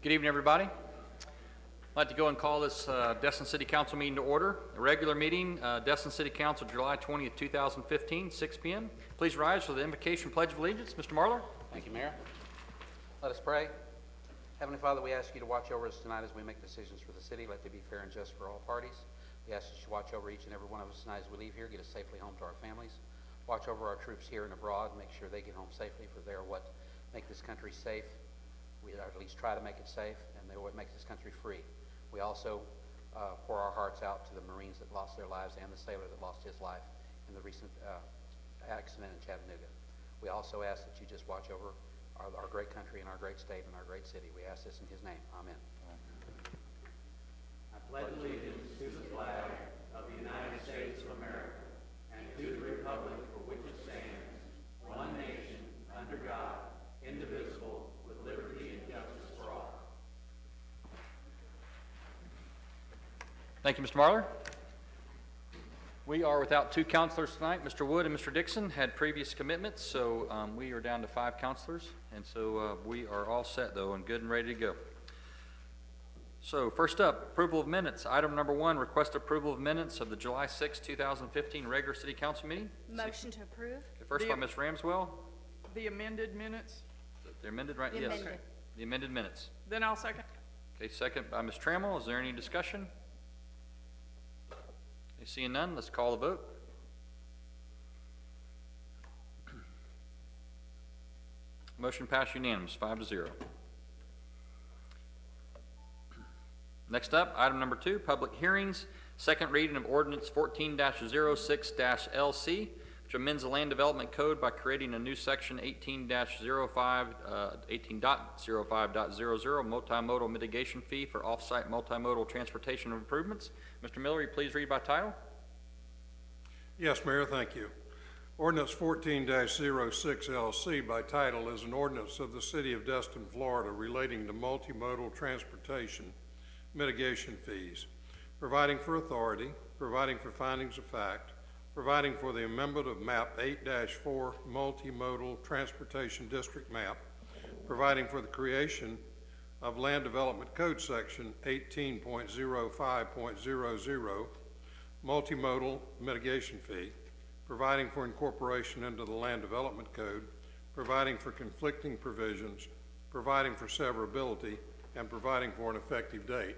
Good evening, everybody. I'd like to go and call this Destin City Council meeting to order. A regular meeting, Destin City Council, July 20th, 2015, 6 p.m. Please rise for the invocation pledge of allegiance. Mr. Marler. Thank you, Mayor. Let us pray. Heavenly Father, we ask you to watch over us tonight as we make decisions for the city. Let they be fair and just for all parties. We ask that you watch over each and every one of us tonight as we leave here, get us safely home to our families. Watch over our troops here and abroad, make sure they get home safely, for they are what make this country safe. We at least try to make it safe, and they're what makes this country free. We also pour our hearts out to the Marines that lost their lives and the sailor that lost his life in the recent accident in Chattanooga. We also ask that you just watch over our great country and our great state and our great city. We ask this in his name. Amen. I pledge allegiance to the flag of the United States of America and to the republic for which it stands, one nation, under God, indivisible, with liberty and justice for all. Thank you, Mr. Marler. We are without two counselors tonight. Mr. Wood and Mr. Dixon had previous commitments, so we are down to 5 counselors. And so we are all set, though, and good and ready to go. So first up, approval of minutes. Item number 1, request approval of minutes of the July 6, 2015 regular city council meeting. Motion to approve. First by Ms. Ramswell. The amended minutes. The amended, right? The yes. amended. The amended minutes. Then I'll second. Okay, second by Ms. Trammell. Is there any discussion? Okay, seeing none, let's call the vote. Motion passed unanimous, 5-0. Next up, item number 2, public hearings. Second reading of ordinance 14-06-LC, which amends the Land Development Code by creating a new section 18.05.00 multimodal mitigation fee for off-site multimodal transportation improvements. Mr. Miller, will you please read by title? Yes, Mayor, thank you. Ordinance 14-06-LC by title is an ordinance of the City of Destin, Florida relating to multimodal transportation mitigation fees, providing for authority, providing for findings of fact, providing for the amendment of map 8-4 multimodal transportation district map, providing for the creation of Land Development Code section 18.05.00 multimodal mitigation fee, providing for incorporation into the Land Development Code, providing for conflicting provisions, providing for severability, and providing for an effective date.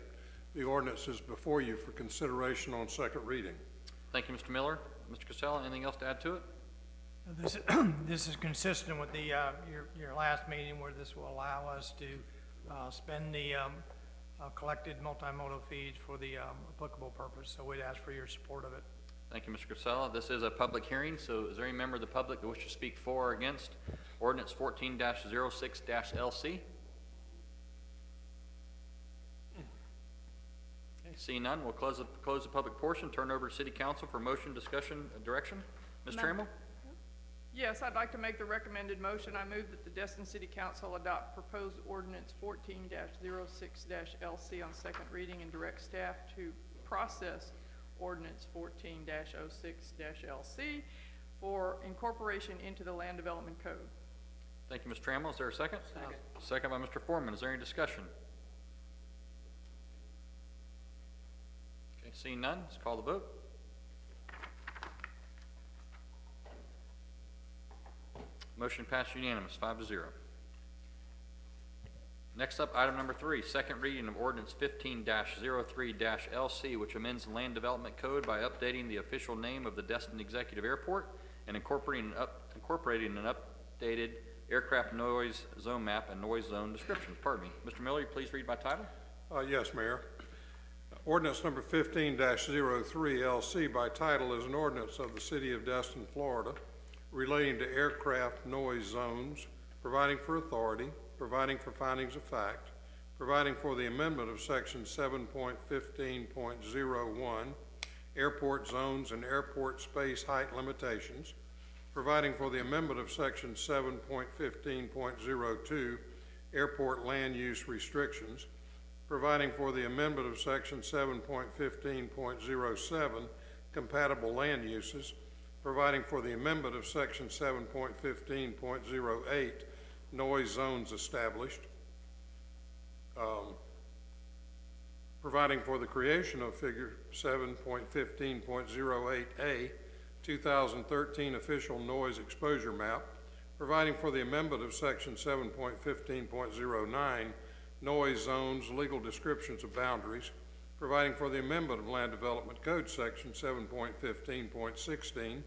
The ordinance is before you for consideration on second reading. Thank you, Mr. Miller. Mr. Casella, anything else to add to it? This is consistent with the your last meeting, where this will allow us to spend the collected multimodal fees for the applicable purpose. So we'd ask for your support of it. Thank you, Mr. Casella. This is a public hearing, so is there any member of the public that wishes to speak for or against ordinance 14-06-LC? Okay, seeing none, we'll close the public portion, turn over to City Council for motion, discussion, direction. Ms. Trammell? Yes, I'd like to make the recommended motion. I move that the Destin City Council adopt proposed ordinance 14-06-LC on second reading and direct staff to process ordinance 14-06-LC for incorporation into the Land Development Code. Thank you, Ms. Trammell. Is there a second? Second. Second by Mr. Foreman. Is there any discussion? Okay, seeing none, let's call the vote. Motion passed unanimous, 5-0. Next up, item number 3, second reading of ordinance 15-03-LC, which amends the Land Development Code by updating the official name of the Destin Executive Airport and incorporating an updated aircraft noise zone map and noise zone descriptions. Pardon me. Mr. Miller, please read by title. Yes, Mayor. Ordinance number 15-03-LC by title is an ordinance of the City of Destin, Florida, relating to aircraft noise zones, providing for authority, providing for findings of fact, providing for the amendment of section 7.15.01, airport zones and airport space height limitations, providing for the amendment of section 7.15.02, airport land use restrictions, providing for the amendment of section 7.15.07, compatible land uses, providing for the amendment of section 7.15.08, noise zones established, providing for the creation of Figure 7.15.08A, 2013 Official Noise Exposure Map, providing for the amendment of Section 7.15.09, Noise Zones, Legal Descriptions of Boundaries, providing for the amendment of Land Development Code Section 7.15.16,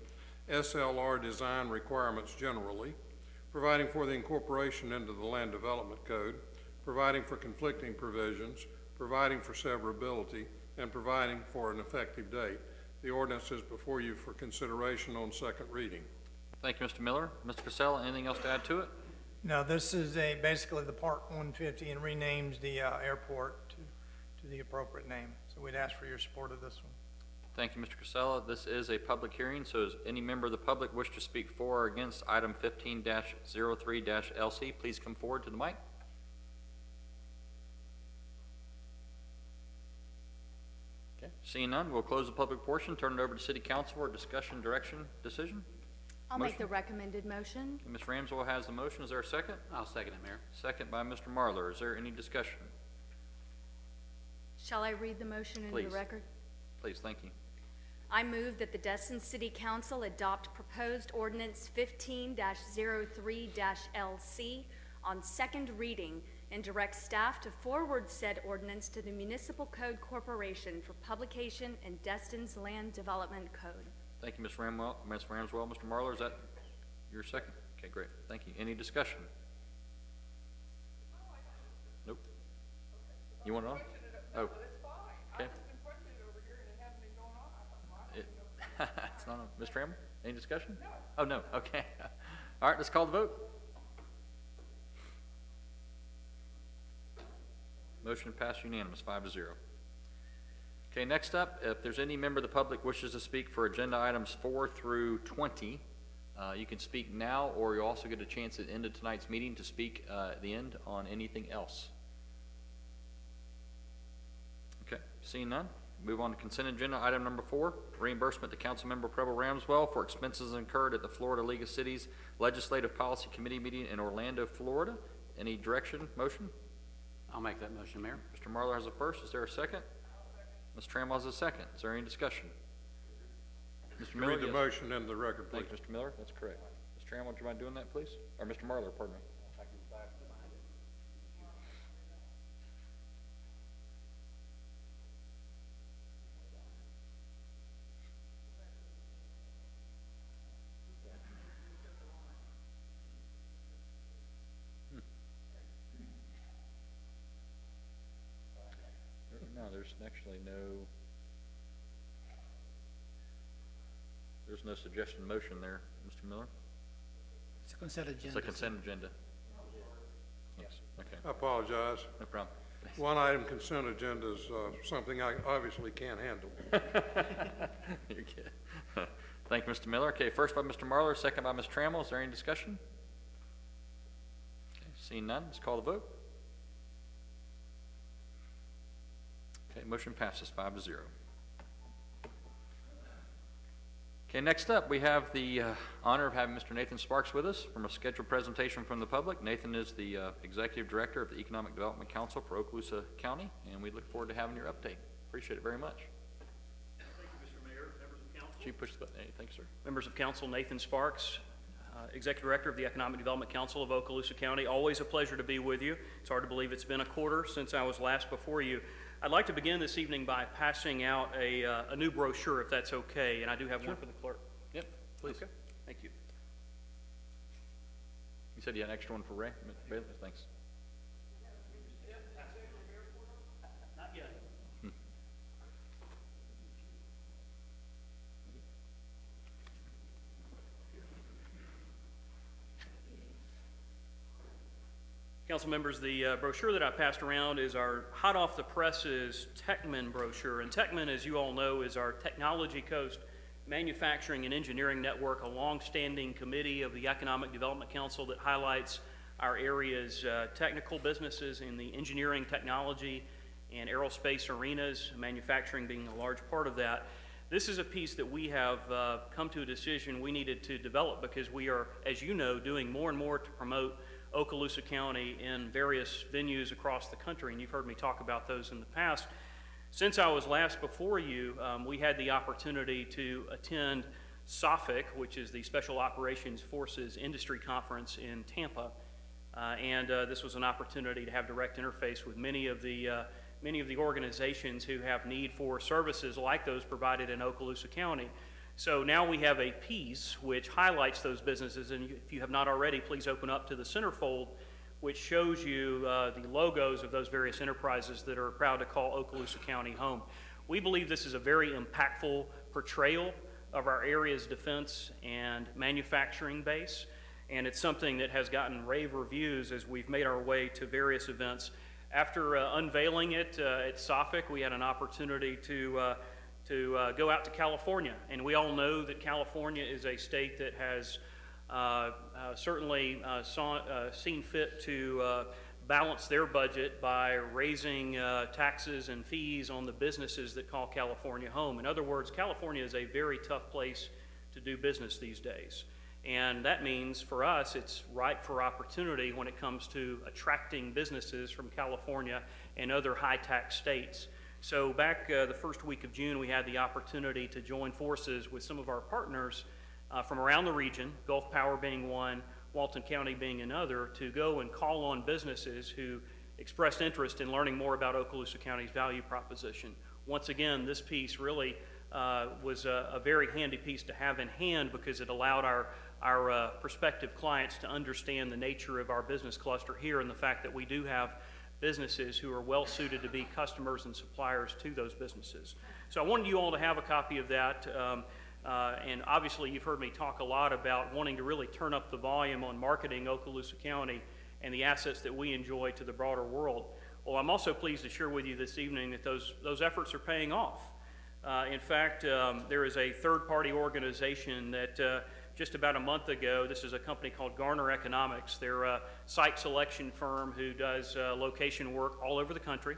SLR Design Requirements generally, providing for the incorporation into the Land Development Code, providing for conflicting provisions, providing for severability, and providing for an effective date. The ordinance is before you for consideration on second reading. Thank you, Mr. Miller. Mr. Casella, anything else to add to it? No, this is basically the Part 150 and renames the airport to the appropriate name. So we'd ask for your support of this one. Thank you, Mr. Casella. This is a public hearing, so does any member of the public wish to speak for or against item 15-03-LC, please come forward to the mic. Okay, seeing none, we'll close the public portion, turn it over to City Council for discussion, direction, decision. I'll make the recommended motion. Ms. Ramswell has the motion. Is there a second? I'll second it, Mayor. Second by Mr. Marlar. Is there any discussion? Shall I read the motion into Please. the record? Please, thank you. I move that the Destin City Council adopt proposed ordinance 15-03-LC on second reading and direct staff to forward said ordinance to the Municipal Code Corporation for publication in Destin's Land Development Code. Thank you, Ms. Ramswell. Mr. Marlar, is that your second? Okay, great. Thank you. Any discussion? Nope. You want it on? Oh. Okay. It's not on. Ms. Trammell, any discussion? No. Oh, no. Okay. All right, let's call the vote. Motion passed unanimous, 5-0. Okay, next up, if there's any member of the public wishes to speak for agenda items 4 through 20, you can speak now, or you'll also get a chance at the end of tonight's meeting to speak at the end on anything else. Okay, seeing none, move on to consent agenda item number 4, reimbursement to Councilmember Preble Ramswell for expenses incurred at the Florida League of Cities Legislative Policy Committee meeting in Orlando, Florida. Any direction, motion? I'll make that motion, Mayor. Mr. Marlar has a first. Is there a second? Ms. Trammell has a second. Is there any discussion? Mr. Miller, Read the yes. motion into the record, please. Thank you, Mr. Miller. That's correct. Ms. Trammell, would you mind doing that, please? Or Mr. Marlar, pardon me. No, there's actually there's no suggestion motion there, Mr. Miller. It's a consent agenda. It's a consent agenda. Yes, okay, I apologize. no problem. One item consent agenda is something I obviously can't handle. You're good. Thank you, Mr. Miller. Okay, first by Mr. Marlar, second by Ms. Trammell. Is there any discussion? Okay, seeing none, let's call the vote. Okay, motion passes 5-0. Okay, next up, we have the honor of having Mr. Nathan Sparks with us from a scheduled presentation from the public. Nathan is the Executive Director of the Economic Development Council for Okaloosa County, and we look forward to having your update. Appreciate it very much. Thank you, Mr. Mayor, members of council. Did you push the button? Hey, thanks, sir. Members of council, Nathan Sparks, Executive Director of the Economic Development Council of Okaloosa County. Always a pleasure to be with you. It's hard to believe it's been a quarter since I was last before you. I'd like to begin this evening by passing out a new brochure, if that's okay, and I do have one for the clerk. Yep, please. Okay, thank you. You said you had an extra one for Ray? Bailey? Thanks. Not yet. Council members, the brochure that I passed around is our hot off the presses Techman brochure. And Techman, as you all know, is our Technology Coast Manufacturing and Engineering Network, a long-standing committee of the Economic Development Council that highlights our area's technical businesses in the engineering, technology, and aerospace arenas, manufacturing being a large part of that. This is a piece that we have come to a decision we needed to develop because we are, as you know, doing more and more to promote Okaloosa County in various venues across the country, and you've heard me talk about those in the past. Since I was last before you, we had the opportunity to attend SOFIC, which is the Special Operations Forces Industry Conference in Tampa, and this was an opportunity to have direct interface with many of the organizations who have need for services like those provided in Okaloosa County. So now we have a piece which highlights those businesses, and if you have not already, please open up to the centerfold, which shows you the logos of those various enterprises that are proud to call Okaloosa County home. We believe this is a very impactful portrayal of our area's defense and manufacturing base, and it's something that has gotten rave reviews as we've made our way to various events. After unveiling it at SOFIC, we had an opportunity to go out to California, and we all know that California is a state that has certainly seen fit to balance their budget by raising taxes and fees on the businesses that call California home. In other words, California is a very tough place to do business these days. And that means for us, it's ripe for opportunity when it comes to attracting businesses from California and other high-tax states. So back the first week of June, we had the opportunity to join forces with some of our partners from around the region, Gulf Power being one, Walton County being another, to go and call on businesses who expressed interest in learning more about Okaloosa County's value proposition. Once again, this piece really was a very handy piece to have in hand because it allowed our prospective clients to understand the nature of our business cluster here and the fact that we do have businesses who are well suited to be customers and suppliers to those businesses. So I wanted you all to have a copy of that. And obviously you've heard me talk a lot about wanting to really turn up the volume on marketing Okaloosa County and the assets that we enjoy to the broader world. Well, I'm also pleased to share with you this evening that those efforts are paying off. In fact, there is a third-party organization that just about a month ago, this is a company called Garner Economics. They're a site selection firm who does location work all over the country.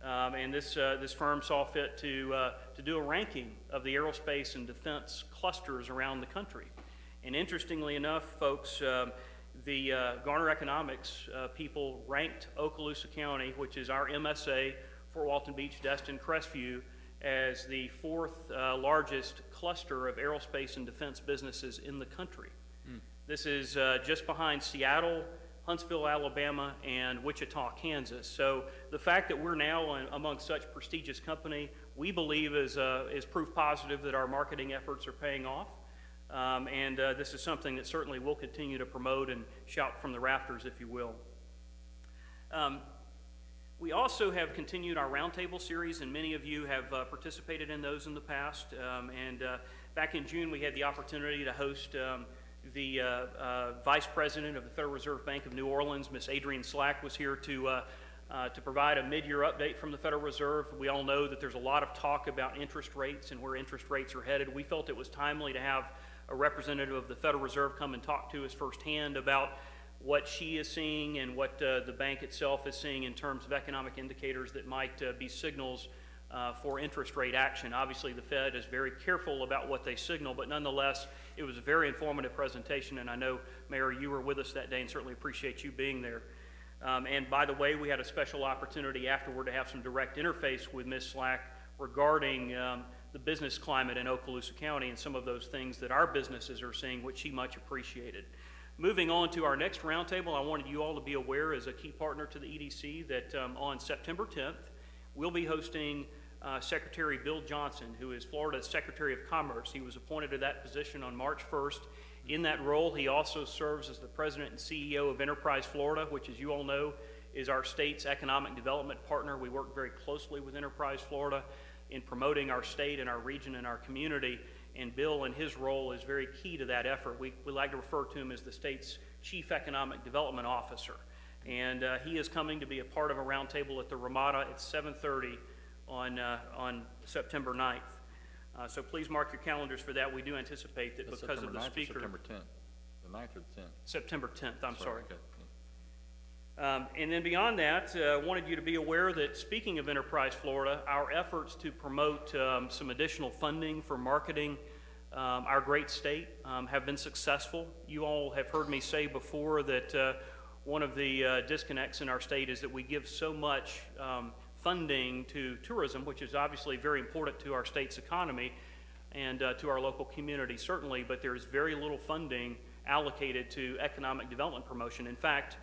And this firm saw fit to do a ranking of the aerospace and defense clusters around the country. And interestingly enough, folks, the Garner Economics people ranked Okaloosa County, which is our MSA, Fort Walton Beach, Destin, Crestview, as the fourth largest cluster of aerospace and defense businesses in the country. This is just behind Seattle, Huntsville, Alabama, and Wichita, Kansas. So the fact that we're now among such prestigious company, we believe is proof positive that our marketing efforts are paying off. And this is something that certainly we'll continue to promote and shout from the rafters, if you will. We also have continued our roundtable series, and many of you have participated in those in the past. Back in June, we had the opportunity to host the Vice President of the Federal Reserve Bank of New Orleans, Miss Adrienne Slack, was here to provide a mid-year update from the Federal Reserve. We all know that there's a lot of talk about interest rates and where interest rates are headed. We felt it was timely to have a representative of the Federal Reserve come and talk to us firsthand about what she is seeing and what the bank itself is seeing in terms of economic indicators that might be signals for interest rate action. Obviously, the Fed is very careful about what they signal, but nonetheless, it was a very informative presentation, and I know, Mayor, you were with us that day and certainly appreciate you being there. And by the way, we had a special opportunity afterward to have some direct interface with Ms. Slack regarding the business climate in Okaloosa County and some of those things that our businesses are seeing, which she much appreciated. Moving on to our next roundtable, I wanted you all to be aware as a key partner to the EDC that on September 10th, we'll be hosting Secretary Bill Johnson, who is Florida's Secretary of Commerce. He was appointed to that position on March 1st. In that role, he also serves as the President and CEO of Enterprise Florida, which, as you all know, is our state's economic development partner. We work very closely with Enterprise Florida in promoting our state and our region and our community. And Bill, in his role, is very key to that effort. We like to refer to him as the state's Chief Economic Development Officer. And he is coming to be a part of a roundtable at the Ramada at 7:30 on September 9th. So please mark your calendars for that. We do anticipate that because September of the 9th or speaker. September 10th? The 9th or the 10th? September 10th, I'm sorry. Okay. And then beyond that, I wanted you to be aware that speaking of Enterprise Florida, our efforts to promote some additional funding for marketing our great state have been successful. You all have heard me say before that one of the disconnects in our state is that we give so much funding to tourism, which is obviously very important to our state's economy and to our local community, certainly, but there's very little funding allocated to economic development promotion. In fact,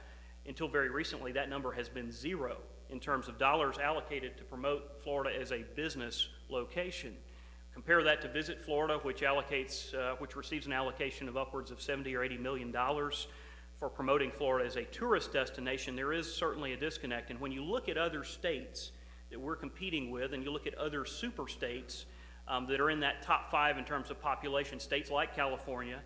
until very recently, that number has been zero in terms of dollars allocated to promote Florida as a business location. Compare that to Visit Florida, which receives an allocation of upwards of $70 or $80 million for promoting Florida as a tourist destination. There is certainly a disconnect. And when you look at other states that we're competing with, and you look at other super states that are in that top 5 in terms of population, states like California,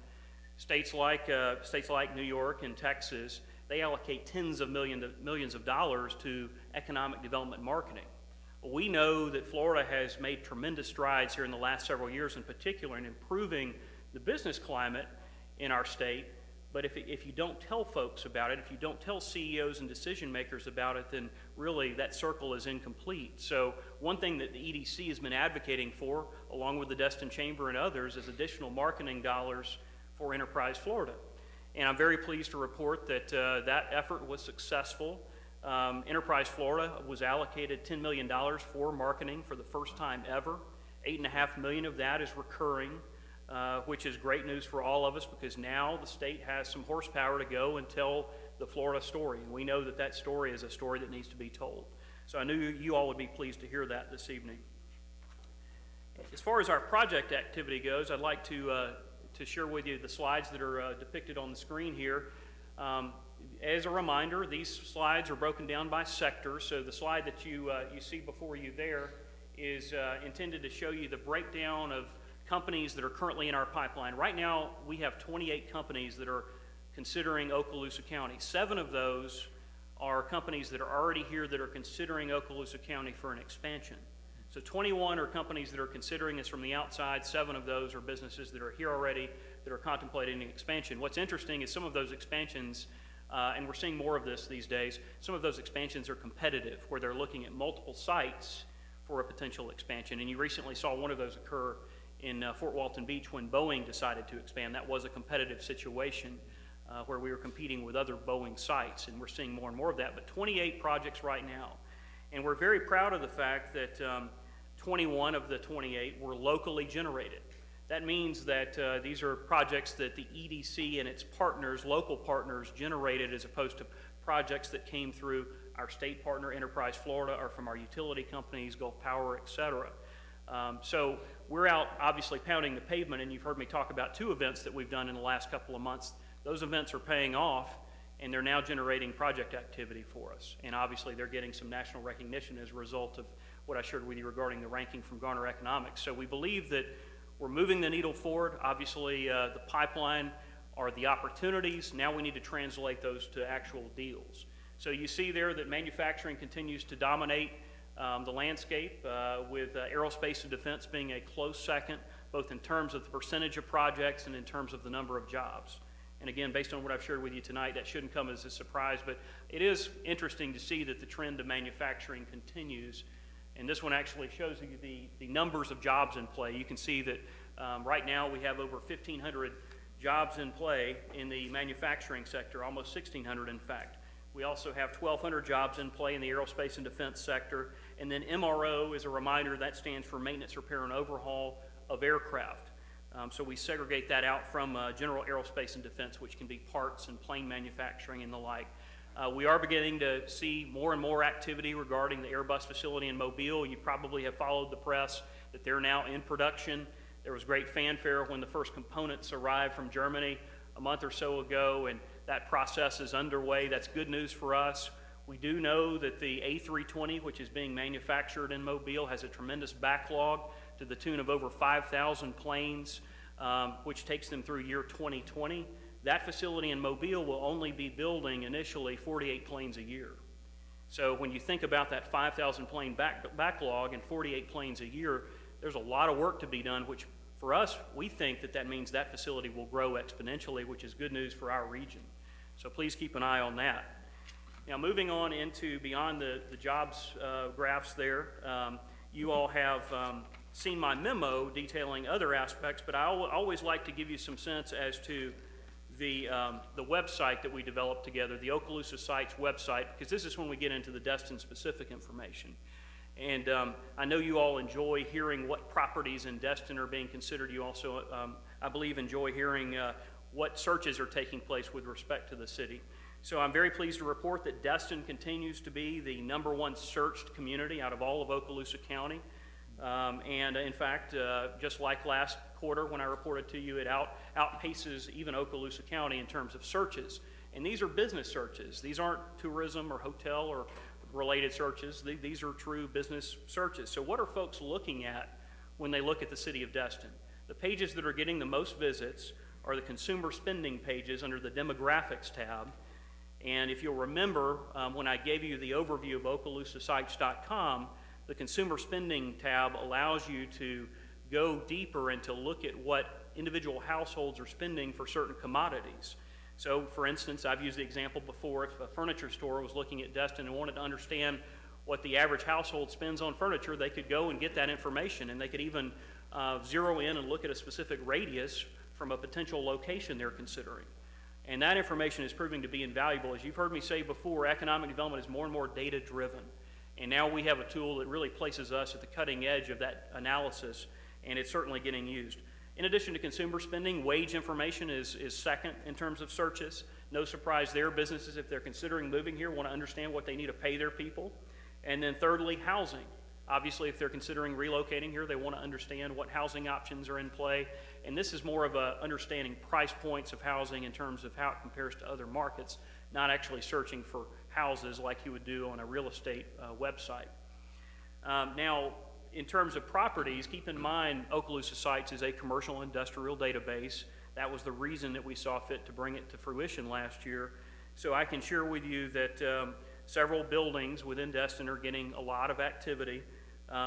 states like New York and Texas, they allocate tens of millions of dollars to economic development marketing. We know that Florida has made tremendous strides here in the last several years, in particular in improving the business climate in our state. But if you don't tell folks about it, if you don't tell CEOs and decision makers about it, then really that circle is incomplete. So one thing that the EDC has been advocating for, along with the Destin Chamber and others, is additional marketing dollars for Enterprise Florida. And I'm very pleased to report that that effort was successful. Enterprise Florida was allocated $10 million for marketing for the first time ever. $8.5 million of that is recurring, which is great news for all of us, because now the state has some horsepower to go and tell the Florida story. And we know that that story is a story that needs to be told. So I knew you all would be pleased to hear that this evening. As far as our project activity goes, I'd like to share with you the slides that are depicted on the screen here. As a reminder, these slides are broken down by sector. So the slide that you see before you there is intended to show you the breakdown of companies that are currently in our pipeline. Right now, we have 28 companies that are considering Okaloosa County. 7 of those are companies that are already here that are considering Okaloosa County for an expansion. So 21 are companies that are considering us from the outside. 7 of those are businesses that are here already that are contemplating an expansion. What's interesting is some of those expansions, and we're seeing more of this these days, some of those expansions are competitive, where they're looking at multiple sites for a potential expansion. And you recently saw one of those occur in Fort Walton Beach when Boeing decided to expand. That was a competitive situation where we were competing with other Boeing sites, and we're seeing more and more of that. But 28 projects right now. And we're very proud of the fact that 21 of the 28 were locally generated. That means that these are projects that the EDC and its partners, local partners, generated, as opposed to projects that came through our state partner, Enterprise Florida, or from our utility companies, Gulf Power, et cetera. So we're out obviously pounding the pavement, and you've heard me talk about 2 events that we've done in the last couple of months. Those events are paying off, and they're now generating project activity for us. And obviously they're getting some national recognition as a result of what I shared with you regarding the ranking from Garner Economics. So we believe that we're moving the needle forward. Obviously the pipeline are the opportunities. Now we need to translate those to actual deals. So you see there that manufacturing continues to dominate the landscape, with aerospace and defense being a close second, both in terms of the percentage of projects and in terms of the number of jobs. And again, based on what I've shared with you tonight, that shouldn't come as a surprise, but it is interesting to see that the trend of manufacturing continues. And this one actually shows you the numbers of jobs in play. You can see that right now we have over 1,500 jobs in play in the manufacturing sector, almost 1,600 in fact. We also have 1,200 jobs in play in the aerospace and defense sector. And then MRO, as a reminder, that stands for maintenance, repair, and overhaul of aircraft. So we segregate that out from general aerospace and defense, which can be parts and plane manufacturing and the like. We are beginning to see more and more activity regarding the Airbus facility in Mobile. You probably have followed the press that they're now in production. There was great fanfare when the first components arrived from Germany a month or so ago, and that process is underway. That's good news for us. We do know that the A320, which is being manufactured in Mobile, has a tremendous backlog to the tune of over 5,000 planes, which takes them through year 2020. That facility in Mobile will only be building initially 48 planes a year. So when you think about that 5,000 plane backlog and 48 planes a year, there's a lot of work to be done, which for us, we think that that means that facility will grow exponentially, which is good news for our region. So please keep an eye on that. Now moving on into beyond the jobs graphs there, you all have seen my memo detailing other aspects, but I always like to give you some sense as to the website that we developed together, the Okaloosa Sites website, because this is when we get into the Destin-specific information. And I know you all enjoy hearing what properties in Destin are being considered. You also, I believe, enjoy hearing what searches are taking place with respect to the city. So I'm very pleased to report that Destin continues to be the #1 searched community out of all of Okaloosa County. And in fact, just like last quarter when I reported to you, it outpaces even Okaloosa County in terms of searches. And these are business searches. These aren't tourism or hotel or related searches. These are true business searches. So what are folks looking at when they look at the city of Destin? The pages that are getting the most visits are the consumer spending pages under the demographics tab. And if you'll remember, when I gave you the overview of OkaloosaSites.com, the consumer spending tab allows you to go deeper and to look at what individual households are spending for certain commodities. So, for instance, I've used the example before, if a furniture store was looking at Destin and wanted to understand what the average household spends on furniture, they could go and get that information, and they could even zero in and look at a specific radius from a potential location they're considering. And that information is proving to be invaluable. As you've heard me say before, economic development is more and more data-driven. And now we have a tool that really places us at the cutting edge of that analysis, and it's certainly getting used. In addition to consumer spending, wage information is second in terms of searches. No surprise there, businesses, if they're considering moving here, want to understand what they need to pay their people. And then thirdly, housing. Obviously, if they're considering relocating here, they want to understand what housing options are in play. And this is more of a understanding price points of housing in terms of how it compares to other markets, not actually searching for houses like you would do on a real estate website. Now, in terms of properties, keep in mind Okaloosa Sites is a commercial industrial database. That was the reason that we saw fit to bring it to fruition last year. So I can share with you that several buildings within Destin are getting a lot of activity.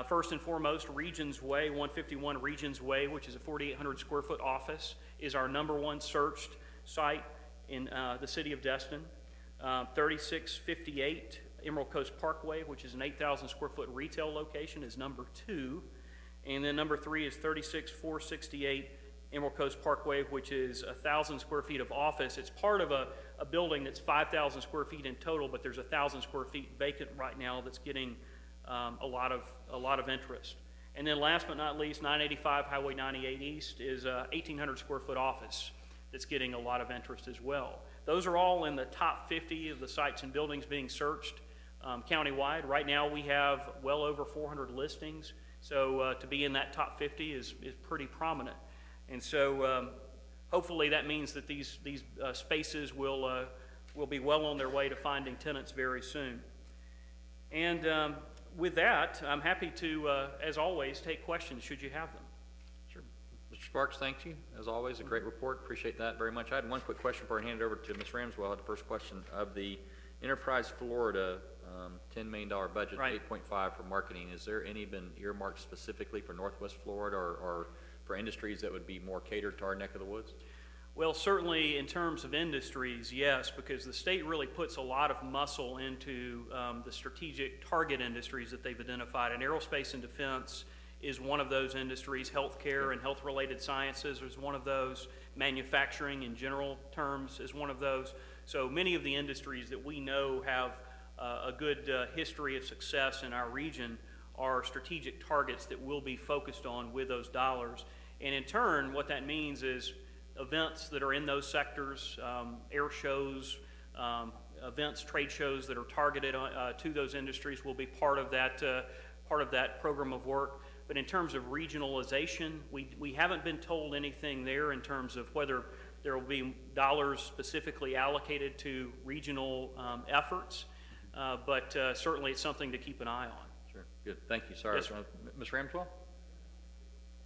First and foremost, Regions Way, 151 Regions Way, which is a 4,800 square foot office, is our #1 searched site in the city of Destin. 3658 Emerald Coast Parkway, which is an 8,000 square foot retail location, is #2. And then #3 is 36468 Emerald Coast Parkway, which is 1,000 square feet of office. It's part of a building that's 5,000 square feet in total, but there's 1,000 square feet vacant right now that's getting a lot of interest. And then last but not least, 985 Highway 98 East is a 1,800 square foot office that's getting a lot of interest as well. Those are all in the top 50 of the sites and buildings being searched countywide. Right now we have well over 400 listings, so to be in that top 50 is pretty prominent. And so hopefully that means that these spaces will be well on their way to finding tenants very soon. And with that, I'm happy to, as always, take questions should you have them. Sure. Mr. Sparks, thank you. As always, a great report. Appreciate that very much. I had one quick question before I hand it over to Ms. Ramswell. I had the first question of the Enterprise Florida $10 million budget, Right. 8.5 for marketing. Is there any been earmarked specifically for Northwest Florida or for industries that would be more catered to our neck of the woods? Well, certainly in terms of industries, yes, because the state really puts a lot of muscle into the strategic target industries that they've identified, and aerospace and defense is one of those industries. Healthcare and health-related sciences is one of those. Manufacturing in general terms is one of those. So many of the industries that we know have a good history of success in our region are strategic targets that will be focused on with those dollars. And in turn, what that means is events that are in those sectors, air shows, events, trade shows that are targeted to those industries will be part of that program of work. But in terms of regionalization, we haven't been told anything there in terms of whether there will be dollars specifically allocated to regional efforts, but certainly it's something to keep an eye on. Sure. Good. Thank you. Sorry. Yes, sir. Ms. Ramswell?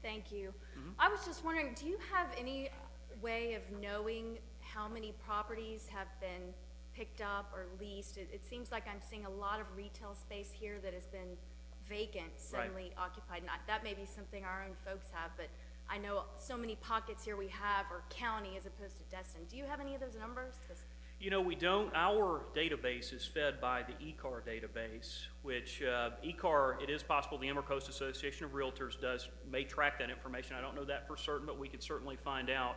Thank you. I was just wondering, do you have any way of knowing how many properties have been picked up or leased? It seems like I'm seeing a lot of retail space here that has been vacant, suddenly occupied. Not, that may be something our own folks have, but I know so many pockets here we have are county as opposed to Destin. Do you have any of those numbers? You know, we don't. Our database is fed by the ECAR database, which ECAR, it is possible the Emerald Coast Association of Realtors may track that information. I don't know that for certain, but we could certainly find out.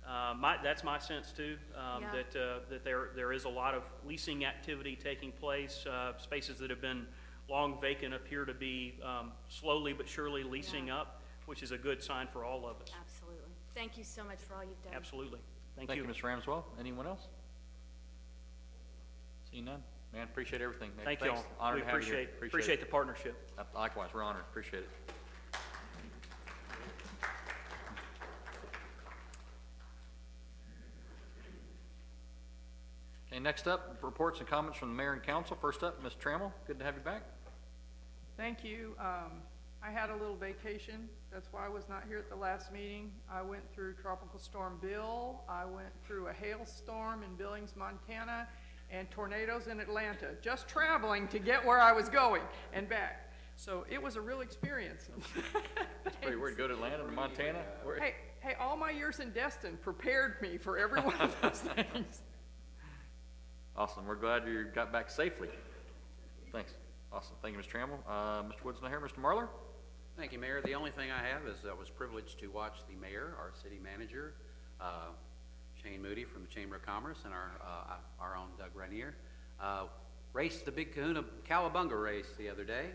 That's my sense too, Yeah. that there is a lot of leasing activity taking place. Spaces that have been long vacant appear to be slowly but surely leasing Yeah. up, which is a good sign for all of us. Absolutely. Thank you so much for all you've done. Absolutely. Thank Thank you. you, Mr. Ramswell. Anyone else? Seeing none. Man, appreciate everything. Thank you Thanks. all. Honored We to have you here. appreciate the partnership. Likewise, we're honored. Appreciate it. Okay, next up, reports and comments from the mayor and council. First up, Ms. Trammell, good to have you back. Thank you. I had a little vacation. That's why I was not here at the last meeting. I went through Tropical Storm Bill. I went through a hailstorm in Billings, Montana, and tornadoes in Atlanta, just traveling to get where I was going and back. So it was a real experience. It's pretty weird. Go to Atlanta to Montana. Hey, all my years in Destin prepared me for every one of those things. Awesome. We're glad you got back safely. Thanks. Awesome. Thank you, Ms. Trammell. Mr. Wood's not here. Mr. Marler? Thank you, Mayor. The only thing I have is I was privileged to watch the mayor, our city manager, Shane Moody from the Chamber of Commerce, and our own Doug Rainier, race the big Kahuna Cowabunga race the other day.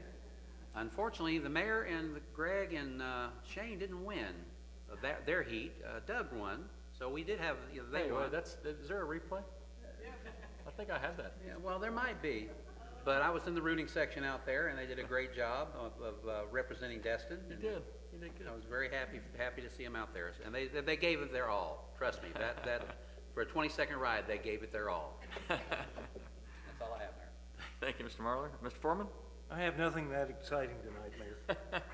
Unfortunately, the mayor and Greg and Shane didn't win their heat. Doug won, so we did have, they won. Is there a replay? I think I had that. Yeah, well, there might be, but I was in the rooting section out there, and they did a great job of representing Destin. You did. You did good. I was very happy to see them out there, and they gave it their all. Trust me, that for a 20-second ride, they gave it their all. That's all I have, Mayor. Thank you, Mr. Marler. Mr. Foreman? I have nothing that exciting tonight, Mayor.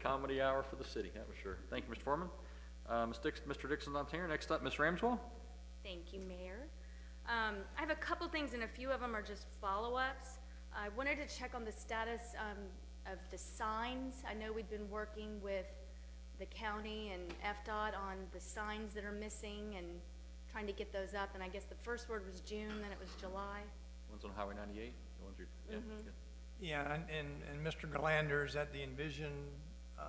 Comedy hour for the city, that was sure. Thank you, Mr. Foreman. Mr. Dixon's not here. Next up, Ms. Ramswell. Thank you, Mayor. I have a couple things, and a few of them are just follow-ups. I wanted to check on the status of the signs. I know we've been working with the county and FDOT on the signs that are missing and trying to get those up, and I guess the first word was June, then it was July. One's on Highway 98. The ones you're, yeah, good. Yeah, and Mr. Galander's at the Envision,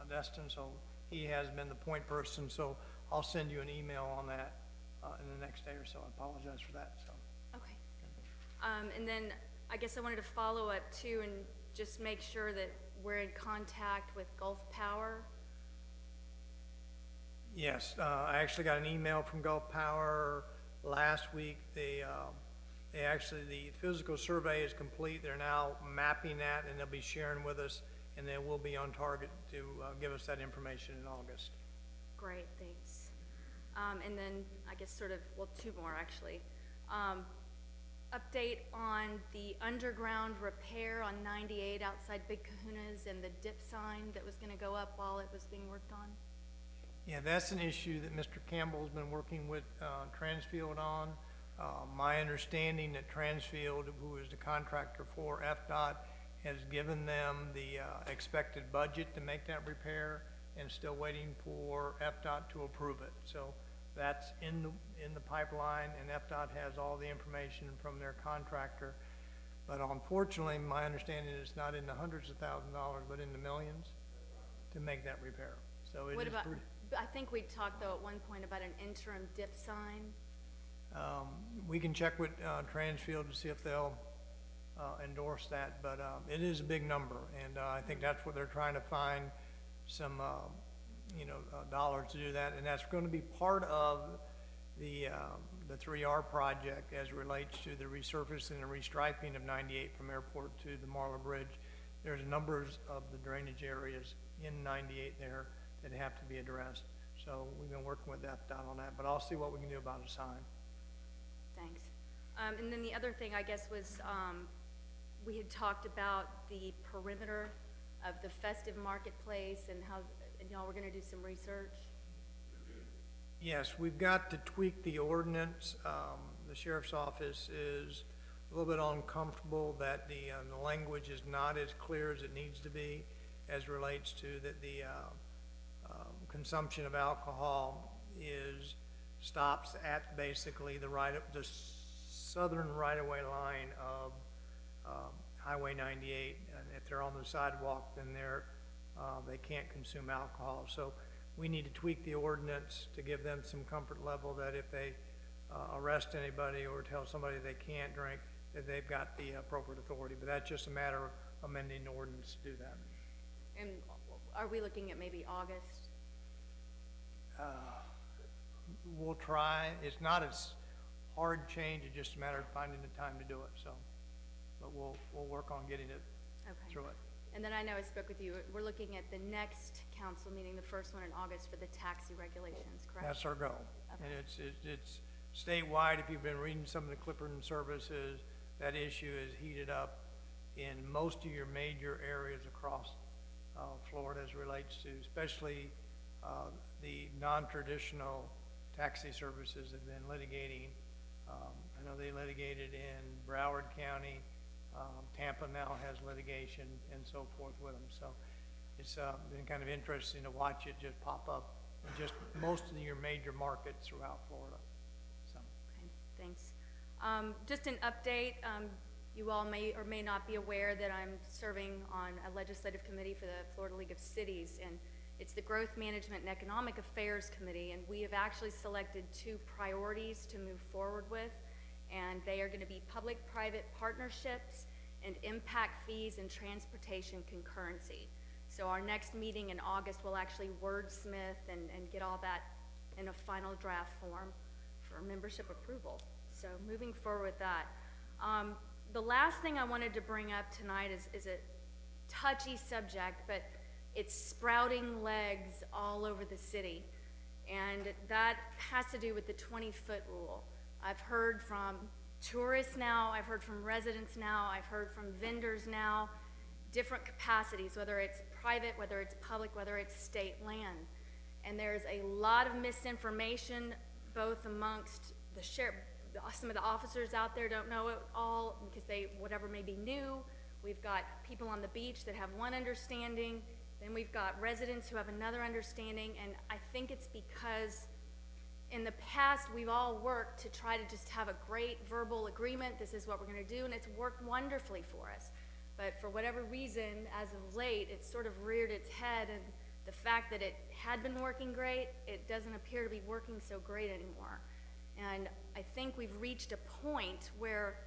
Destin, so he has been the point person, so I'll send you an email on that in the next day or so. I apologize for that, so. Okay. And then I guess I wanted to follow up too and just make sure that we're in contact with Gulf Power. Yes, I actually got an email from Gulf Power last week. The physical survey is complete. They're now mapping that, and they'll be sharing with us, and they will be on target to give us that information in August. Great, thanks. And then I guess two more actually. Update on the underground repair on 98 outside Big Kahuna's and the dip sign that was gonna go up while it was being worked on. Yeah, that's an issue that Mr. Campbell's been working with Transfield on. My understanding that Transfield, who is the contractor for FDOT, has given them the expected budget to make that repair and still waiting for FDOT to approve it. So that's in the pipeline, and FDOT has all the information from their contractor. But unfortunately, my understanding is it's not in the hundreds of thousands of dollars, but in the millions to make that repair. So it What is about, pretty. I think we talked though at one point about an interim dip sign. We can check with Transfield to see if they'll endorse that, but it is a big number, and I think that's what they're trying to find some, dollars to do that, and that's going to be part of the 3R project as it relates to the resurfacing and restriping of 98 from Airport to the Marla Bridge. There's numbers of the drainage areas in 98 there that have to be addressed. So we've been working with FDOT on that, but I'll see what we can do about a sign. Thanks. And then the other thing I guess was we had talked about the perimeter of the festive marketplace and how y'all were going to do some research. Yes, we've got to tweak the ordinance. The sheriff's office is a little bit uncomfortable that the language is not as clear as it needs to be as relates to that the consumption of alcohol stops at basically the southern right-of-way line of Highway 98, and if they're on the sidewalk, then they can't consume alcohol. So we need to tweak the ordinance to give them some comfort level that if they arrest anybody or tell somebody they can't drink, that they've got the appropriate authority. But that's just a matter of amending the ordinance to do that. And are we looking at maybe August? We'll try. It's not a hard change. It's just a matter of finding the time to do it. So, but we'll work on getting it through it. And then I know I spoke with you. We're looking at the next council meeting, the first one in August, for the taxi regulations, correct? That's our goal. Okay. And it's statewide. If you've been reading some of the Clipperton services, that issue is heated up in most of your major areas across Florida as relates to, especially the non-traditional taxi services have been litigating. I know they litigated in Broward County. Tampa now has litigation and so forth with them. So it's been kind of interesting to watch it just pop up in just most of your major markets throughout Florida. So. Okay, thanks. Just an update. You all may or may not be aware that I'm serving on a legislative committee for the Florida League of Cities, and it's the Growth Management and Economic Affairs Committee, and we have actually selected 2 priorities to move forward with, and they are going to be public-private partnerships and impact fees and transportation concurrency. So our next meeting in August will actually wordsmith and get all that in a final draft form for membership approval. So moving forward with that. The last thing I wanted to bring up tonight is a touchy subject, but it's sprouting legs all over the city. And that has to do with the 20-foot rule. I've heard from tourists now, I've heard from residents now, I've heard from vendors now, different capacities, whether it's private, whether it's public, whether it's state land. And there's a lot of misinformation, both amongst the sheriff, some of the officers out there don't know it all because they, whatever may be new. We've got people on the beach that have one understanding, then we've got residents who have another understanding, and I think it's because in the past we've all worked to try to just have a great verbal agreement, this is what we're going to do, and it's worked wonderfully for us. But for whatever reason, as of late, it's sort of reared its head, and the fact that it had been working great, it doesn't appear to be working so great anymore. And I think we've reached a point where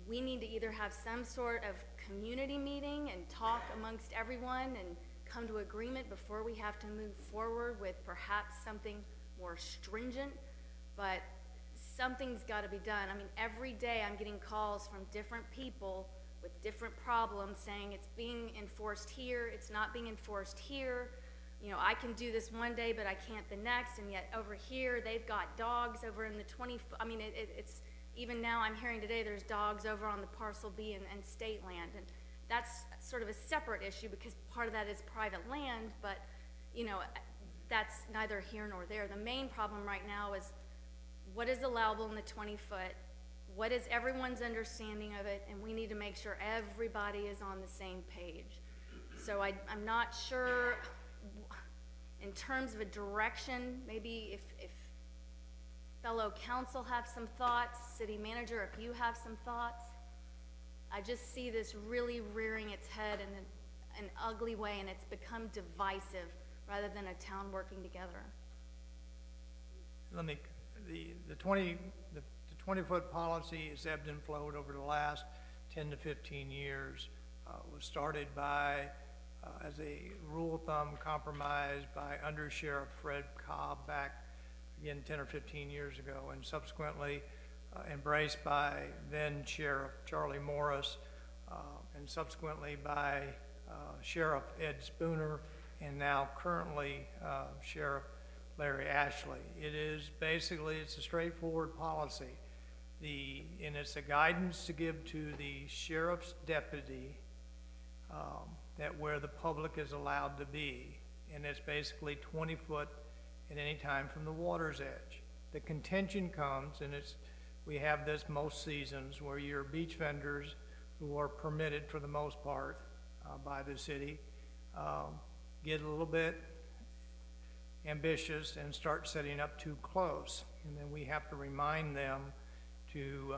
we need to either have some sort of community meeting and talk amongst everyone and come to agreement before we have to move forward with perhaps something more stringent, but something's got to be done. I mean, every day I'm getting calls from different people with different problems saying it's being enforced here, it's not being enforced here. You know, I can do this one day, but I can't the next, and yet over here, they've got dogs over in the 20, I mean, it's, even now I'm hearing today there's dogs over on the parcel B and state land, and that's sort of a separate issue because part of that is private land, but, you know, that's neither here nor there. The main problem right now is what is allowable in the 20-foot, what is everyone's understanding of it, and we need to make sure everybody is on the same page. So I'm not sure, in terms of a direction, maybe if fellow council have some thoughts, city manager, if you have some thoughts. I just see this really rearing its head in an ugly way, and it's become divisive rather than a town working together. Let me, the 20-foot policy has ebbed and flowed over the last 10 to 15 years. Was started by, as a rule of thumb, compromise by Under Sheriff Fred Cobb back, again, 10 or 15 years ago, and subsequently embraced by then Sheriff Charlie Morris, and subsequently by Sheriff Ed Spooner, and now currently Sheriff Larry Ashley. It is basically, it's a straightforward policy. And it's a guidance to give to the sheriff's deputy that where the public is allowed to be. And it's basically 20 foot at any time from the water's edge. The contention comes, and we have this most seasons, where your beach vendors who are permitted for the most part by the city get a little bit ambitious and start setting up too close. And then we have to remind them to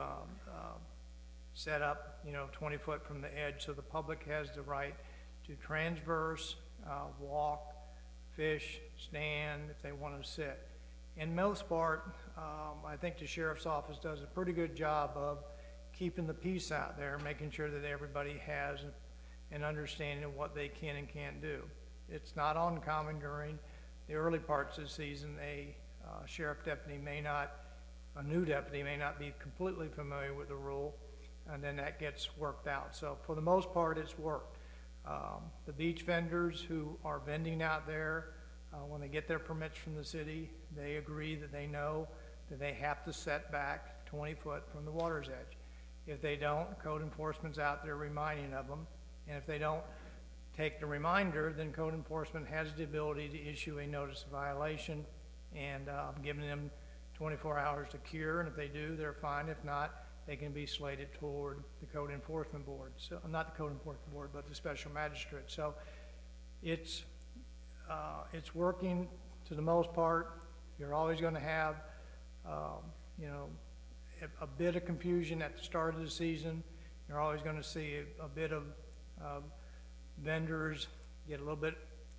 set up, 20 foot from the edge, so the public has the right to transverse, walk, fish, stand, if they want to sit. In most part, I think the sheriff's office does a pretty good job of keeping the peace out there, making sure that everybody has an understanding of what they can and can't do. It's not uncommon during the early parts of the season, a new deputy may not be completely familiar with the rule, and then that gets worked out. So for the most part, it's worked. The beach vendors who are vending out there, when they get their permits from the city, they agree that they know that they have to set back 20 foot from the water's edge. If they don't, code enforcement's out there reminding of them, and if they don't take the reminder, then code enforcement has the ability to issue a notice of violation and giving them 24 hours to cure, and if they do, they're fine. If not, they can be slated toward the code enforcement board. So, not the code enforcement board, but the special magistrate. So it's working to the most part. You're always going to have, you know, a bit of confusion at the start of the season. You're always going to see a bit of vendors get a little bit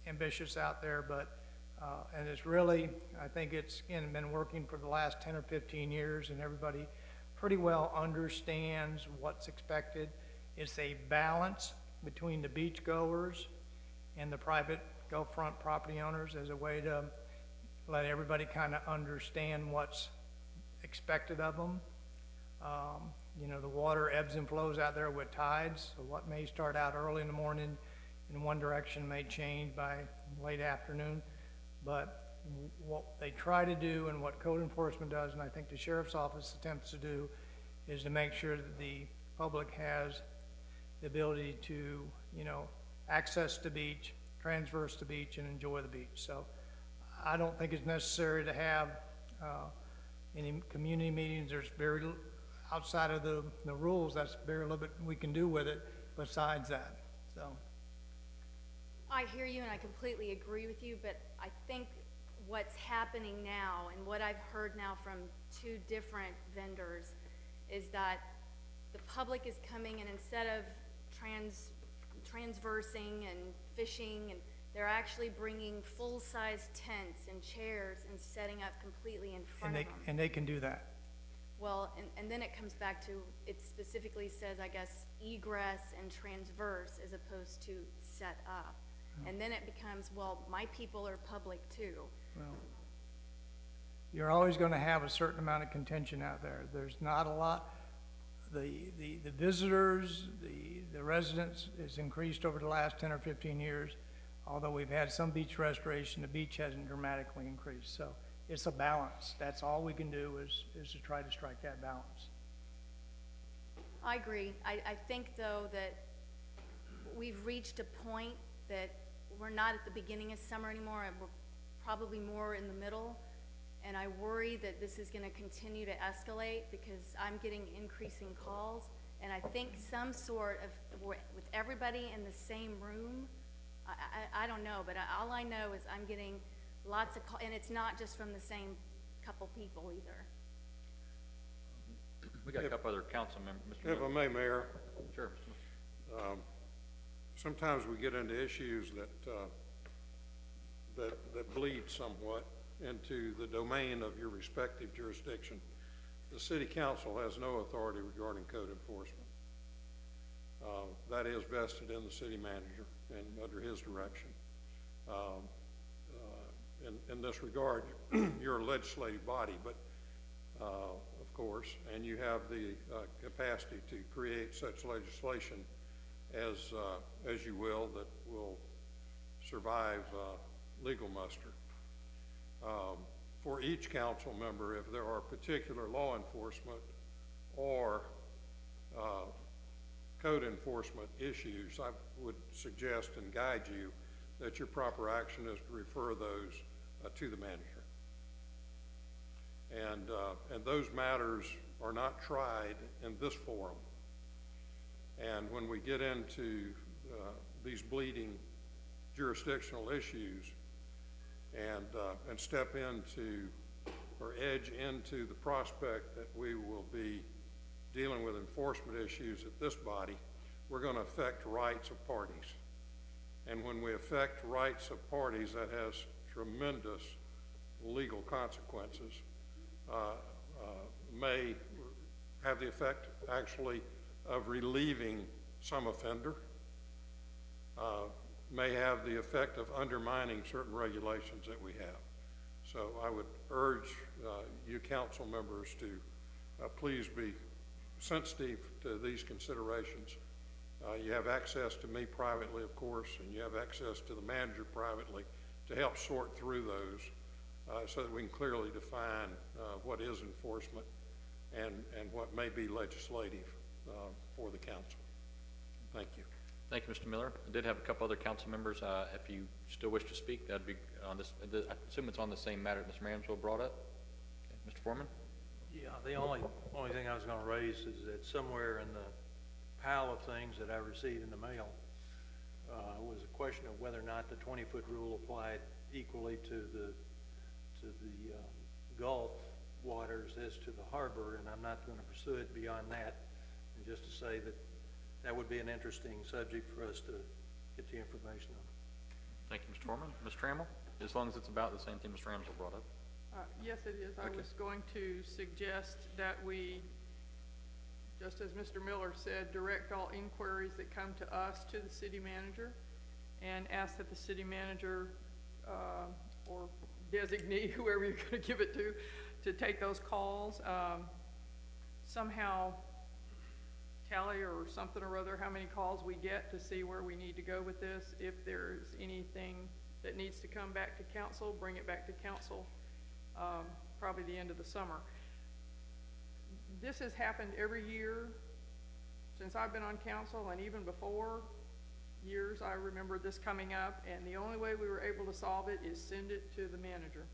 ambitious out there, but and it's really, I think it's been working for the last 10 or 15 years, and everybody pretty well understands what's expected. It's a balance between the beachgoers and the private Gulfront property owners as a way to let everybody kind of understand what's expected of them. You know, the water ebbs and flows out there with tides, so what may start out early in the morning in one direction may change by late afternoon. But what they try to do and what code enforcement does, and I think the sheriff's office attempts to do, is to make sure that the public has the ability to, you know, access the beach, transverse the beach, and enjoy the beach. So I don't think it's necessary to have any community meetings. There's very, outside of the rules, that's very little bit we can do with it besides that. So I hear you and I completely agree with you, but I think what's happening now and what I've heard now from two different vendors is that the public is coming, and instead of transversing and fishing, and they're actually bringing full-size tents and chairs and setting up completely in front of them. And they can do that. Well, and then it comes back to, it specifically says, I guess, egress and transverse as opposed to set up. And then it becomes, well, my people are public too. Well, you're always going to have a certain amount of contention out there. There's not a lot. The visitors, the residents has increased over the last 10 or 15 years. Although we've had some beach restoration, the beach hasn't dramatically increased. So it's a balance. That's all we can do is to try to strike that balance. I agree. I think, though, that we've reached a point that we're not at the beginning of summer anymore, and we're probably more in the middle. And I worry that this is going to continue to escalate because I'm getting increasing calls. And I think some sort of, with everybody in the same room, I don't know, but all I know is I'm getting lots of calls, and it's not just from the same couple people either. We got a couple other council members. Mr. If I may, Mayor. Sure. Sometimes we get into issues that bleed somewhat into the domain of your respective jurisdiction. The city council has no authority regarding code enforcement. That is vested in the city manager and under his direction. In this regard, you're a legislative body, but of course, and you have the capacity to create such legislation as you will that will survive legal muster. For each council member, if there are particular law enforcement or code enforcement issues, I would suggest and guide you that your proper action is to refer those to the manager. And those matters are not tried in this forum. And when we get into these bleeding jurisdictional issues and step into or edge into the prospect that we will be dealing with enforcement issues at this body, we're going to affect rights of parties. And when we affect rights of parties, that has tremendous legal consequences. May have the effect actually of relieving some offender, may have the effect of undermining certain regulations that we have. So I would urge you council members to please be sensitive to these considerations. You have access to me privately, of course, and you have access to the manager privately to help sort through those so that we can clearly define what is enforcement and what may be legislative for the council. Thank you. Thank you, Mr. Miller. I did have a couple other council members. If you still wish to speak, that'd be on this. I assume it's on the same matter that Mr. Ramswell brought up. Okay. Mr. Foreman? Yeah, the only thing I was gonna raise is that somewhere in the pile of things that I received in the mail was a question of whether or not the 20-foot rule applied equally to the Gulf waters as to the harbor, and I'm not going to pursue it beyond that. And just to say that that would be an interesting subject for us to get the information on. Thank you, Mr. Foreman. Ms. Trammell, as long as it's about the same thing Mr. Ramswell brought up. Yes, it is. I Okay. was going to suggest that we, just as Mr. Miller said, direct all inquiries that come to us to the city manager, and ask that the city manager or designee, whoever you're going to give it to take those calls. Somehow tally or something or other how many calls we get to see where we need to go with this. If there's anything that needs to come back to council, bring it back to council, probably the end of the summer. This has happened every year since I've been on council, and even before years I remember this coming up, and the only way we were able to solve it is send it to the manager,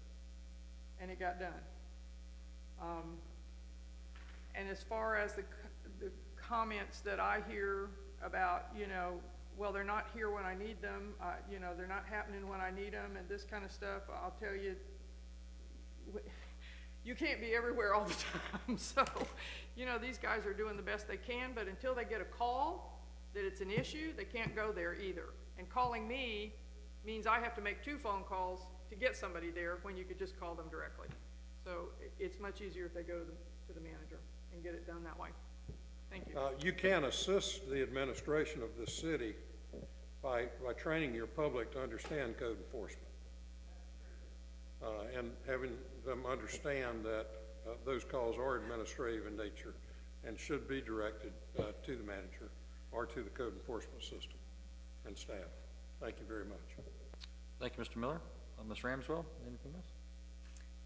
and it got done. And as far as the comments that I hear about, you know, well, they're not here when I need them, you know, they're not happening when I need them, and this kind of stuff, I'll tell you, you can't be everywhere all the time. So, you know, these guys are doing the best they can, but until they get a call that it's an issue, they can't go there either. And calling me means I have to make 2 phone calls to get somebody there when you could just call them directly. So it's much easier if they go to the manager and get it done that way. Thank you. You can assist the administration of the city by training your public to understand code enforcement. And having them understand that those calls are administrative in nature and should be directed to the manager or to the code enforcement system and staff. Thank you very much. Thank you, Mr. Miller. Ms. Ramswell, anything else?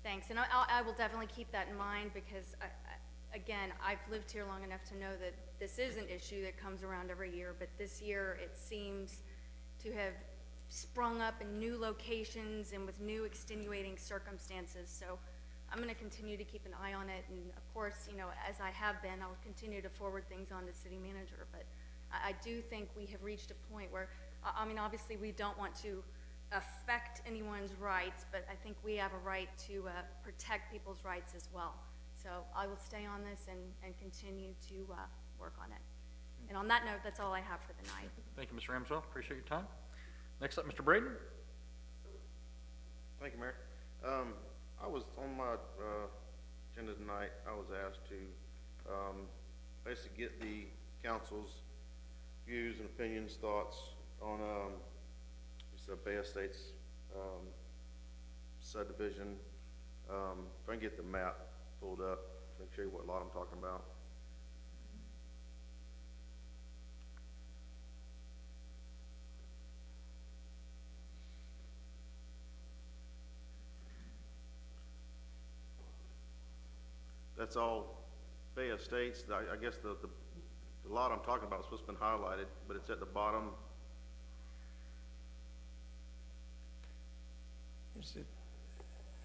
Thanks, and I will definitely keep that in mind, because again, I've lived here long enough to know that this is an issue that comes around every year, but this year it seems to have sprung up in new locations and with new extenuating circumstances. So I'm going to continue to keep an eye on it, and of course, you know, as I have been, I'll continue to forward things on to city manager. But I do think we have reached a point where, I mean, obviously we don't want to affect anyone's rights, but I think we have a right to protect people's rights as well. So I will stay on this and continue to work on it. And on that note, that's all I have for the night. Thank you, Ms. Ramswell. Appreciate your time. Next up, Mr. Braden. Thank you, Mayor. I was on my agenda tonight. I was asked to basically get the council's views and opinions, thoughts on it's a Bay Estates subdivision. If I can get the map pulled up, so I can show you what lot I'm talking about. That's all Bay Estates. I guess the lot I'm talking about is supposed to be highlighted, but it's at the bottom.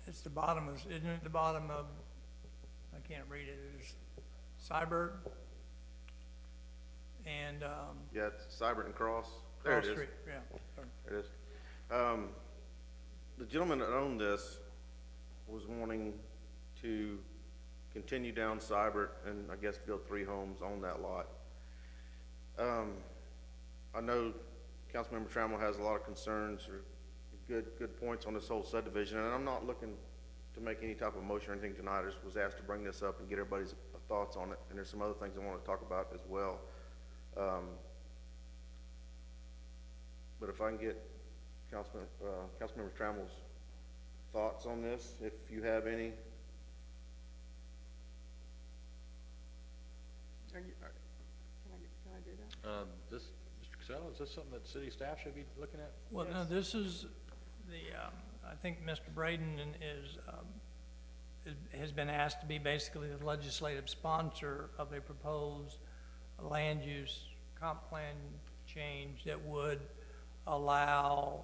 It's the bottom of, isn't it the bottom of, I can't read it, it's Cybert and, Yeah, it's Cybert and Cross. There Cross it is. Street, yeah. Sorry. There it is. The gentleman that owned this was wanting to continue down Cybert and I guess build 3 homes on that lot. I know Councilmember Trammell has a lot of concerns or good points on this whole subdivision, and I'm not looking to make any type of motion or anything tonight. I just was asked to bring this up and get everybody's thoughts on it, and there's some other things I want to talk about as well. But if I can get Councilmember Trammell's thoughts on this, if you have any. Can I do that? This, Mr. Casella, is this something that city staff should be looking at? Well, no, this is the, I think Mr. Braden has been asked to be basically the legislative sponsor of a proposed land use comp plan change that would allow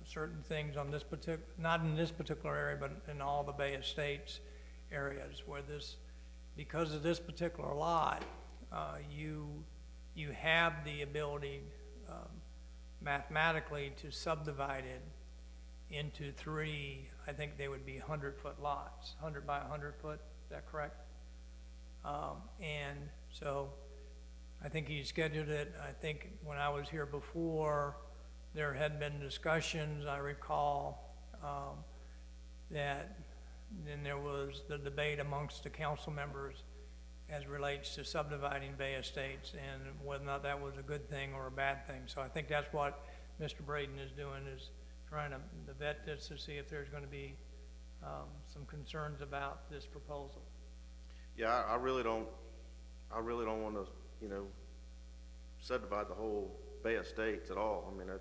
certain things on this particular, not in this particular area, but in all the Bay Estates areas where this, because of this particular lot, you have the ability mathematically to subdivide it into three, I think they would be 100-foot lots, 100 by 100 foot, is that correct? And so I think he scheduled it. I think when I was here before, there had been discussions, I recall, that then there was the debate amongst the council members as relates to subdividing Bay Estates and whether or not that was a good thing or a bad thing. So I think that's what Mr. Braden is doing, is trying to vet this to see if there's going to be some concerns about this proposal. Yeah, I really don't want to, you know, subdivide the whole Bay Estates at all. I mean, I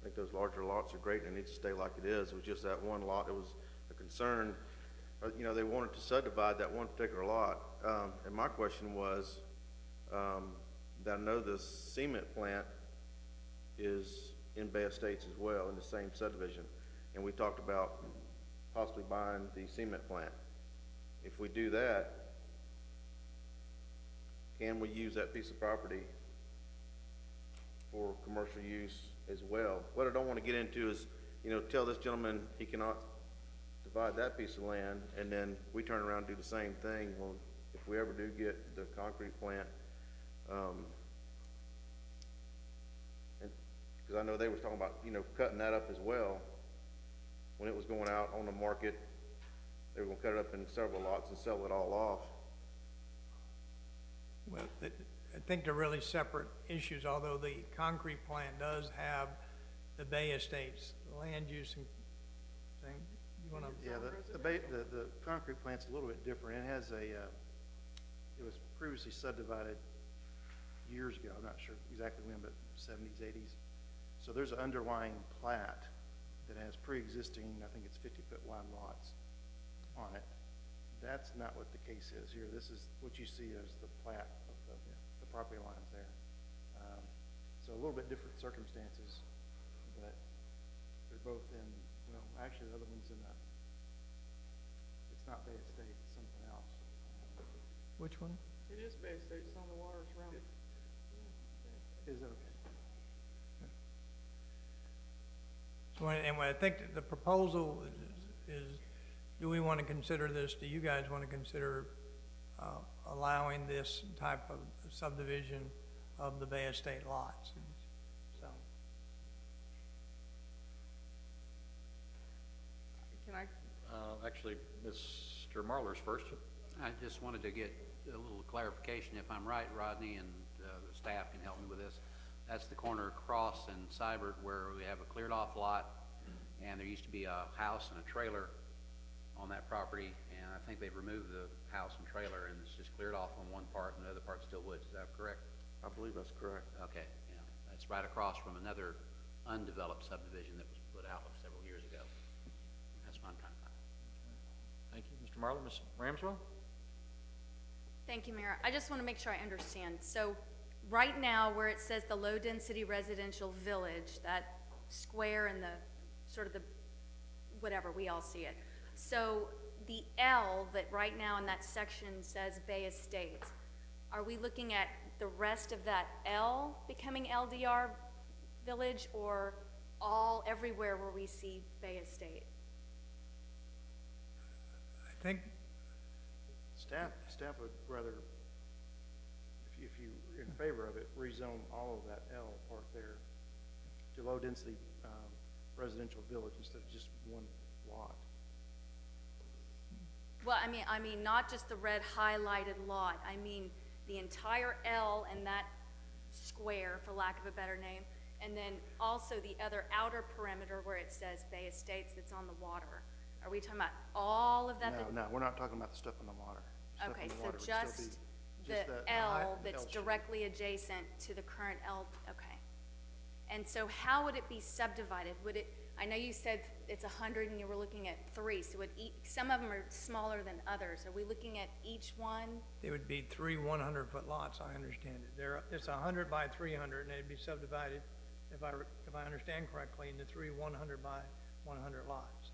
think those larger lots are great and it needs to stay like it is. It was just that one lot that was a concern. You know, they wanted to subdivide that one particular lot. And my question was, that I know the cement plant is in Bay Estates as well, in the same subdivision. And we talked about possibly buying the cement plant. If we do that, can we use that piece of property for commercial use as well? What I don't want to get into is, you know, tell this gentleman he cannot divide that piece of land, and then we turn around and do the same thing. Well, if we ever do get the concrete plant, because I know they was talking about, you know, cutting that up as well. When it was going out on the market, they were going to cut it up in several lots and sell it all off. Well, I think they're really separate issues, although the concrete plant does have the Bay Estates land use and thing. You want to? Yeah, the concrete plant's a little bit different. It has it was previously subdivided years ago. I'm not sure exactly when, but 70s, 80s. So there's an underlying plat that has pre-existing, I think it's 50-foot wide lots on it. That's not what the case is here. This is what you see as the plat of the property lines there. So a little bit different circumstances, but they're both in, well, actually the other one's in it's not Bay Estate, it's something else. Which one? It is Bay State, it's on the waters around it. Is it okay? So, and I think that the proposal is, do we want to consider this, do you guys want to consider allowing this type of subdivision of the Bay Estate lots? So, Can I? Actually, Mr. Marler's first. I just wanted to get a little clarification. If I'm right, Rodney, and the staff can help me with this. That's the corner across in Seibert where we have a cleared off lot, and there used to be a house and a trailer on that property, and I think they've removed the house and trailer, and it's just cleared off on one part, and the other part's still woods. Is that correct? I believe that's correct. Okay, yeah. That's right across from another undeveloped subdivision that was put out several years ago. That's what I'm trying to find. Thank you. Mr. Marler, Ms. Ramswell? Thank you, Mayor. I just want to make sure I understand. So right now, where it says the low-density residential village, that square and the sort of the, whatever, we all see it. So the L that right now in that section says Bay Estates, are we looking at the rest of that L becoming LDR village, or all everywhere where we see Bay Estate? I think Staff would rather, if you're in favor of it, rezone all of that L part there to low-density residential village instead of just one lot. Well, I mean, not just the red highlighted lot. I mean, the entire L and that square, for lack of a better name, and then also the other outer perimeter where it says Bay Estates that's on the water. Are we talking about all of that? No, we're not talking about the stuff on the water. Stuff Okay, on the so water would still just be- the that L that's L shape. directly adjacent to the current L, okay. And so how would it be subdivided? Would it, I know you said it's 100 and you were looking at 3, so some of them are smaller than others. Are we looking at each one? It would be 3 100-foot lots, I understand it. It's 100 by 300, and it'd be subdivided, if I understand correctly, into 3 100 by 100 lots.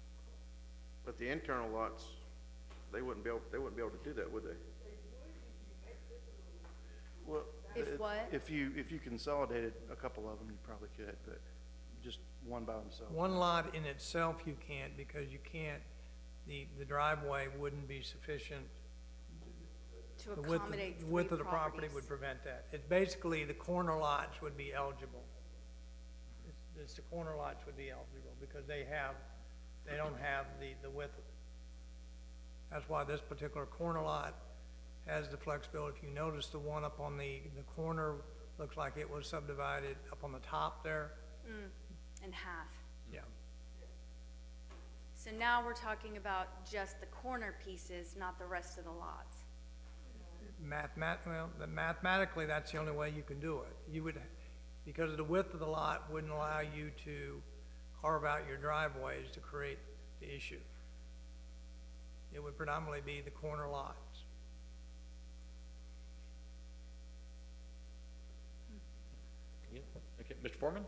But the internal lots, they wouldn't be able to do that, would they? Well, If what? If you consolidated a couple of them, you probably could, but just one by themselves. One lot in itself you can't, because you can't, the driveway wouldn't be sufficient. To The width, accommodate the three width of the property properties. would prevent that. It's basically the corner lots would be eligible. It's the corner lots would be eligible because they don't have the width. That's why this particular corner lot has the flexibility. If you notice the one up on the corner looks like it was subdivided up on the top there. In half. Yeah. So now we're talking about just the corner pieces, not the rest of the lots. Mathematically, that's the only way you can do it. You would, because the width of the lot wouldn't allow you to carve out your driveways to create the issue. It would predominantly be the corner lots. Yeah. Okay, Mr. Foreman?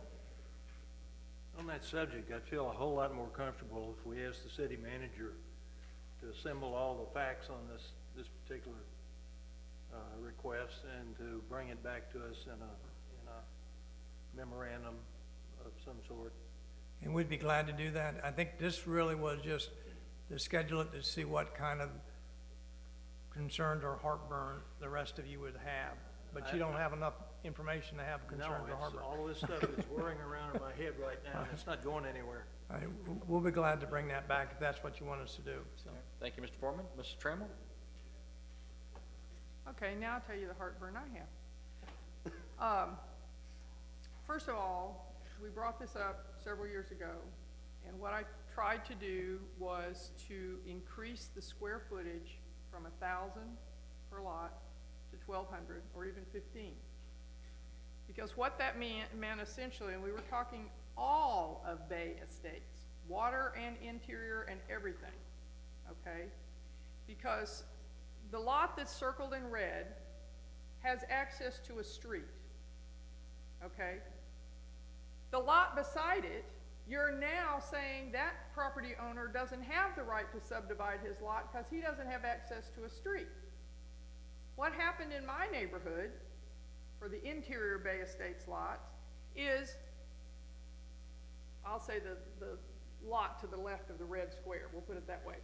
On that subject, I'd feel a whole lot more comfortable if we asked the city manager to assemble all the facts on this particular request and to bring it back to us in a memorandum of some sort. And we'd be glad to do that. I think this really was just to schedule it to see what kind of concerns or heartburn the rest of you would have. But you don't have enough information to have concerns or heartburn. All this stuff is whirring around in my head right now, and it's not going anywhere. All right, we'll be glad to bring that back if that's what you want us to do, so. Thank you, Mr. Foreman. Mrs. Trammell? Okay, now I'll tell you the heartburn I have. First of all, we brought this up several years ago, and what I tried to do was to increase the square footage from 1,000 per lot to 1,200 or even 15. Because what that meant essentially, and we were talking all of Bay Estates, water and interior and everything, okay? Because the lot that's circled in red has access to a street, okay? The lot beside it, you're now saying that property owner doesn't have the right to subdivide his lot because he doesn't have access to a street. What happened in my neighborhood for the interior Bay Estates lots is, I'll say the lot to the left of the red square, we'll put it that way.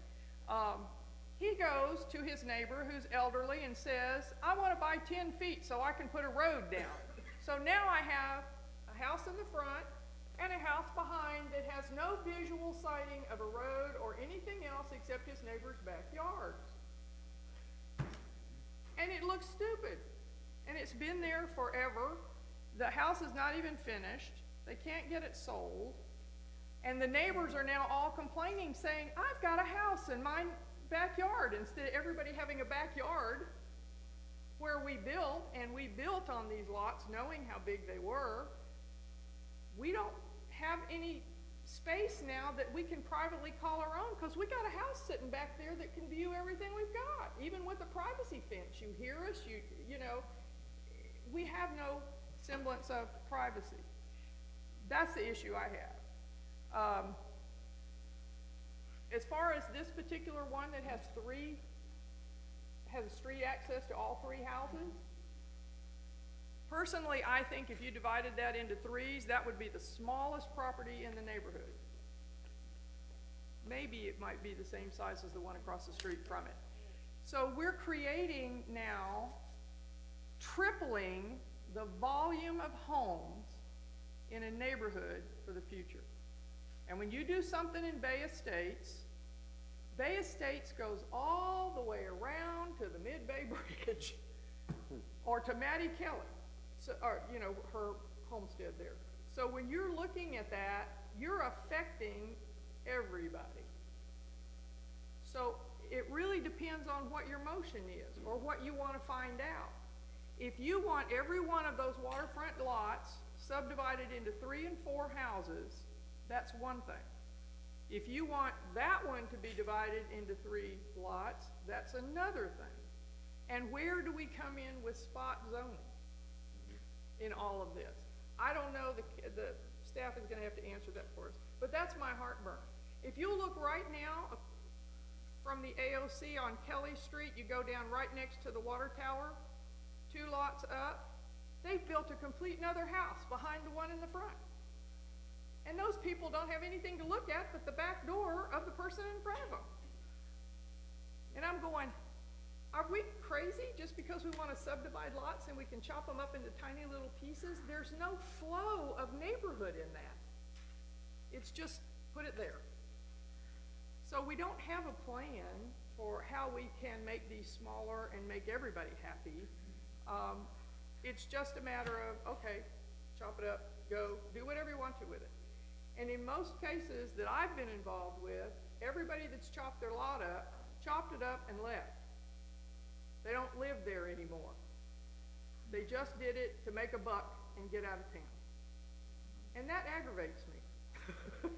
He goes to his neighbor who's elderly and says, I want to buy 10 feet so I can put a road down. So now I have a house in the front and a house behind that has no visual sighting of a road or anything else except his neighbor's backyards. And it looks stupid. And it's been there forever. The house is not even finished. They can't get it sold. And the neighbors are now all complaining, saying, I've got a house in my backyard, instead of everybody having a backyard where we built, and we built on these lots knowing how big they were. We don't have any space now that we can privately call our own, because we got a house sitting back there that can view everything we've got, even with a privacy fence. You hear us, you know, we have no semblance of privacy. That's the issue I have. As far as this particular one that has street access to all 3 houses, personally, I think if you divided that into 3s, that would be the smallest property in the neighborhood. Maybe it might be the same size as the one across the street from it. So we're creating now, tripling the volume of homes in a neighborhood for the future. And when you do something in Bay Estates goes all the way around to the Mid-Bay Bridge or to Mattie Kelly, so, or, you know, her homestead there. So when you're looking at that, you're affecting everybody. So it really depends on what your motion is or what you want to find out. If you want every one of those waterfront lots subdivided into 3 and 4 houses, that's one thing. If you want that one to be divided into 3 lots, that's another thing. And where do we come in with spot zoning in all of this? I don't know, the staff is gonna have to answer that for us, but that's my heartburn. If you look right now from the AOC on Kelly Street, you go down right next to the water tower, 2 lots up, they've built a complete another house behind the one in the front. And those people don't have anything to look at but the back door of the person in front of them. And I'm going, are we crazy just because we want to subdivide lots and we can chop them up into tiny little pieces? There's no flow of neighborhood in that. It's just put it there. So we don't have a plan for how we can make these smaller and make everybody happy. It's just a matter of, okay, chop it up, go, do whatever you want to with it. And in most cases that I've been involved with, everybody that's chopped their lot up, chopped it up and left. They don't live there anymore. They just did it to make a buck and get out of town. And that aggravates me.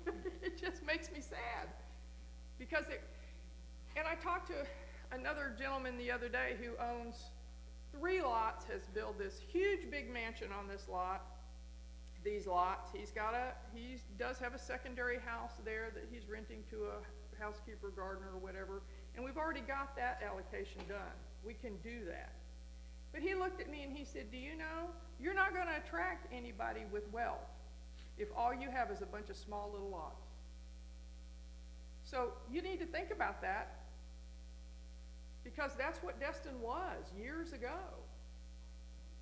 It just makes me sad. Because and I talked to another gentleman the other day who owns 3 lots, has built this huge big mansion on this lot, these lots. He does have a secondary house there that he's renting to a housekeeper, gardener, or whatever, and we've already got that allocation done. We can do that. But he looked at me and he said, do you know, you're not going to attract anybody with wealth if all you have is a bunch of small little lots. So you need to think about that, because that's what Destin was years ago.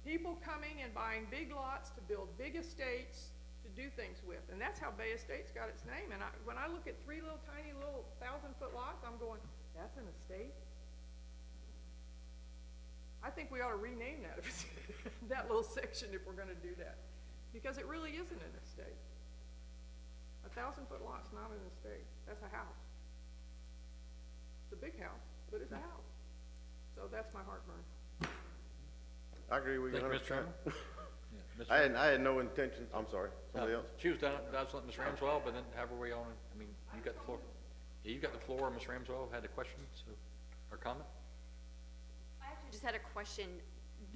People coming and buying big lots to build big estates to do things with. And that's how Bay Estates got its name. And when I look at 3 little tiny little 1,000-foot lots, I'm going, that's an estate? I think we ought to rename that, that little section, if we're going to do that. Because it really isn't an estate. A 1,000-foot lot's not an estate. That's a house. It's a big house, but it's a house. So that's my heartburn. I agree with you. Thank you, Mr. 100%. Chairman. Yeah, I had no intention, I'm sorry, somebody else? She was done, that's what Ms. Ramswell, but then however we on, I mean, you got the floor. Yeah, you got the floor, Ms. Ramswell had a question, so, or comment? I actually just had a question.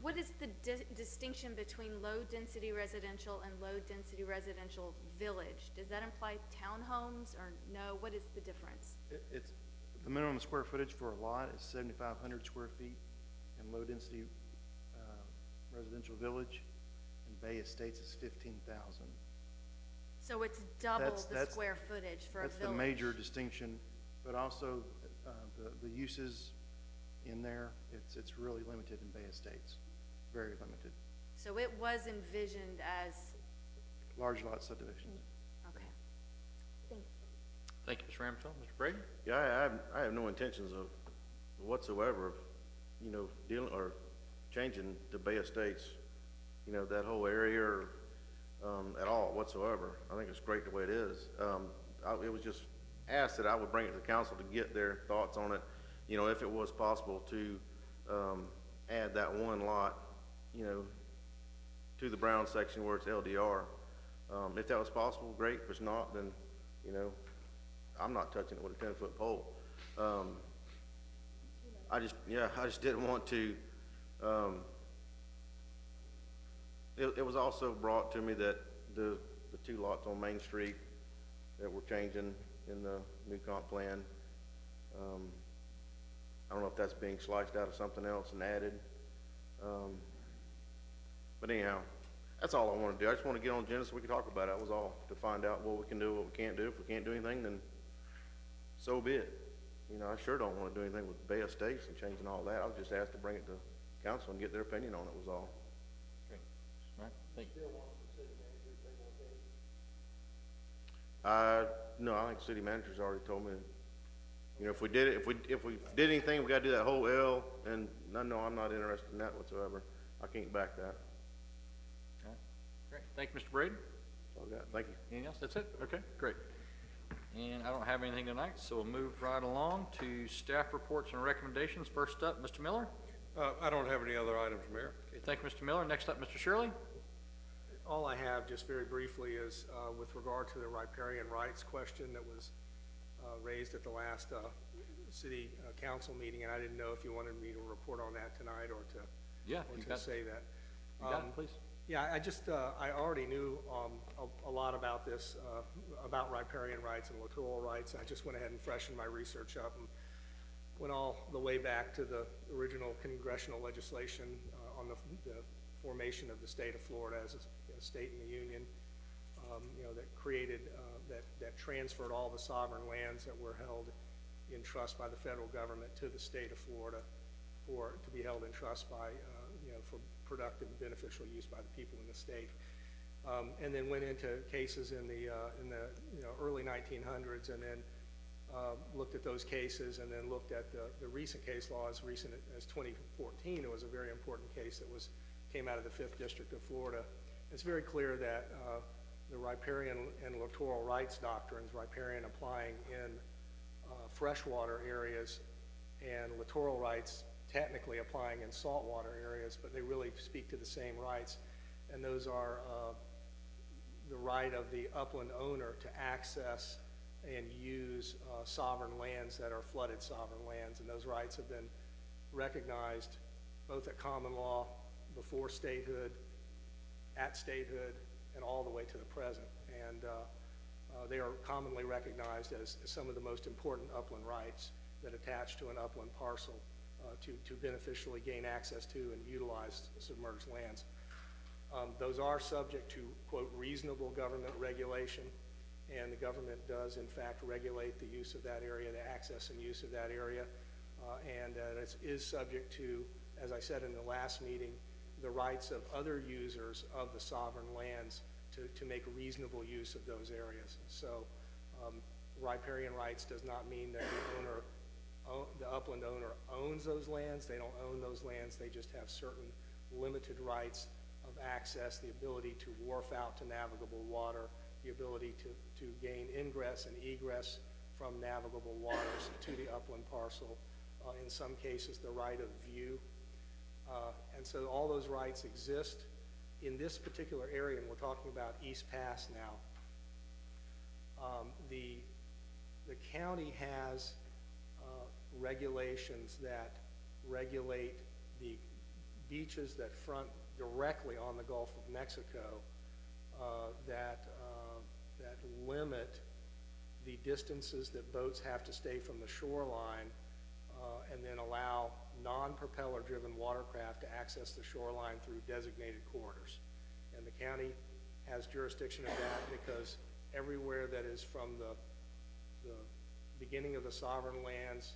What is the distinction between low-density residential and low-density residential village? Does that imply townhomes or no? What is the difference? It's the minimum square footage for a lot is 7,500 square feet in low-density residential village, and Bay Estates is 15,000. So it's double the square footage for a village. That's the major distinction, but also the uses in there, it's really limited in Bay Estates, very limited. So it was envisioned as, Large lot subdivision. okay. Thank you. Thank you, Ms. Ramswell. Mr. Brady? Yeah, I have no intentions of whatsoever of, you know, dealing or changing the Bay Estates, you know, that whole area or, at all whatsoever. I think it's great the way it is. It was just asked that I would bring it to the council to get their thoughts on it, you know, if it was possible to add that 1 lot, you know, to the Brown section where it's LDR. If that was possible, great. If it's not, then, you know, I'm not touching it with a 10-foot pole. I just didn't want to. It was also brought to me that the 2 lots on Main Street that we're changing in the new comp plan, I don't know if that's being sliced out of something else and added. But anyhow, that's all I want to do. I just want to get on the agenda so we can talk about it. That was all, to find out what we can do, what we can't do. If we can't do anything, then so be it. You know, I sure don't want to do anything with Bay Estates and changing all that. I was just asked to bring it to council and get their opinion on it, was all. Okay. All right, thank you. No, I think city manager's already told me, you know, if we did it, if we did anything, we gotta do that whole L, and no, I'm not interested in that whatsoever. I can't back that. All right, great. Thank you, Mr. Braden. That's all I got. Thank you. Anything else? That's it? Okay, great. And I don't have anything tonight, so we'll move right along to staff reports and recommendations. First up, Mr. Miller. I don't have any other items, Mayor. Okay, thank you, Mr. Miller. Next up, Mr. Shirley. All I have, just very briefly, is with regard to the riparian rights question that was raised at the last city council meeting, and I didn't know if you wanted me to report on that tonight or to, Yeah, or you to got, say that. you got it, please. Yeah, I just, I already knew a lot about this, about riparian rights and littoral rights. I just went ahead and freshened my research up and went all the way back to the original congressional legislation on the formation of the state of Florida as a state in the Union, you know, that created, that transferred all the sovereign lands that were held in trust by the federal government to the state of Florida to be held in trust by, you know, for productive and beneficial use by the people in the state. And then went into cases in the you know, early 1900s, and then looked at those cases, and then looked at the recent case law as recent as 2014. It was a very important case that came out of the 5th District of Florida. It's very clear that the riparian and littoral rights doctrines, riparian applying in freshwater areas and littoral rights technically applying in saltwater areas, but they really speak to the same rights, and those are the right of the upland owner to access and use sovereign lands that are flooded sovereign lands, and those rights have been recognized both at common law, before statehood, at statehood, and all the way to the present. And they are commonly recognized as some of the most important upland rights that attach to an upland parcel to beneficially gain access to and utilize submerged lands. Those are subject to, quote, reasonable government regulation, and the government does in fact regulate the use of that area, the access and use of that area, and it is subject to, as I said in the last meeting, the rights of other users of the sovereign lands to make reasonable use of those areas. So riparian rights does not mean that the upland owner owns those lands. They don't own those lands. They just have certain limited rights of access, the ability to wharf out to navigable water, the ability to gain ingress and egress from navigable waters to the upland parcel, in some cases the right of view. And so all those rights exist in this particular area, and we're talking about East Pass now. The county has regulations that regulate the beaches that front directly on the Gulf of Mexico, that limit the distances that boats have to stay from the shoreline, and then allow non-propeller driven watercraft to access the shoreline through designated corridors. And the county has jurisdiction of that because everywhere that is from the beginning of the sovereign lands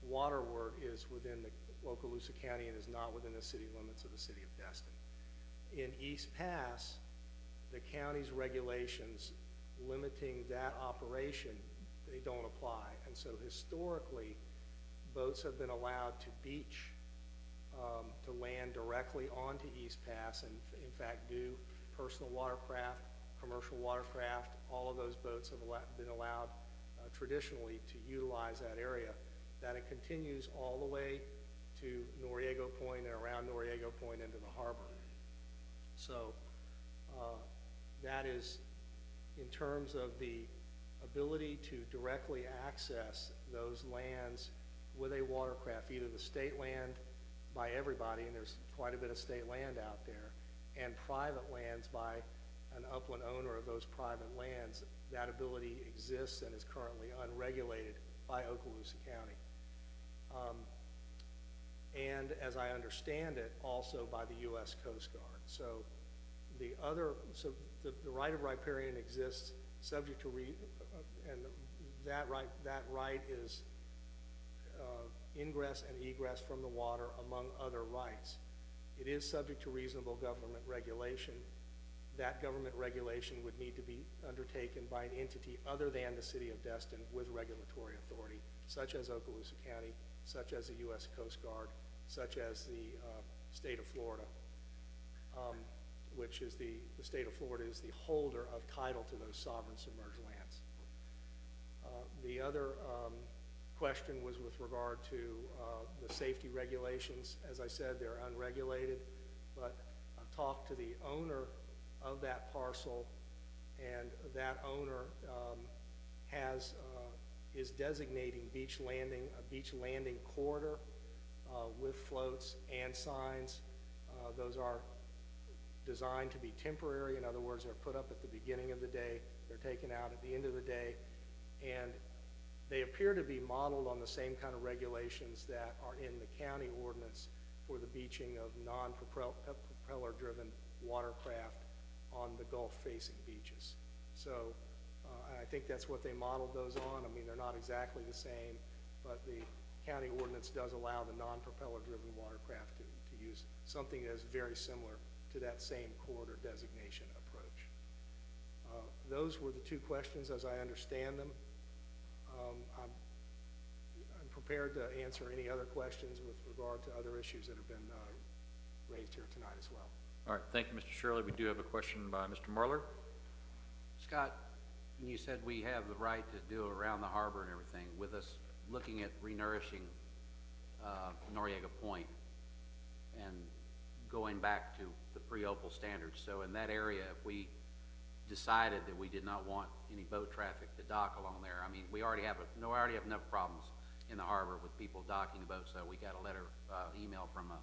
waterward is within the Okaloosa County and is not within the city limits of the city of Destin. In East Pass, the county's regulations limiting that operation, they don't apply. And so historically, boats have been allowed to beach, to land directly onto East Pass, and in fact do personal watercraft, commercial watercraft, all of those boats have been allowed traditionally to utilize that area. That it continues all the way to Noriego Point and around Noriego Point into the harbor. So that is, in terms of the ability to directly access those lands with a watercraft, either the state land by everybody, and there's quite a bit of state land out there, and private lands by an upland owner of those private lands, that ability exists and is currently unregulated by Okaloosa County. And as I understand it, also by the U.S. Coast Guard. So the right of riparian exists subject to, and that right is ingress and egress from the water, among other rights. It is subject to reasonable government regulation. that government regulation would need to be undertaken by an entity other than the city of Destin with regulatory authority, such as Okaloosa County, such as the U.S. Coast Guard, such as the state of Florida, which is the state of Florida is the holder of title to those sovereign submerged lands. The other question was with regard to the safety regulations. As I said, they're unregulated, but I've talked to the owner of that parcel, and that owner is designating a beach landing corridor with floats and signs. Those are designed to be temporary. In other words, they're put up at the beginning of the day, they're taken out at the end of the day, and they appear to be modeled on the same kind of regulations that are in the county ordinance for the beaching of non-propeller-driven watercraft on the Gulf-facing beaches. So I think that's what they modeled those on. I mean, they're not exactly the same, but the county ordinance does allow the non-propeller-driven watercraft to use something that is very similar to that same corridor designation approach. Those were the two questions as I understand them. I'm prepared to answer any other questions with regard to other issues that have been raised here tonight as well. All right, thank you, Mr. Shirley. We do have a question by Mr. Marler. Scott, you said we have the right to do around the harbor and everything. With us looking at renourishing Noriega Point and going back to the pre-Opal standards. So in that area, if we decided that we did not want any boat traffic to dock along there, I mean, we already have enough problems in the harbor with people docking the boats. So we got a letter, email from a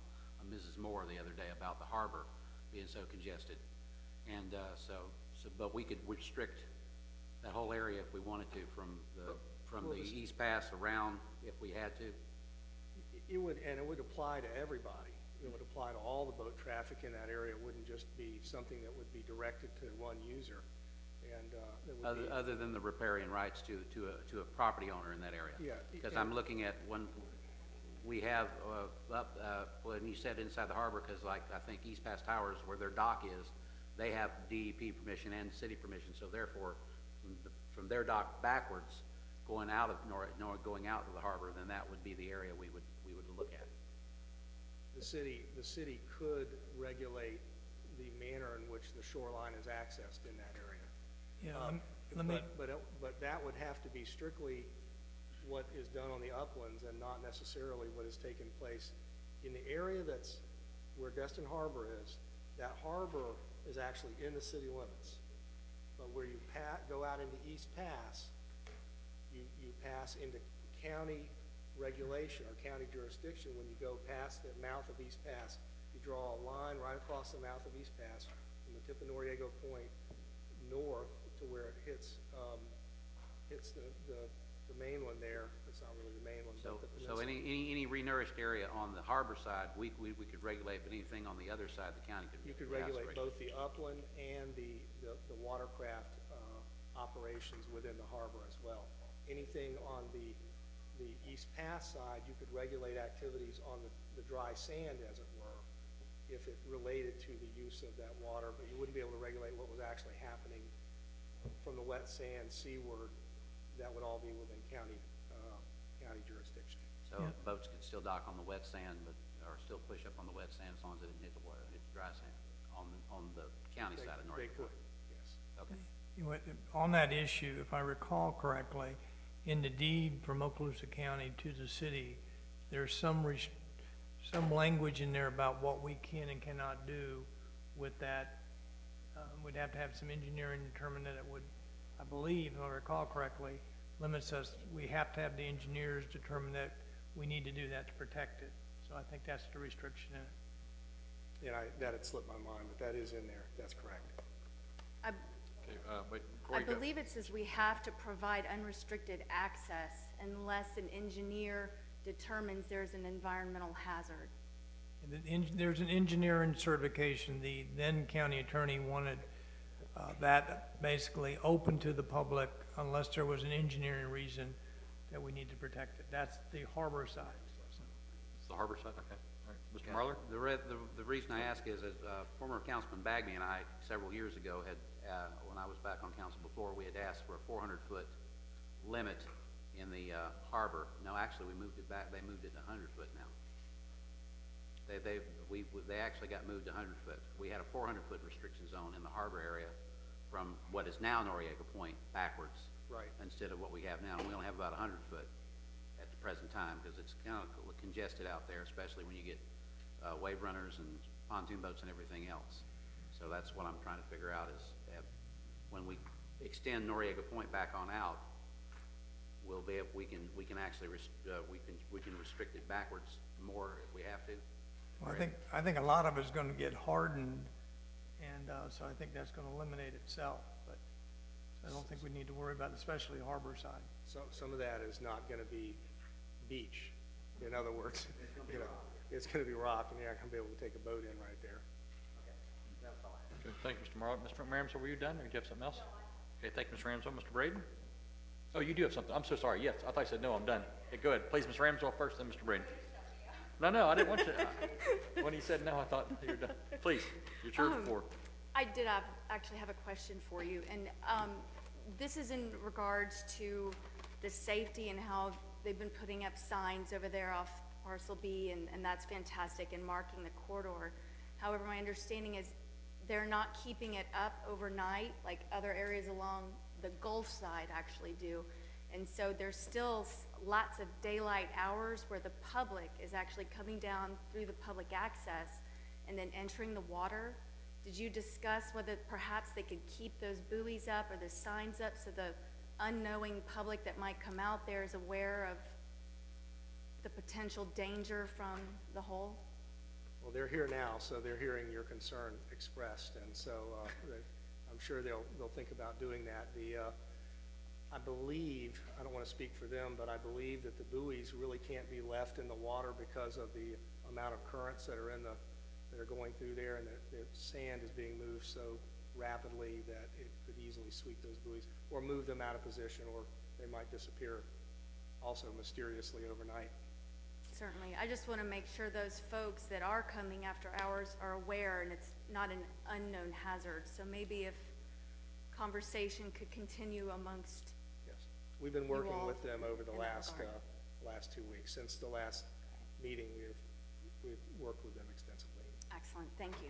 Mrs. Moore the other day about the harbor being so congested. And but we could restrict that whole area if we wanted to from the East Pass around if we had to. It would apply to everybody. It would apply to all the boat traffic in that area. It wouldn't just be something that would be directed to one user. And other than the riparian rights to a property owner in that area. Yeah. Because I'm looking at when we have when you said inside the harbor, because like I think East Pass Towers, where their dock is, they have DEP permission and city permission. So therefore, from their dock backwards, going out of going out to the harbor, then that would be the area we would look at. The city could regulate the manner in which the shoreline is accessed in that area. Yeah, but that would have to be strictly what is done on the uplands and not necessarily what has taken place in the area that's where Destin Harbor is. That harbor is actually in the city limits, but where you go out into East Pass, you pass into county regulation or county jurisdiction. When you go past the mouth of East Pass, you draw a line right across the mouth of East Pass from the tip of Noriega Point north to where it hits the mainland there. It's not really the mainland, So, but the so any renourished area on the harbor side, we could regulate, but anything on the other side, the county could. You could regulate both the upland and the watercraft operations within the harbor as well. Anything on the East Pass side, you could regulate activities on the dry sand, as it were, if it related to the use of that water, but you wouldn't be able to regulate what was actually happening from the wet sand seaward. That would all be within county jurisdiction. So boats could still dock on the wet sand, or still push up on the wet sand as long as it didn't hit the water, hit the dry sand on the county side of North. They could, yes. Okay. On that issue, if I recall correctly, in the deed from Okaloosa County to the city, there's some language in there about what we can and cannot do with that. We'd have to have some engineering determine that it would, I believe, if I recall correctly, limits us. We have to have the engineers determine that we need to do that to protect it. So I think that's the restriction in it. Yeah, that had slipped my mind, but that is in there. That's correct. I believe it says we have to provide unrestricted access unless an engineer determines there's an environmental hazard. There's an engineering certification. The then county attorney wanted that basically open to the public unless there was an engineering reason that we need to protect it. That's the harbor side. It's the harbor side, okay. All right, Mr. Yeah, Marler? The reason I ask is, former Councilman Bagby and I, several years ago, had, when I was back on council before, we had asked for a 400-foot limit in the harbor. No, actually, we moved it back, they moved it to 100-foot now. They actually got moved to 100-foot. We had a 400-foot restriction zone in the harbor area from what is now Noriega Point backwards. Right. Instead of what we have now. And we only have about 100-foot at the present time because it's kind of congested out there, especially when you get wave runners and pontoon boats and everything else. So that's what I'm trying to figure out is when we extend Noriega Point back on out, we'll be we can actually we can restrict it backwards more if we have to. Well, I think a lot of it's gonna get hardened, and, so I think that's gonna eliminate itself, but I don't think we need to worry about it, especially harbor side. So, some of that is not gonna be beach. In other words, you know, it's gonna be rock, and you're not gonna be able to take a boat in right there. Okay, thank you, Mr. Marler. Mr. Ramsell, were you done, or do you have something else? Okay, thank you, Mr. Ramsell. Mr. Braden? Oh, you do have something. I'm so sorry. Yes, I thought you said no, I'm done. Okay, go ahead. Please, Mr. Ramsell first, then Mr. Braden. No, I didn't want you. When he said no, I thought you were done. Please, it's your floor. I did actually have a question for you, and this is in regards to the safety and how they've been putting up signs over there off Parcel B, and that's fantastic, and marking the corridor. However, my understanding is they're not keeping it up overnight like other areas along the Gulf side actually do. And so there's still lots of daylight hours where the public is actually coming down through the public access and then entering the water. Did you discuss whether perhaps they could keep those buoys up or the signs up so the unknowing public that might come out there is aware of the potential danger from the hole? Well, they're here now, so they're hearing your concern expressed, and so I'm sure they'll think about doing that. I believe, I don't want to speak for them, but I believe that the buoys really can't be left in the water because of the amount of currents that are that are going through there, and the sand is being moved so rapidly that it could easily sweep those buoys or move them out of position, or they might disappear also mysteriously overnight. Certainly. I just want to make sure those folks that are coming after hours are aware and it's not an unknown hazard. So maybe if conversation could continue amongst. Yes. We've been working with them over the in that last 2 weeks. Since the last meeting, we've worked with them extensively. Excellent. Thank you.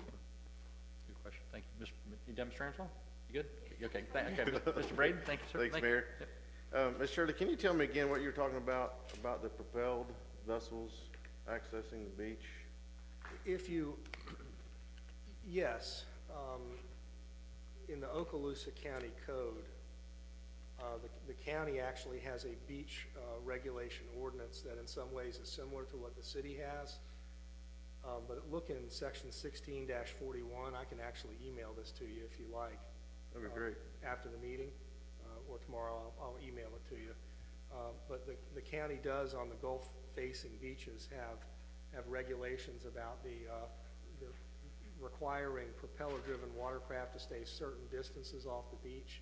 Good question. Thank you. You done, Mr. Ramsell? You good? Okay. Mr. Braden, thank you, sir. Thanks, Mayor. Yep. Ms. Shirley, can you tell me again what you were talking about the propelled vessels accessing the beach? Yes, in the Okaloosa County Code, the county actually has a beach regulation ordinance that in some ways is similar to what the city has. But look in section 16-41, I can actually email this to you if you like. That'd be great. After the meeting, or tomorrow, I'll email it to you. But the county does, on the Gulf-facing beaches, have regulations about the requiring propeller-driven watercraft to stay certain distances off the beach,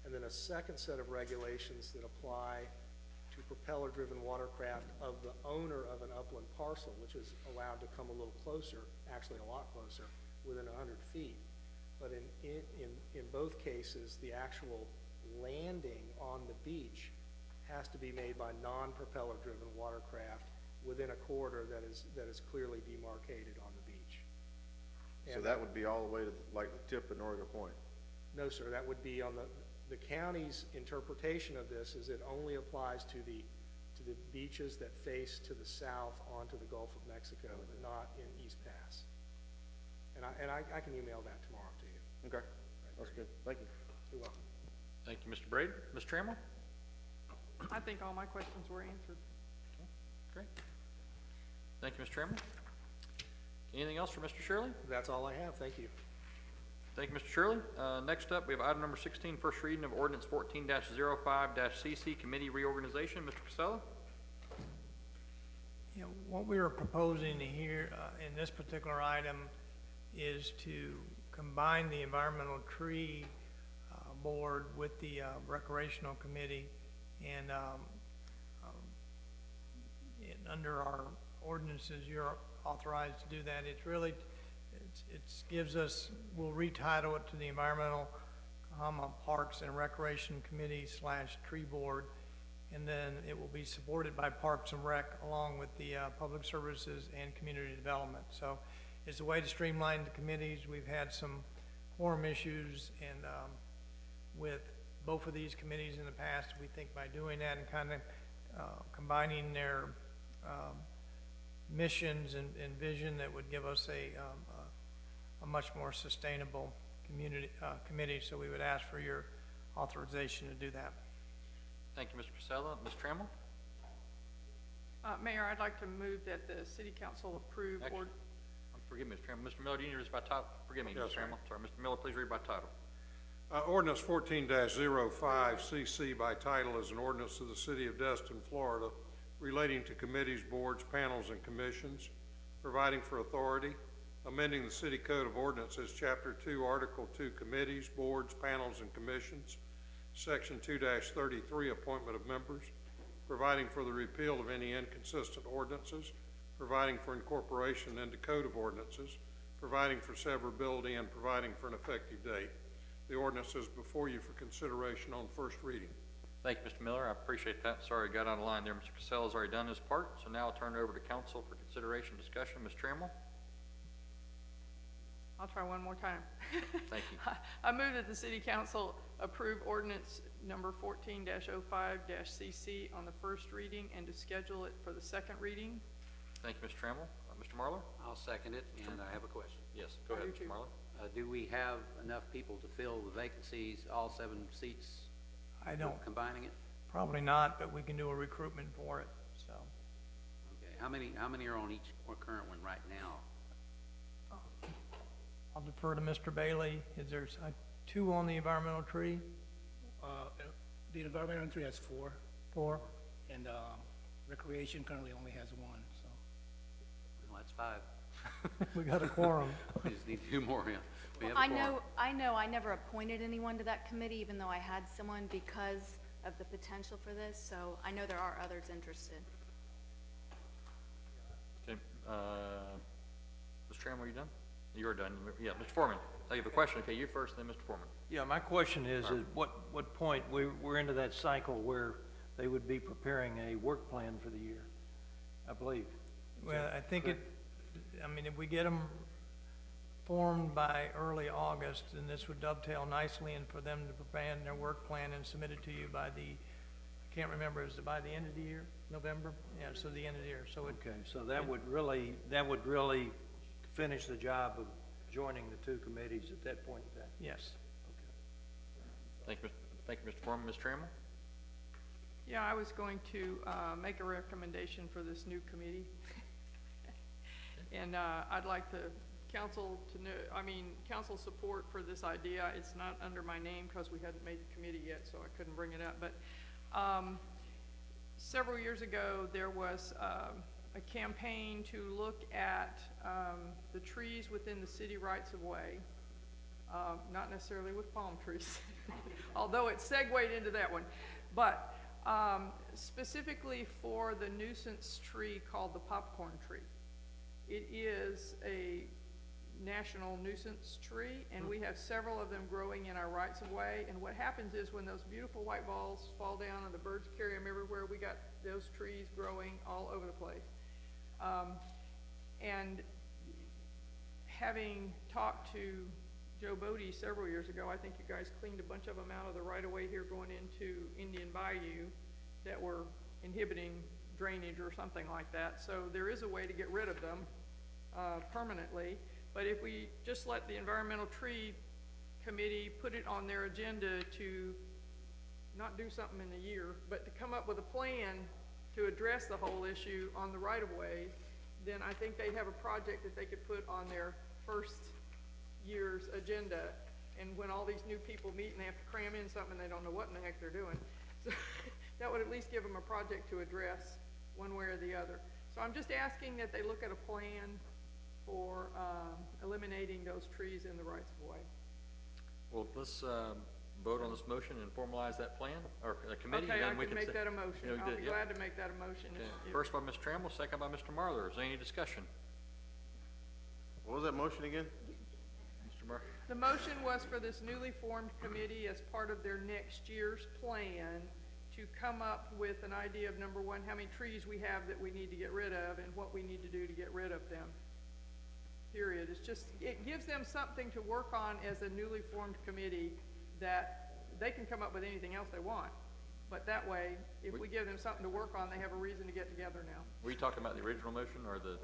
and then a second set of regulations that apply to propeller-driven watercraft of the owner of an upland parcel, which is allowed to come a little closer, actually a lot closer, within 100 feet. But in both cases, the actual landing on the beach has to be made by non-propeller driven watercraft within a corridor that is clearly demarcated on the beach. So that would be all the way to like the tip of Noriega Point? No, sir, that would be on the county's interpretation of this is it only applies to the beaches that face to the south onto the Gulf of Mexico, but not in East Pass. And I can email that tomorrow to you. Okay, that's good. Thank you. You're welcome. Thank you, Mr. Braden. Ms. Trammell? I think all my questions were answered. Okay, great. Thank you, Ms. Trammell. Anything else for Mr. Shirley? That's all I have. Thank you. Thank you, Mr. Shirley. Next up, we have item number 16, first reading of ordinance 14-05-CC, committee reorganization. Mr. Casella? You know, what we are proposing here in this particular item is to combine the environmental tree board with the recreational committee, and under our ordinances, you're authorized to do that. It's really, it gives us, we'll retitle it to the Environmental, Parks and Recreation Committee / Tree Board, and then it will be supported by Parks and Rec along with the Public Services and Community Development. So it's a way to streamline the committees. We've had some quorum issues and with both of these committees in the past. We think by doing that and kind of combining their missions and vision, that would give us a much more sustainable committee. So we would ask for your authorization to do that. Thank you, Mr. Priscilla. Ms. Trammell? Mayor, I'd like to move that the city council approve Actually, forgive me, Mr. Trammell. Mr. Miller, do you need to read this by title? Forgive me, Yes, Mr. sir. Trammell. Sorry, Mr. Miller, please read by title. Ordinance 14-05 CC by title is an ordinance of the City of Destin, Florida, relating to committees, boards, panels, and commissions, providing for authority, amending the City Code of Ordinances, Chapter 2, Article 2, Committees, Boards, Panels, and Commissions, Section 2-33, Appointment of Members, providing for the repeal of any inconsistent ordinances, providing for incorporation into Code of Ordinances, providing for severability, and providing for an effective date. The ordinance is before you for consideration on first reading. Thank you, Mr. Miller. I appreciate that. Sorry I got on the line there. Mr. Casella's already done his part, so now I'll turn it over to council for consideration discussion. Ms. Trammell? I'll try one more time. Thank you. I move that the city council approve ordinance number 14-05-CC on the first reading and to schedule it for the second reading. Thank you, Ms. Trammell. Mr. Marler? I'll second it, and I have a question. Yes, go ahead, do Mr. too. Marler. Do we have enough people to fill the vacancies, all 7 seats? I don't, Combining it? probably not, but we can do a recruitment for it, so. Okay, how many are on each current one right now? I'll defer to Mr. Bailey. Is there 2 on the environmental tree? The environmental tree has 4, 4? and recreation currently only has 1, so. Well, that's 5. We got a quorum. We just need 2 more in. We have a I quorum. know I never appointed anyone to that committee, even though I had someone because of the potential for this, so I know there are others interested. Okay, Ms. Trammell, are you done? You are done. Yeah, Mr. Foreman, I have a question. Okay, you first, then Mr. Foreman. Yeah, my question is, at what point, we're into that cycle where they would be preparing a work plan for the year, I believe. Well, I think if we get them formed by early August, then this would dovetail nicely and for them to prepare their work plan and submit it to you by I can't remember, is it by the end of the year, November? Yeah, so the end of the year, so it. Okay, so that would really finish the job of joining the 2 committees at that point in time. Yes. Thank you, Mr. Foreman. Ms. Trammell? Yeah, I was going to make a recommendation for this new committee. And I'd like the council to know, council support for this idea. It's not under my name because we hadn't made the committee yet, so I couldn't bring it up. But several years ago, there was a campaign to look at the trees within the city rights-of-way, not necessarily with palm trees, although it segued into that one, but specifically for the nuisance tree called the popcorn tree. It is a national nuisance tree, and we have several of them growing in our rights-of-way, and what happens is when those beautiful white balls fall down and the birds carry them everywhere, we got those trees growing all over the place. And having talked to Joe Bodie several years ago, I think you guys cleaned a bunch of them out of the right-of-way here going into Indian Bayou that were inhibiting drainage or something like that. So there is a way to get rid of them permanently. But if we just let the Environmental Tree Committee put it on their agenda to not do something in a year, but to come up with a plan to address the whole issue on the right-of-way, then I think they'd have a project that they could put on their first year's agenda. And when all these new people meet and they have to cram in something, they don't know what in the heck they're doing. So that would at least give them a project to address one way or the other. So I'm just asking that they look at a plan for eliminating those trees in the rights-of-way. Well, let's vote on this motion and formalize that plan, or a committee? Okay, I then we can make say- that a motion. you know, I'll be yep. glad to make that a motion. Okay. If- First by Ms. Trammell, second by Mr. Marlar. Is there any discussion? What was that motion again? Mr. Mar, The motion was for this newly formed committee as part of their next year's plan to come up with an idea of, number one, how many trees we have that we need to get rid of and what we need to do to get rid of them. Period. It's just, it gives them something to work on as a newly formed committee that they can come up with anything else they want. But that way, if we give them something to work on, they have a reason to get together now. were you talking about the original motion or the,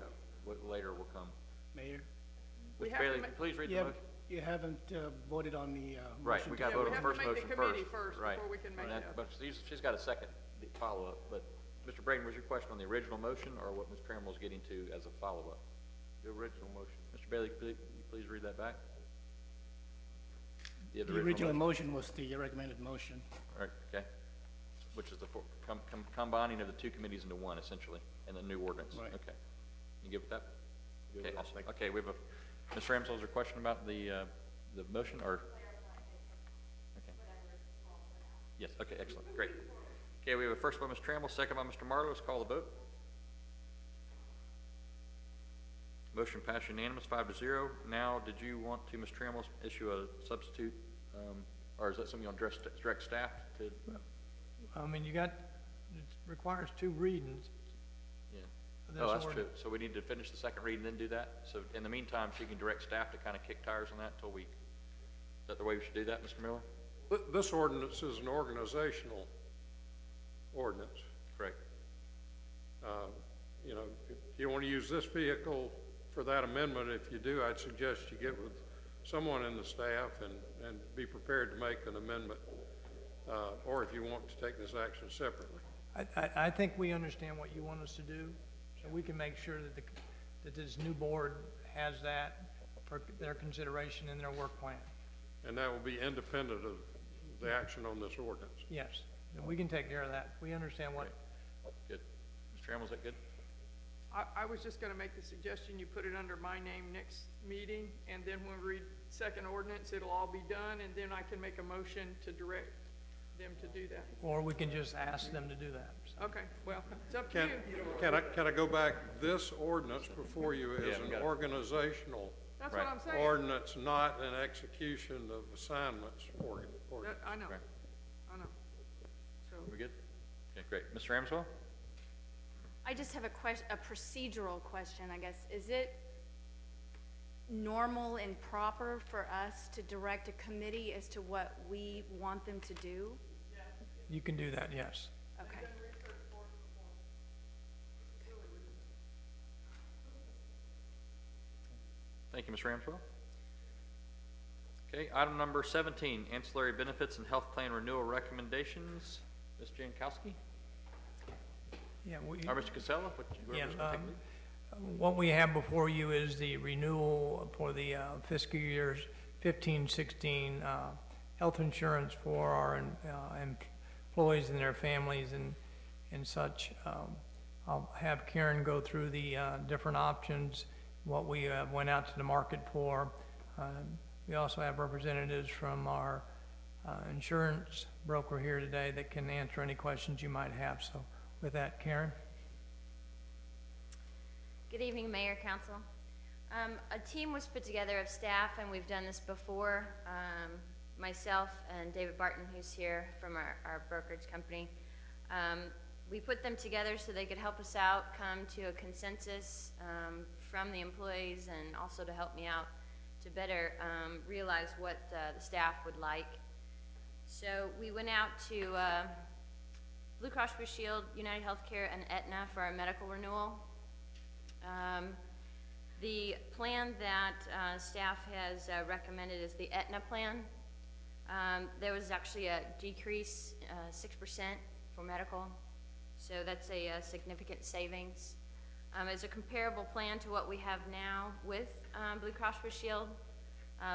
what later will come? Mayor? We Mr. have to Bailey, ma- please read the You motion. you haven't voted on the Right, motion we to- got to Yeah, vote we on the have to first make motion the first. committee first Right. before we can make And that. But she's got a second follow-up, but Mr. Braden, was your question on the original motion or what Ms. Trammell was getting to as a follow-up? The original motion. Mr. Bailey, could you please read that back? Yeah, The original motion was the recommended motion. All right, okay. Which is the combining of the two committees into one, essentially, and the new ordinance. Right. Okay. You good with that? Good Okay, with that. awesome. Thank you. Okay, we have a, Ms. Ramsell, is there a question about the motion, or? Okay. Yes, okay, excellent, great. Okay, we have a first by Ms. Trammell, second by Mr. Marlowe. Let's call the vote. Motion passed unanimous, 5-0. Now, did you want to, Ms. Trammell, issue a substitute, or is that something you want to direct staff to? I mean, it requires 2 readings. Yeah. of this Oh, that's true. ordinance. So we need to finish the second read and then do that? So in the meantime, she can direct staff to kind of kick tires on that until we, is that the way we should do that, Mr. Miller? This ordinance is an organizational ordinance. Correct. You know, if you want to use this vehicle for that amendment, if you do, I'd suggest you get with someone in the staff and be prepared to make an amendment, or if you want to take this action separately. I think we understand what you want us to do, so we can make sure that that this new board has that for their consideration in their work plan. And that will be independent of the action on this ordinance. Yes, and we can take care of that. We understand what, Good. Mr. Trammell, is that good? I was just gonna make the suggestion, you put it under my name next meeting, and then when we read second ordinance, it'll all be done, and then I can make a motion to direct them to do that. or we can just ask them to do that. So, Okay, well, it's up to you. Can I go back? This ordinance before you is Yeah, we an got it. organizational That's Right. what I'm saying. ordinance, not an execution of assignments ordinance. I know, Right. I know. So, We good? Okay, great. Mr. Ramswell? I just have a procedural question, I guess. Is it normal and proper for us to direct a committee as to what we want them to do? you can do that, yes. Okay. Thank you, Mr. Ramswell. Okay, item number 17, ancillary benefits and health plan renewal recommendations. Ms. Jankowski? Yeah, Or Mr. Casella? Whoever's gonna take lead. What we have before you is the renewal for the fiscal years 15-16 health insurance for our employees and their families and such. I'll have Karen go through the different options, what we went out to the market for. We also have representatives from our insurance broker here today that can answer any questions you might have. So with that, Karen? Good evening, Mayor, Council. A team was put together of staff, and we've done this before. Myself and David Barton, who's here from our brokerage company. We put them together so they could help us out, come to a consensus from the employees, and also to help me out to better realize what the staff would like. So we went out to Blue Cross Blue Shield, United Healthcare, and Aetna for our medical renewal. The plan that staff has recommended is the Aetna plan. There was actually a decrease, 6% for medical, so that's a significant savings. It's a comparable plan to what we have now with Blue Cross Blue Shield.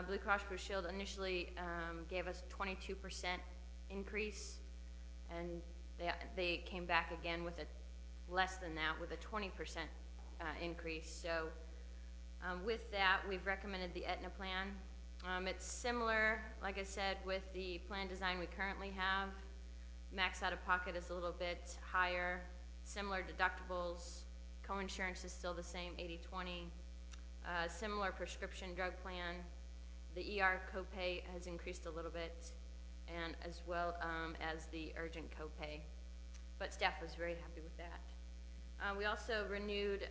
Blue Cross Blue Shield initially gave us 22% increase, and they came back again with a less than that, with a 20% increase. So with that, we've recommended the Aetna plan. It's similar, like I said, with the plan design we currently have. Max out-of-pocket is a little bit higher, similar deductibles, co-insurance is still the same, 80/20. Similar prescription drug plan. The ER copay has increased a little bit, and as well as the urgent copay. But staff was very happy with that. We also renewed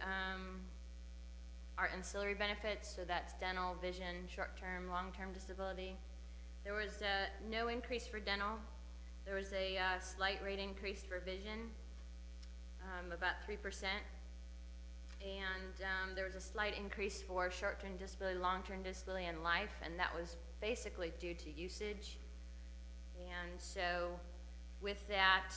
our ancillary benefits, so that's dental, vision, short-term, long-term disability. There was no increase for dental. There was a slight rate increase for vision, about 3%. And there was a slight increase for short-term disability, long-term disability, and life, and that was basically due to usage. And so with that,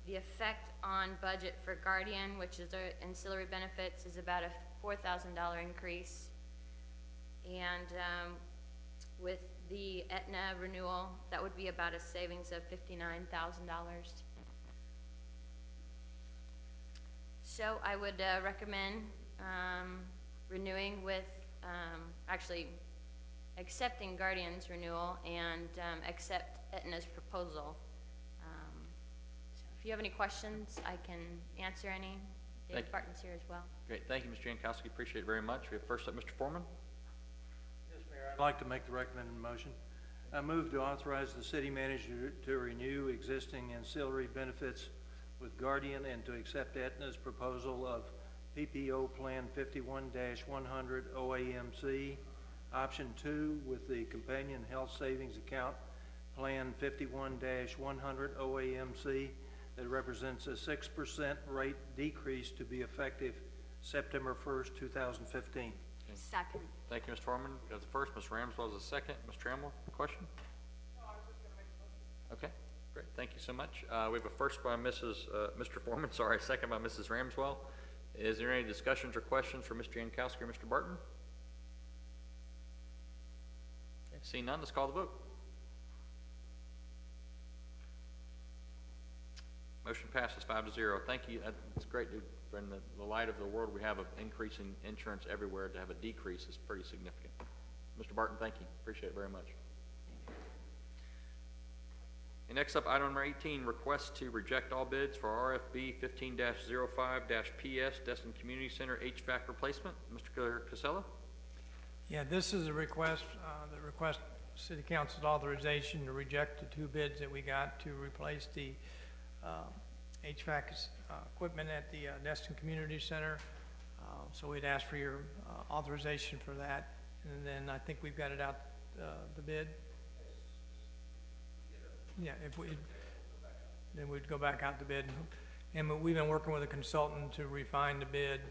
the effect on budget for Guardian, which is our ancillary benefits, is about a $4,000 increase. And with the Aetna renewal, that would be about a savings of $59,000. So I would recommend renewing with, actually accepting Guardian's renewal and accept Aetna's proposal. So if you have any questions, I can answer any. David Barton's here as well. Great, thank you, Ms. Jankowski, appreciate it very much. We have first up Mr. Foreman. Yes, Mayor, I'd like to make the recommended motion. I move to authorize the city manager to renew existing ancillary benefits with Guardian and to accept Aetna's proposal of PPO Plan 51-100 OAMC, Option 2 with the Companion Health Savings Account Plan 51-100 OAMC that represents a 6% rate decrease to be effective September 1st, 2015. Second. Thank you, Mr. Foreman. Got the first, Ms. Ramswell is the second. Ms. Trammell, question? No, I was just gonna make a motion. Okay, great, thank you so much. We have a first by Mr. Foreman, sorry, a second by Mrs. Ramswell. Is there any discussions or questions for Ms. Jankowski or Mr. Barton? Okay, seeing none, let's call the vote. Motion passes 5-0. Thank you. It's great to, in the light of the world we have of increasing insurance everywhere, to have a decrease is pretty significant. Mr. Barton, thank you. Appreciate it very much. And next up, item number 18, request to reject all bids for RFB 15-05-PS Destin Community Center HVAC replacement. Mr. Casella? Yeah, this is a request that requests City Council's authorization to reject the two bids that we got to replace the HVAC equipment at the Destin Community Center. So we'd ask for your authorization for that, and then I think we've got it out, the bid. Yeah, then we'd go back out to bid, and we've been working with a consultant to refine the bid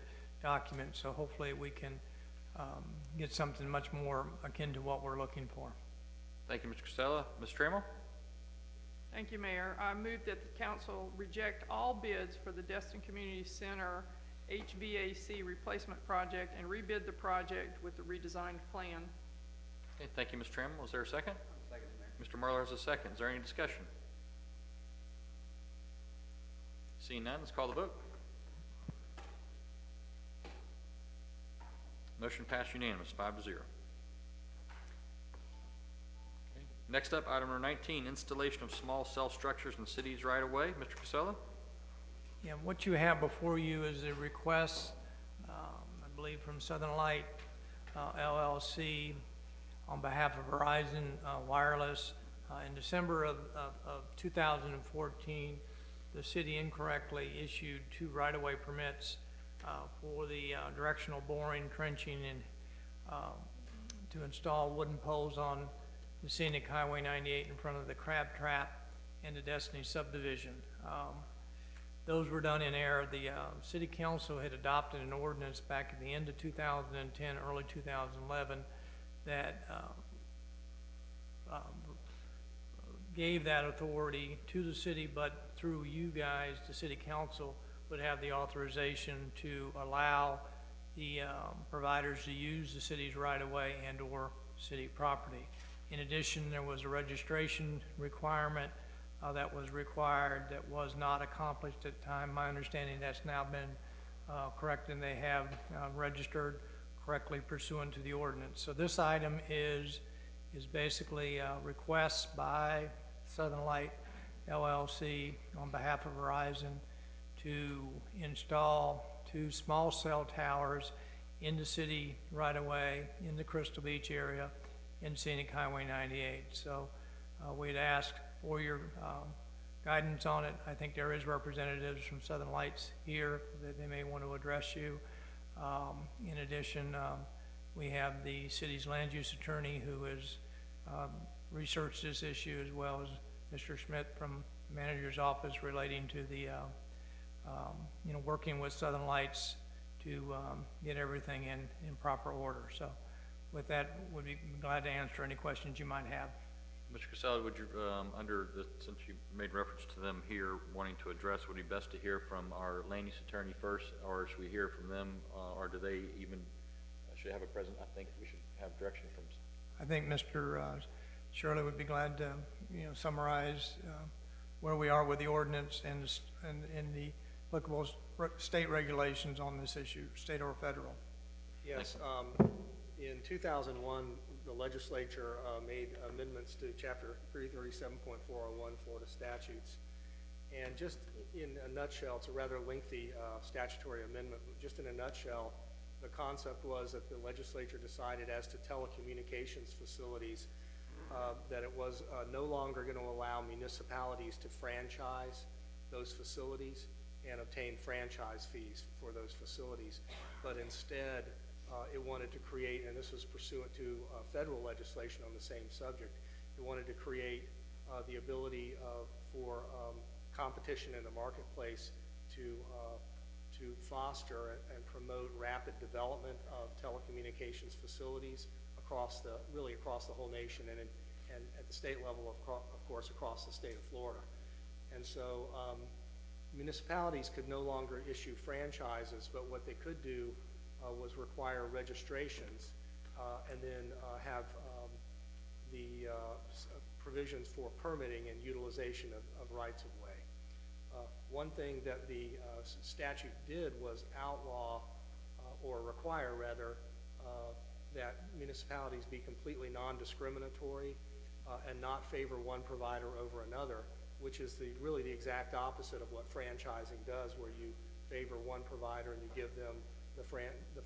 document, so hopefully we can get something much more akin to what we're looking for. Thank you, Mr. Casella. Ms. Trammell? Thank you, Mayor. I move that the council reject all bids for the Destin Community Center HVAC replacement project and rebid the project with the redesigned plan. Okay, thank you, Ms. Trammell. Is there a second? Second, Mayor. Mr. Marler has a second. Is there any discussion? Seeing none, let's call the vote. Motion passed unanimous, 5-0. Next up, item number 19, installation of small cell structures in cities right away. Mr. Casella? Yeah, what you have before you is a request, I believe from Southern Light LLC on behalf of Verizon Wireless. In December of 2014, the city incorrectly issued 2 right-of-way permits for the directional boring, trenching, and to install wooden poles on the scenic Highway 98 in front of the Crab Trap and the Destiny subdivision. Those were done in error. The city council had adopted an ordinance back at the end of 2010, early 2011, that gave that authority to the city, but through you guys, the city council would have the authorization to allow the providers to use the city's right-of-way and or city property. In addition, there was a registration requirement that was required that was not accomplished at the time. My understanding that's now been corrected, and they have registered correctly pursuant to the ordinance. So this item is is basically requests by Southern Light LLC on behalf of Verizon to install 2 small cell towers in the city right away, in the Crystal Beach area, in Scenic Highway 98. So we'd ask for your guidance on it. I think there is representatives from Southern Lights here that they may want to address you. In addition, we have the city's land use attorney who has researched this issue, as well as Mr. Schmidt from the manager's office relating to the, working with Southern Lights to get everything in proper order. So with that, would be glad to answer any questions you might have. Mr. Casella, would you, since you made reference to them here wanting to address, would it be best to hear from our land use attorney first, or should we hear from them, or do they even, should have a present? I think we should have direction from. I think Mr. Shirley would be glad to, summarize where we are with the ordinance and the applicable state regulations on this issue, state or federal. Yes, in 2001, the legislature made amendments to Chapter 337.401 Florida statutes. And just in a nutshell, it's a rather lengthy statutory amendment, but just in a nutshell, the concept was that the legislature decided as to telecommunications facilities that it was no longer going to allow municipalities to franchise those facilities and obtain franchise fees for those facilities, but instead it wanted to create, and this was pursuant to federal legislation on the same subject, it wanted to create the ability for competition in the marketplace to foster and promote rapid development of telecommunications facilities really across the whole nation, and at the state level, of course, across the state of Florida. And so municipalities could no longer issue franchises, but what they could do was require registrations and then have the provisions for permitting and utilization of rights of way. One thing that the statute did was outlaw, or require rather, that municipalities be completely non-discriminatory and not favor one provider over another, which is really the exact opposite of what franchising does, where you favor one provider and you give them the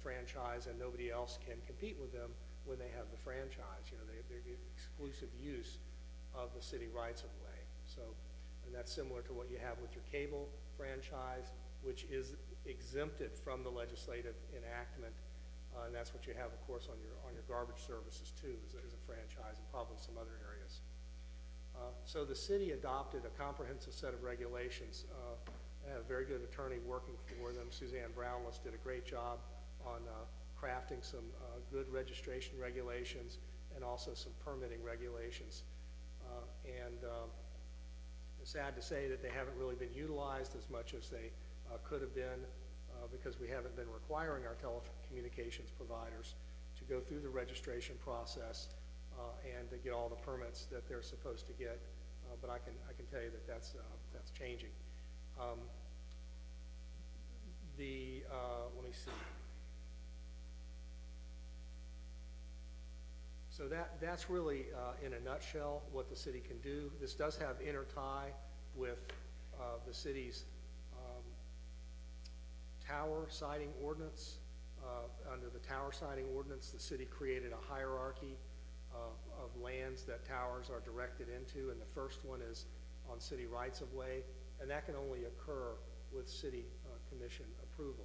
franchise and nobody else can compete with them when they have the franchise. They get exclusive use of the city rights of way. So, and that's similar to what you have with your cable franchise, which is exempted from the legislative enactment, and that's what you have, of course, on your garbage services too, is a franchise, and probably some other areas. So the city adopted a comprehensive set of regulations. I had a very good attorney working for them. Suzanne Brownless did a great job on crafting some good registration regulations and also some permitting regulations. It's sad to say that they haven't really been utilized as much as they could have been because we haven't been requiring our telecommunications providers to go through the registration process and to get all the permits that they're supposed to get. But I can tell you that that's changing. Let me see. So that's really, in a nutshell, what the city can do. This does have intertie with the city's tower siting ordinance. Under the tower siting ordinance, the city created a hierarchy of lands that towers are directed into, and the first one is on city rights of way, and that can only occur with city commission approval.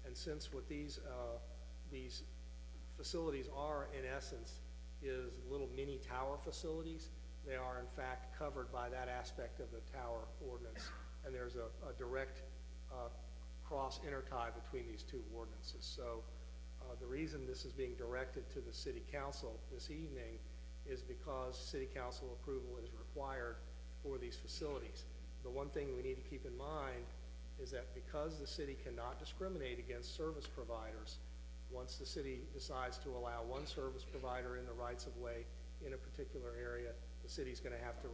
And since what these facilities are, in essence, is little mini tower facilities, they are in fact covered by that aspect of the tower ordinance, and there's a direct cross intertie between these two ordinances. So the reason this is being directed to the city council this evening is because city council approval is required for these facilities. The one thing we need to keep in mind is that because the city cannot discriminate against service providers, once the city decides to allow one service provider in the rights of way in a particular area, the city's going to have to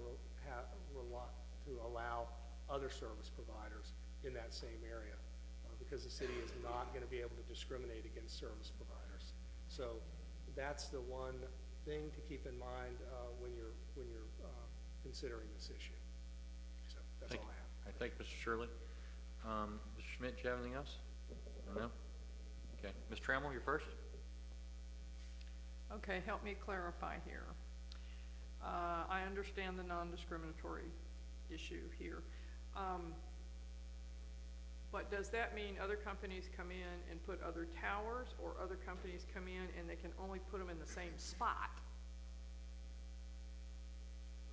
allow other service providers in that same area because the city is not going to be able to discriminate against service providers. So that's the one thing to keep in mind when you're considering this issue. So that's all I have. I thank Mr. Shirley. Mr. Schmidt, do you have anything else? No? Okay. Ms. Trammell, you're first. Okay, help me clarify here. I understand the non-discriminatory issue here. But does that mean other companies come in and put other towers, or other companies come in and they can only put them in the same spot?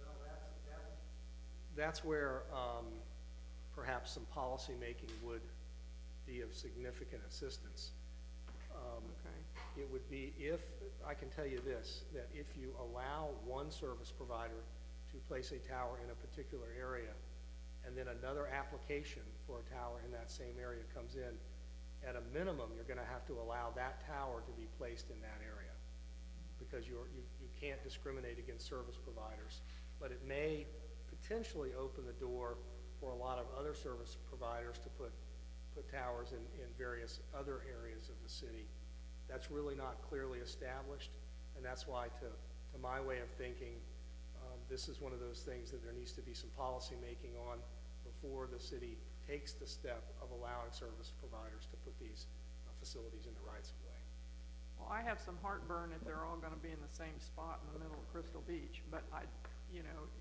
Well, that's where perhaps some policy making would be of significant assistance. Okay. It would be if, I can tell you this, that if you allow one service provider to place a tower in a particular area, and then another application for a tower in that same area comes in, at a minimum, you're gonna have to allow that tower to be placed in that area, because you can't discriminate against service providers. But it may potentially open the door for a lot of other service providers to put towers in various other areas of the city. That's really not clearly established, and that's why, to my way of thinking, this is one of those things that there needs to be some policy making on before the city takes the step of allowing service providers to put these facilities in the rights of way. Well, I have some heartburn if they're all gonna be in the same spot in the middle of Crystal Beach, but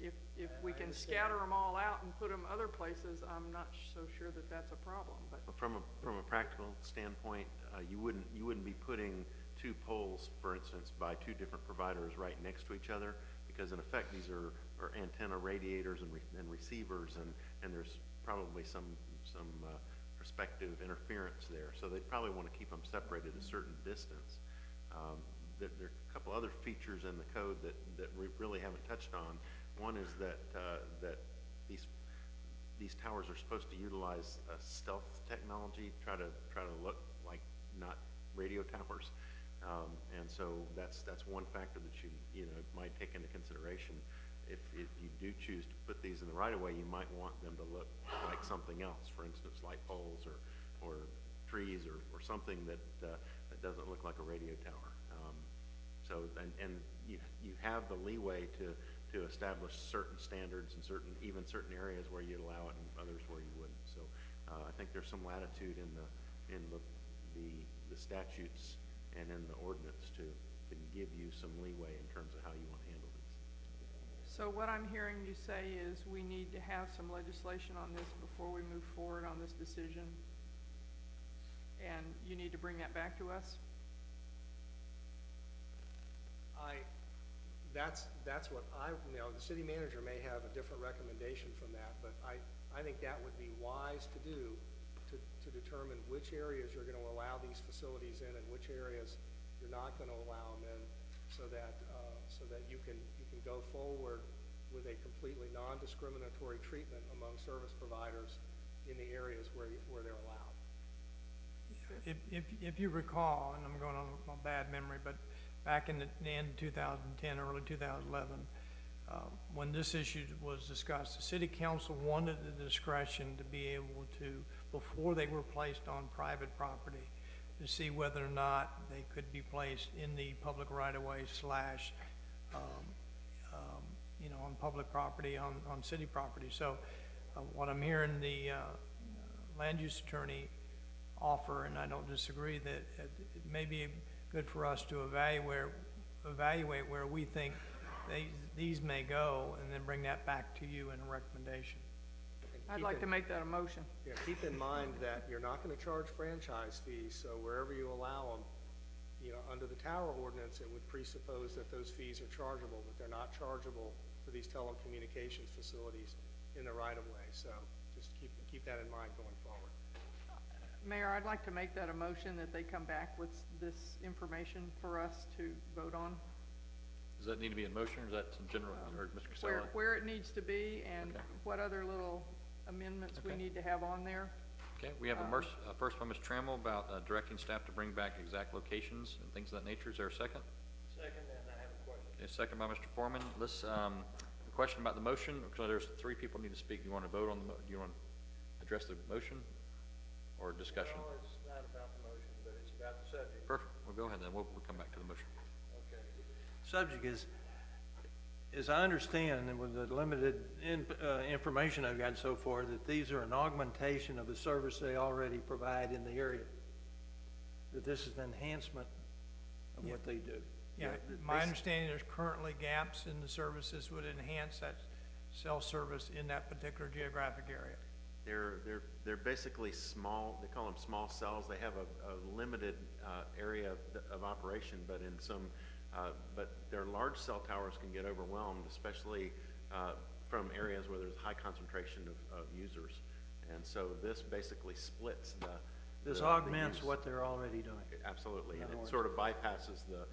if we can scatter them all out and put them other places, I'm not so sure that that's a problem, but. From a practical standpoint, you wouldn't be putting two poles, for instance, by two different providers right next to each other, because in effect these are antenna radiators and receivers, and there's probably some prospective interference there. So they'd probably want to keep them separated a certain distance. There are a couple other features in the code that we really haven't touched on. One is that these towers are supposed to utilize stealth technology, try to look like not radio towers, and so that's one factor that you might take into consideration. If you do choose to put these in the right of way, you might want them to look like something else. For instance, light poles or trees or something that doesn't look like a radio tower. So you have the leeway to establish certain standards and certain areas where you'd allow it and others where you wouldn't. So I think there's some latitude in the statutes and in the ordinance to give you some leeway in terms of how you want to handle these. So what I'm hearing you say is we need to have some legislation on this before we move forward on this decision, and you need to bring that back to us? That's what the city manager may have a different recommendation from that, but I think that would be wise to do to determine which areas you're going to allow these facilities in and which areas you're not going to allow them in, so that you can go forward with a completely non-discriminatory treatment among service providers in the areas where they're allowed. If you recall, and I'm going on my bad memory, but back in the end of 2010, early 2011, when this issue was discussed, the city council wanted the discretion to be able to, before they were placed on private property, to see whether or not they could be placed in the public right-of-way slash, on public property, on city property. So what I'm hearing the land use attorney offer, and I don't disagree, that it may be good for us to evaluate where we think these may go, and then bring that back to you in a recommendation. I'd like to make that a motion. Yeah, keep in mind that you're not going to charge franchise fees, so wherever you allow them, under the tower ordinance, it would presuppose that those fees are chargeable, but they're not chargeable for these telecommunications facilities in the right-of-way. So just keep that in mind going forward. Mayor, I'd like to make that a motion that they come back with this information for us to vote on. Does that need to be in motion, or is that some general, or Mr. Casella? Where it needs to be, and Okay. what other little amendments we Okay. need to have on there. Okay, we have a first by Ms. Trammell about directing staff to bring back exact locations and things of that nature. Is there a second? Second, and I have a question. A second by Mr. Foreman. Let's, a question about the motion, because there's 3 people need to speak. Do you want to vote on do you want to address the motion or discussion? No, it's not about the motion, but it's about the subject. Perfect. We'll go ahead then. We'll come back to the motion. Okay. subject is I understand, and with the limited information I've got so far, that these are an augmentation of the service they already provide in the area. That this is an enhancement of what they do. Yeah, my understanding, there's currently gaps in the services would enhance that cell service in that particular geographic area. They're basically small, they call them small cells. They have a limited area of operation, but in some, but their large cell towers can get overwhelmed, especially from areas where there's high concentration of users. And so this basically splits This augments what they're already doing. Absolutely, and it sort of bypasses the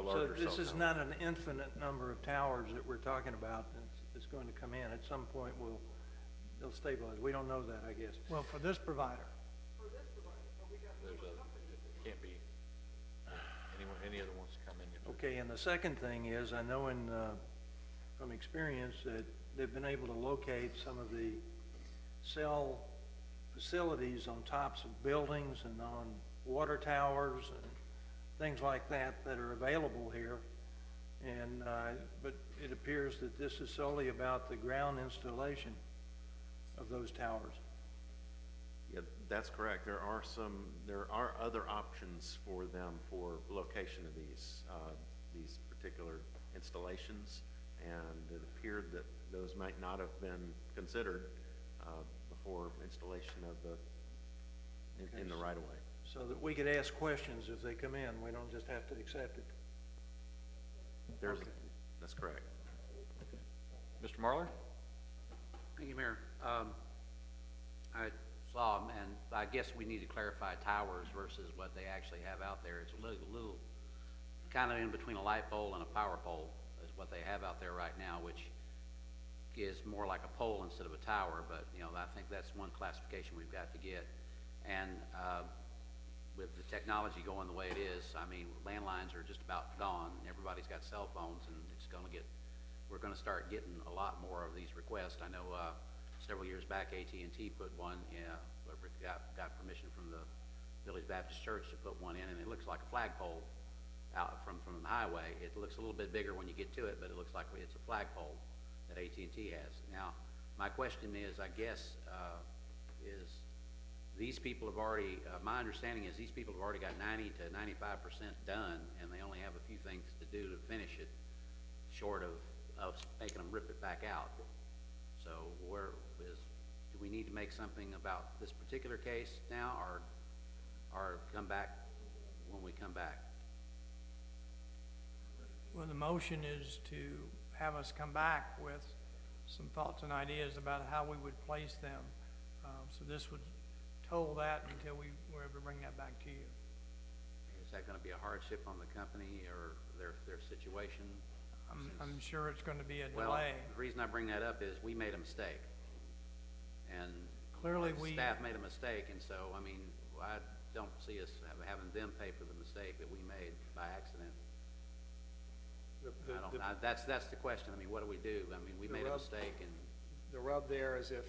larger so this cell is tower. not an infinite number of towers that we're talking about that's going to come in. At some point, they'll stabilize. We don't know that, I guess. Well, for this provider. Can't be any other wants to come in. Okay, and the second thing is, I know from experience that they've been able to locate some of the cell facilities on tops of buildings and on water towers and things like that are available here. And but it appears that this is solely about the ground installation of those towers. Yeah, that's correct. There are other options for them for location of these particular installations, and it appeared that those might not have been considered before installation of in the right of way. So that we could ask questions if they come in. We don't just have to accept it. That's correct. Mr. Marler? Thank you, Mayor. I saw them, and I guess we need to clarify towers versus what they actually have out there. It's a little kind of in between a light pole and a power pole is what they have out there right now, which is more like a pole instead of a tower. But you know, I think that's one classification we've got to get. And with the technology going the way it is, I mean, landlines are just about gone. Everybody's got cell phones, and we're going to start getting a lot more of these requests. I know several years back, AT&T put one in, got permission from the Village Baptist Church to put one in, and it looks like a flagpole out from the highway. It looks a little bit bigger when you get to it, but it looks like it's a flagpole that AT&T has. Now, my question is, I guess, is these people have already, my understanding is these people have already got 90 to 95% done, and they only have a few things to do to finish it, short of making them rip it back out. So do we need to make something about this particular case now, or come back when we come back? Well, the motion is to have us come back with some thoughts and ideas about how we would place them. So this would toll that until we were able to bring that back to you. Is that going to be a hardship on the company or their situation? I'm sure it's going to be a Well, delay. the reason I bring that up is we made a mistake. And Clearly staff made a mistake, and so, I mean, I don't see us having them pay for the mistake that we made by accident. That's the question. I mean, what do we do? I mean, we made a mistake, and The rub there is if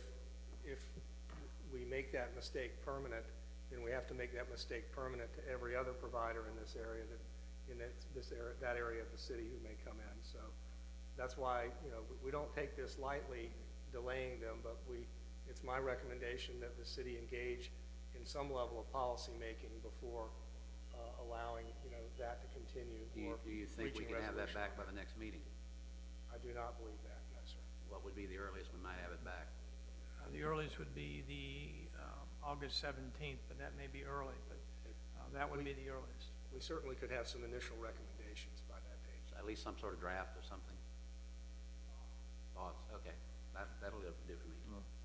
we make that mistake permanent, then we have to make that mistake permanent to every other provider in this area that area of the city who may come in. So that's why, you know, we don't take this lightly, delaying them, but it's my recommendation that the city engage in some level of policy making before allowing, you know, that to continue. do you think we can have that back by the next meeting? I do not believe that, no, sir. What would be the earliest we might have it back? The earliest would be the August 17th, but that may be early, but that would be the earliest. We certainly could have some initial recommendations by that date. At least some sort of draft or something? Thoughts? Okay. That'll do for me.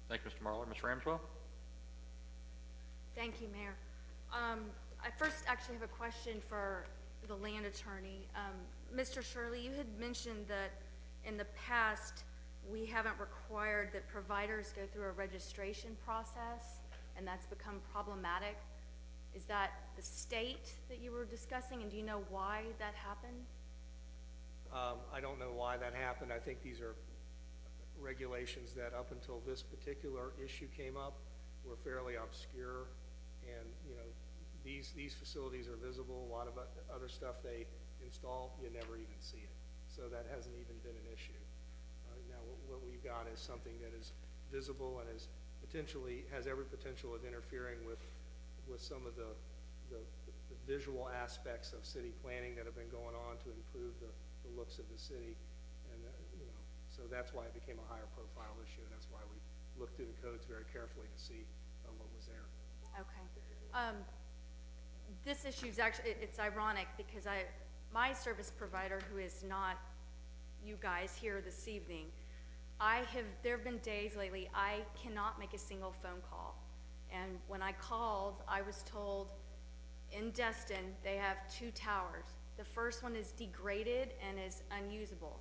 Thank you, Mr. Marler. Ms. Ramswell? Thank you, Mayor. I first actually have a question for the land attorney. Mr. Shirley, you had mentioned that in the past, we haven't required that providers go through a registration process, and that's become problematic. Is that the state that you were discussing, and do you know why that happened? I don't know why that happened. I think these are regulations that up until this particular issue came up were fairly obscure, and you know, these facilities are visible. A lot of other stuff they install, you never even see it. So that hasn't even been an issue. Now, what we've got is something that is visible and is potentially, has every potential of interfering with some of the visual aspects of city planning that have been going on to improve the looks of the city. And, so that's why it became a higher profile issue, and that's why we looked through the codes very carefully to see what was there. Okay. This issue is actually, it's ironic because my service provider, who is not you guys here this evening, there have been days lately I cannot make a single phone call. And when I called, I was told in Destin they have 2 towers. The first one is degraded and is unusable.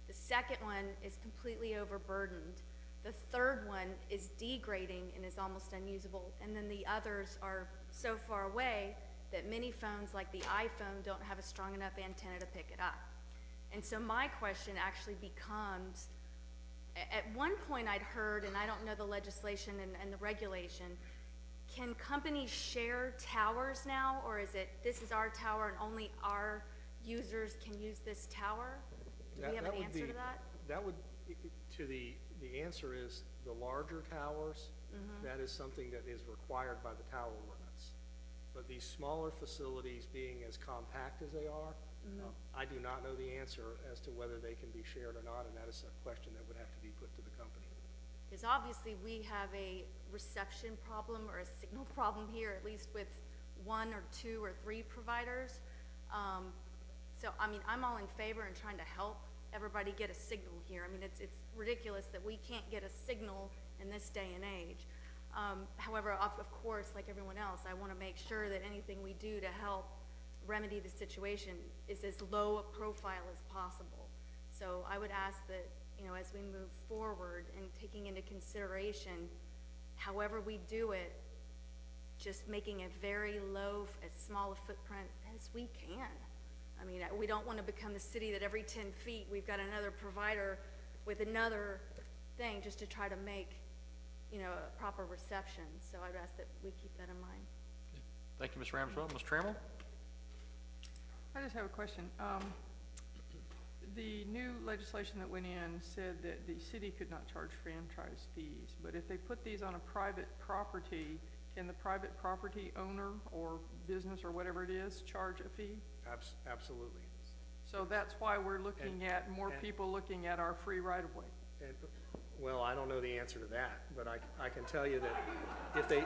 The second one is completely overburdened. The third one is degrading and is almost unusable. And then the others are so far away that many phones like the iPhone don't have a strong enough antenna to pick it up. And so my question actually becomes, at one point I'd heard, and I don't know the legislation and the regulation, can companies share towers now, or is it this is our tower and only our users can use this tower? Do we have an answer to that? That would, the answer is the larger towers, that is something that is required by the tower ordinance. But these smaller facilities being as compact as they are, I do not know the answer as to whether they can be shared or not, and that is a question that would have to be put to the company. Because obviously we have a reception problem or a signal problem here, at least with 1 or 2 or 3 providers. So, I mean, I'm all in favor in trying to help everybody get a signal here. I mean, it's ridiculous that we can't get a signal in this day and age. However, of course, like everyone else, I want to make sure that anything we do to help remedy the situation is as low a profile as possible. So I would ask that, as we move forward and taking into consideration, however we do it, just making a very low, as small a footprint as we can. I mean, we don't want to become the city that every 10 feet we've got another provider with another thing just to try to make, a proper reception. So I'd ask that we keep that in mind. Thank you, Ms. Ramswell. Ms. Trammell? I just have a question. The new legislation that went in said that the city could not charge franchise fees, but if they put these on a private property, can the private property owner or business or whatever it is charge a fee? Absolutely. So that's why we're looking at more people looking at our free right-of-way. Well, I don't know the answer to that, but I can tell you that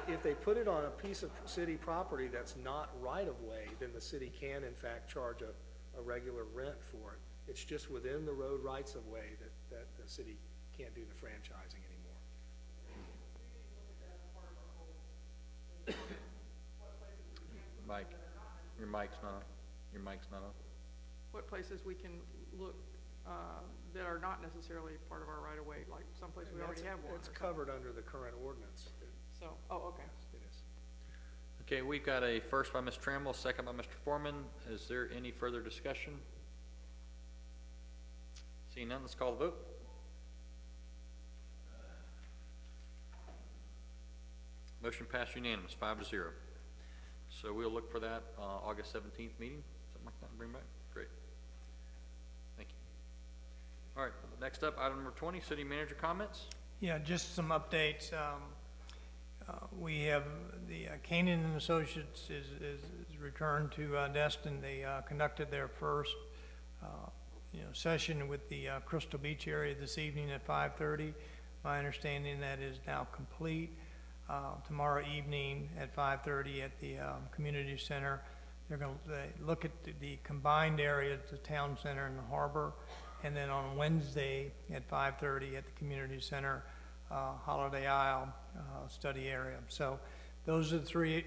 if they put it on a piece of city property that's not right-of-way, then the city can in fact charge a regular rent for it. It's just within the road rights-of-way that the city can't do the franchising anymore. Mike, your mic's not on. Your mic's not on. What places we can look that are not necessarily part of our right-of-way, like someplace we already have one? It's covered under the current ordinance. So, okay. It is. Okay, we've got a first by Ms. Trammell, second by Mr. Foreman. Is there any further discussion? Seeing none, let's call the vote. Motion passed unanimous, 5-0. So we'll look for that August 17th meeting, something like that, bring back. Great. Thank you. All right, next up, item number 20, city manager comments. Yeah, just some updates. We have the Canaan and Associates is returned to Destin. They conducted their first session with the Crystal Beach area this evening at 5:30. My understanding that is now complete. Tomorrow evening at 5:30 at the community center, they're going to look at the combined area, the town center and the harbor, and then on Wednesday at 5:30 at the community center, Holiday Isle study area. So those are the 3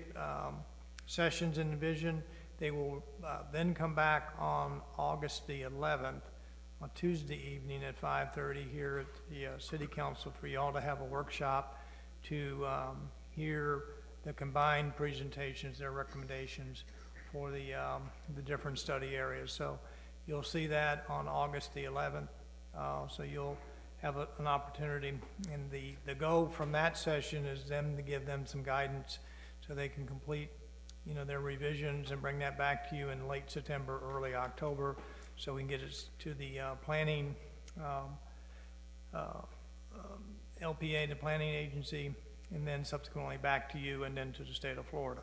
sessions in the vision. They will then come back on August the 11th, on Tuesday evening at 5:30 here at the City Council for y'all to have a workshop to hear the combined presentations, their recommendations for the different study areas. So you'll see that on August the 11th. So you'll have an opportunity, and the goal from that session is them to give them some guidance so they can complete you know, their revisions and bring that back to you in late September, early October, so we can get it to the planning, LPA, the planning agency, and then subsequently back to you and then to the state of Florida.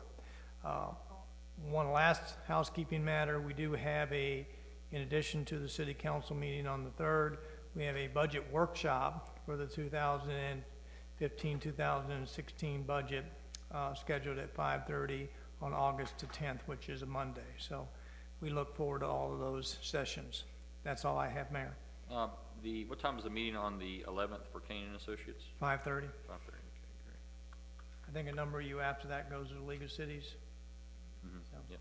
One last housekeeping matter, we do have in addition to the city council meeting on the 3rd, we have a budget workshop for the 2015-2016 budget scheduled at 5:30 on August the 10th, which is a Monday. So we look forward to all of those sessions. That's all I have, Mayor. What time is the meeting on the 11th for Kane and Associates? 5:30. 5:30, okay, great. I think a number of you after that goes to the League of Cities. So. Yep.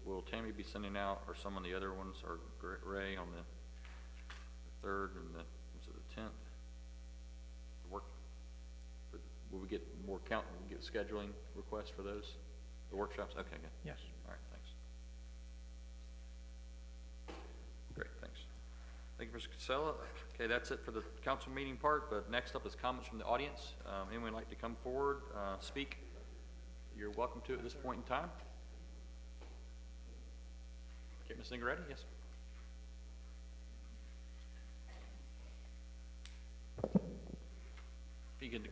Will Tammy be sending out, or some of the other ones, or Ray on the 3rd and the 10th? Will we get more get scheduling requests for those, the workshops? Okay, good. Yes. All right, thanks. Great, thanks. Thank you, Mr. Casella. Okay, that's it for the council meeting part, but next up is comments from the audience. Anyone like to come forward, speak? You're welcome to at this point in time. Okay, Ms. Ingeretti, yes.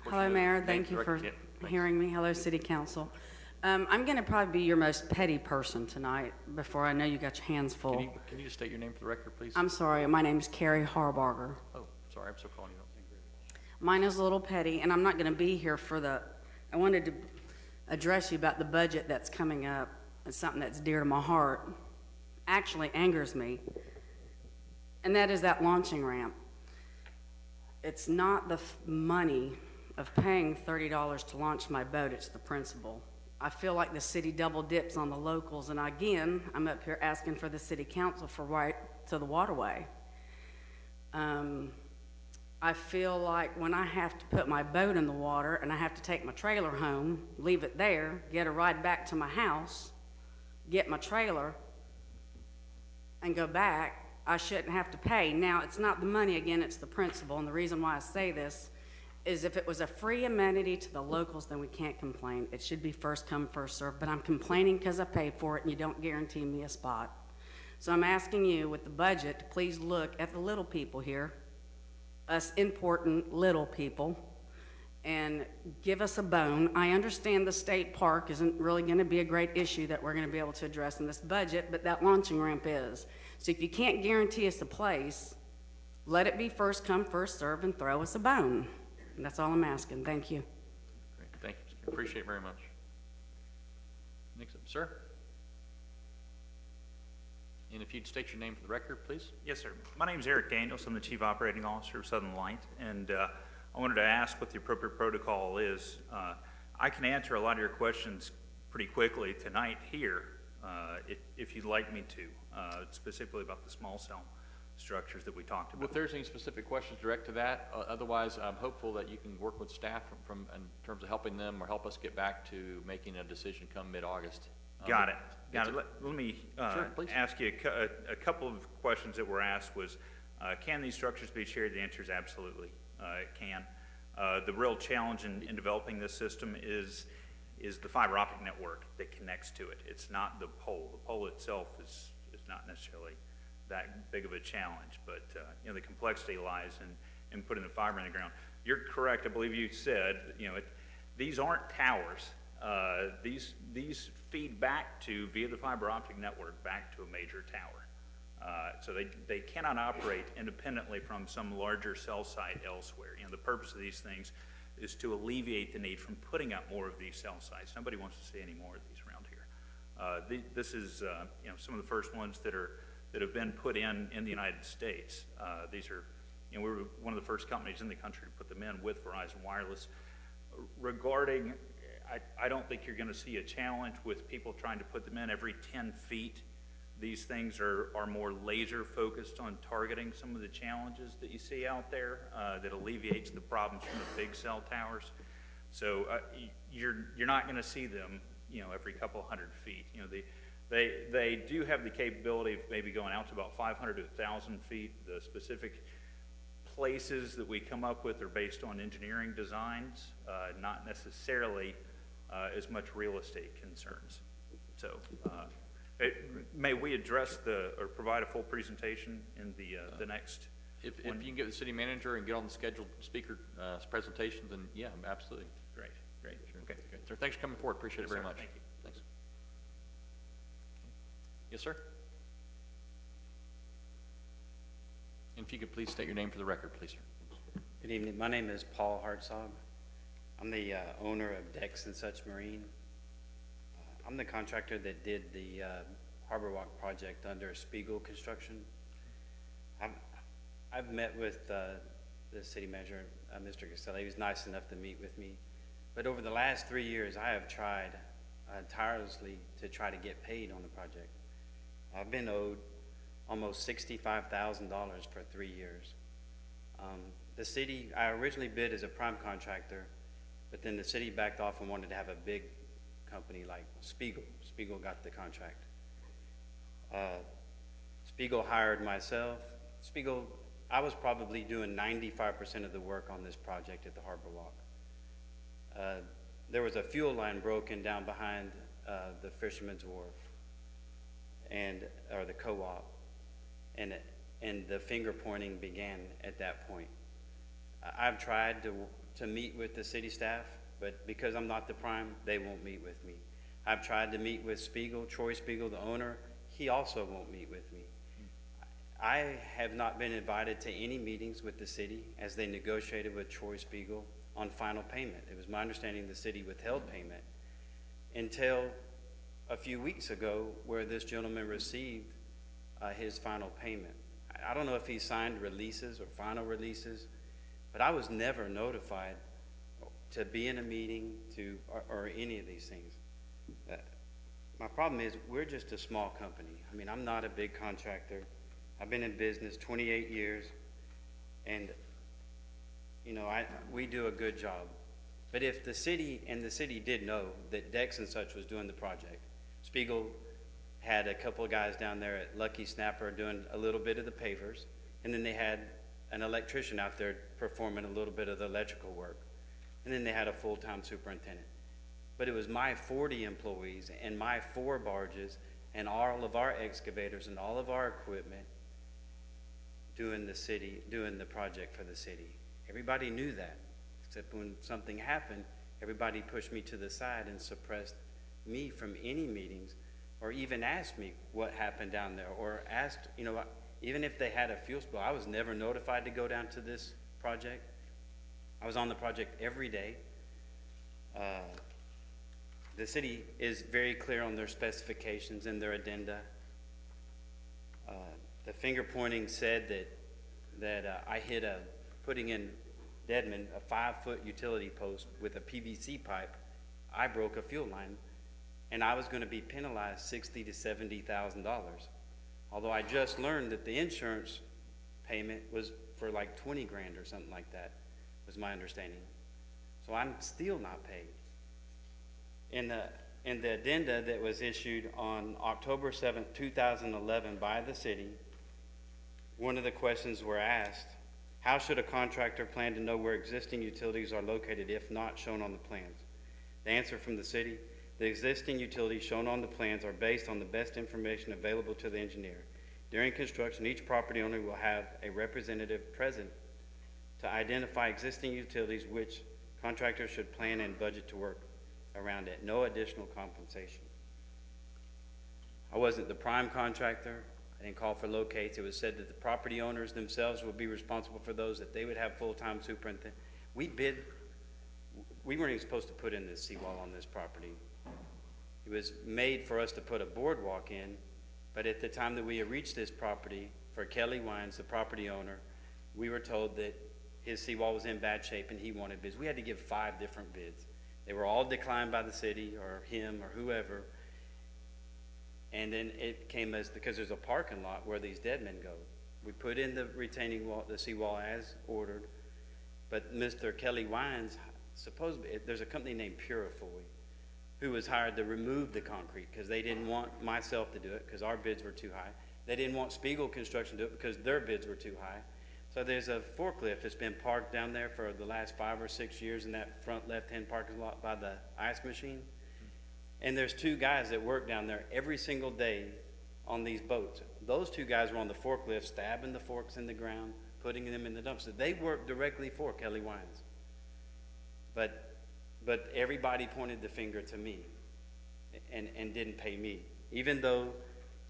Hello, Mayor. Thank you for hearing me. Hello, City Council. I'm going to probably be your most petty person tonight before I know you got your hands full. Can you just state your name for the record, please? I'm sorry. My name is Carrie Harbarger. Oh, sorry. I'm so calling you. Mine is a little petty, and I'm not going to be here for I wanted to address you about the budget that's coming up. It's something that's dear to my heart. Actually angers me, and that is that launching ramp. It's not the money of paying $30 to launch my boat, it's the principle. I feel like the city double dips on the locals, and again, I'm up here asking for the city council for right to the waterway. I feel like when I have to put my boat in the water and I have to take my trailer home, leave it there, get a ride back to my house, get my trailer, and go back, I shouldn't have to pay. Now, it's not the money, again, it's the principle, and the reason why I say this is if it was a free amenity to the locals, then we can't complain. It should be first come, first served, but I'm complaining because I paid for it and you don't guarantee me a spot. So I'm asking you with the budget to please look at the little people here, us important little people, and give us a bone. I understand the state park isn't really going to be a great issue that we're going to be able to address in this budget, but that launching ramp is. So if you can't guarantee us a place, let it be first come, first serve, and throw us a bone. And that's all I'm asking. Thank you. Great. Thank you. Appreciate it very much. Next up, sir. And if you'd state your name for the record, please. Yes, sir. My name is Eric Daniels. I'm the Chief Operating Officer of Southern Light, and I wanted to ask what the appropriate protocol is. I can answer a lot of your questions pretty quickly tonight here, if you'd like me to, specifically about the small cell structures that we talked about. Well, if there's any specific questions direct to that, otherwise I'm hopeful that you can work with staff in terms of helping them or help us get back to making a decision come mid-August. Got it. Got it. Let me sure, ask you a couple of questions that were asked was, can these structures be shared? The answer is absolutely, it can. The real challenge in developing this system is the fiber optic network that connects to it. It's not the pole. The pole itself is not necessarily that big of a challenge, but you know, the complexity lies in putting the fiber in the ground. You're correct. I believe you said, you know, these aren't towers. These feed back to, via the fiber optic network, back to a major tower. So they cannot operate independently from some larger cell site elsewhere. You know, the purpose of these things is to alleviate the need from putting up more of these cell sites. Nobody wants to see any more of these around here. This is you know, some of the first ones that have been put in the United States. These are, you know, we were one of the first companies in the country to put them in with Verizon Wireless. Regarding, I don't think you're going to see a challenge with people trying to put them in every 10 feet. These things are more laser focused on targeting some of the challenges that you see out there that alleviates the problems from the big cell towers. So you're not going to see them, you know, every couple hundred feet. You know, they do have the capability of maybe going out to about 500 to 1,000 feet. The specific places that we come up with are based on engineering designs, not necessarily as much real estate concerns. So may we address or provide a full presentation in the next If one? you can get the city manager and get on the scheduled speaker presentations, then yeah, absolutely. Great, great, Sure. okay. Okay, sir, thanks for coming forward. Appreciate it Yes, very sir. much. Thank you. Thanks. Yes, sir. And if you could please state your name for the record, please, sir. Good evening. My name is Paul Hartzog. I'm the owner of Decks and Such Marine. I'm the contractor that did the Harbor Walk project under Spiegel Construction. I've met with the city manager, Mr. Castelli. He was nice enough to meet with me. But over the last 3 years, I have tried tirelessly to try to get paid on the project. I've been owed almost $65,000 for 3 years. The city, I originally bid as a prime contractor, but then the city backed off and wanted to have a big company like Spiegel. Spiegel got the contract. Spiegel hired myself. Spiegel, I was probably doing 95% of the work on this project at the Harbor Walk. There was a fuel line broken down behind the Fisherman's Wharf, or the co-op, and the finger pointing began at that point. I've tried to meet with the city staff, but because I'm not the prime, they won't meet with me. I've tried to meet with Spiegel, Troy Spiegel, the owner. He also won't meet with me. I have not been invited to any meetings with the city as they negotiated with Troy Spiegel on final payment. It was my understanding the city withheld payment until a few weeks ago, where this gentleman received his final payment. I don't know if he signed releases or final releases, but I was never notified to be in a meeting or any of these things. My problem is we're just a small company. I mean, I'm not a big contractor. I've been in business 28 years, and you know, we do a good job. But if the city did know that Decks and Such was doing the project, Spiegel had a couple of guys down there at Lucky Snapper doing a little bit of the pavers, and then they had an electrician out there performing a little bit of the electrical work, and then they had a full-time superintendent. But it was my 40 employees and my 4 barges and all of our excavators and all of our equipment doing the project for the city. Everybody knew that, except when something happened, everybody pushed me to the side and suppressed me from any meetings, or even asked me what happened down there, or asked, you know, even if they had a fuel spill. I was never notified to go down to this project. I was on the project every day. The city is very clear on their specifications and their addenda. The finger pointing said that I hit putting in Deadman, a 5-foot utility post with a PVC pipe. I broke a fuel line, and I was going to be penalized $60,000 to $70,000. Although I just learned that the insurance payment was for like 20 grand or something like that, was my understanding. So I'm still not paid. In the addenda that was issued on October 7th, 2011 by the city, one of the questions were asked, how should a contractor plan to know where existing utilities are located if not shown on the plans? The answer from the city, the existing utilities shown on the plans are based on the best information available to the engineer. During construction, each property owner will have a representative present to identify existing utilities which contractors should plan and budget to work around it. No additional compensation. I wasn't the prime contractor. I didn't call for locates. It was said that the property owners themselves would be responsible for those, that they would have full-time superintendent. We weren't even supposed to put in this seawall on this property. It was made for us to put a boardwalk in, but at the time that we had reached this property, for Kelly Wines, the property owner, we were told that his seawall was in bad shape and he wanted bids. We had to give 5 different bids. They were all declined by the city or him or whoever. And then it came as, because there's a parking lot where these dead men go. We put in the retaining wall, the seawall as ordered, but Mr. Kelly Wines, supposedly, there's a company named Purifoy who was hired to remove the concrete because they didn't want myself to do it because our bids were too high. They didn't want Spiegel Construction to do it because their bids were too high. So there's a forklift that's been parked down there for the last 5 or 6 years in that front left-hand parking lot by the ice machine. And there's 2 guys that work down there every single day on these boats. Those 2 guys were on the forklift, stabbing the forks in the ground, putting them in the dumpster. They work directly for Kelly Wines. But everybody pointed the finger to me and didn't pay me, even though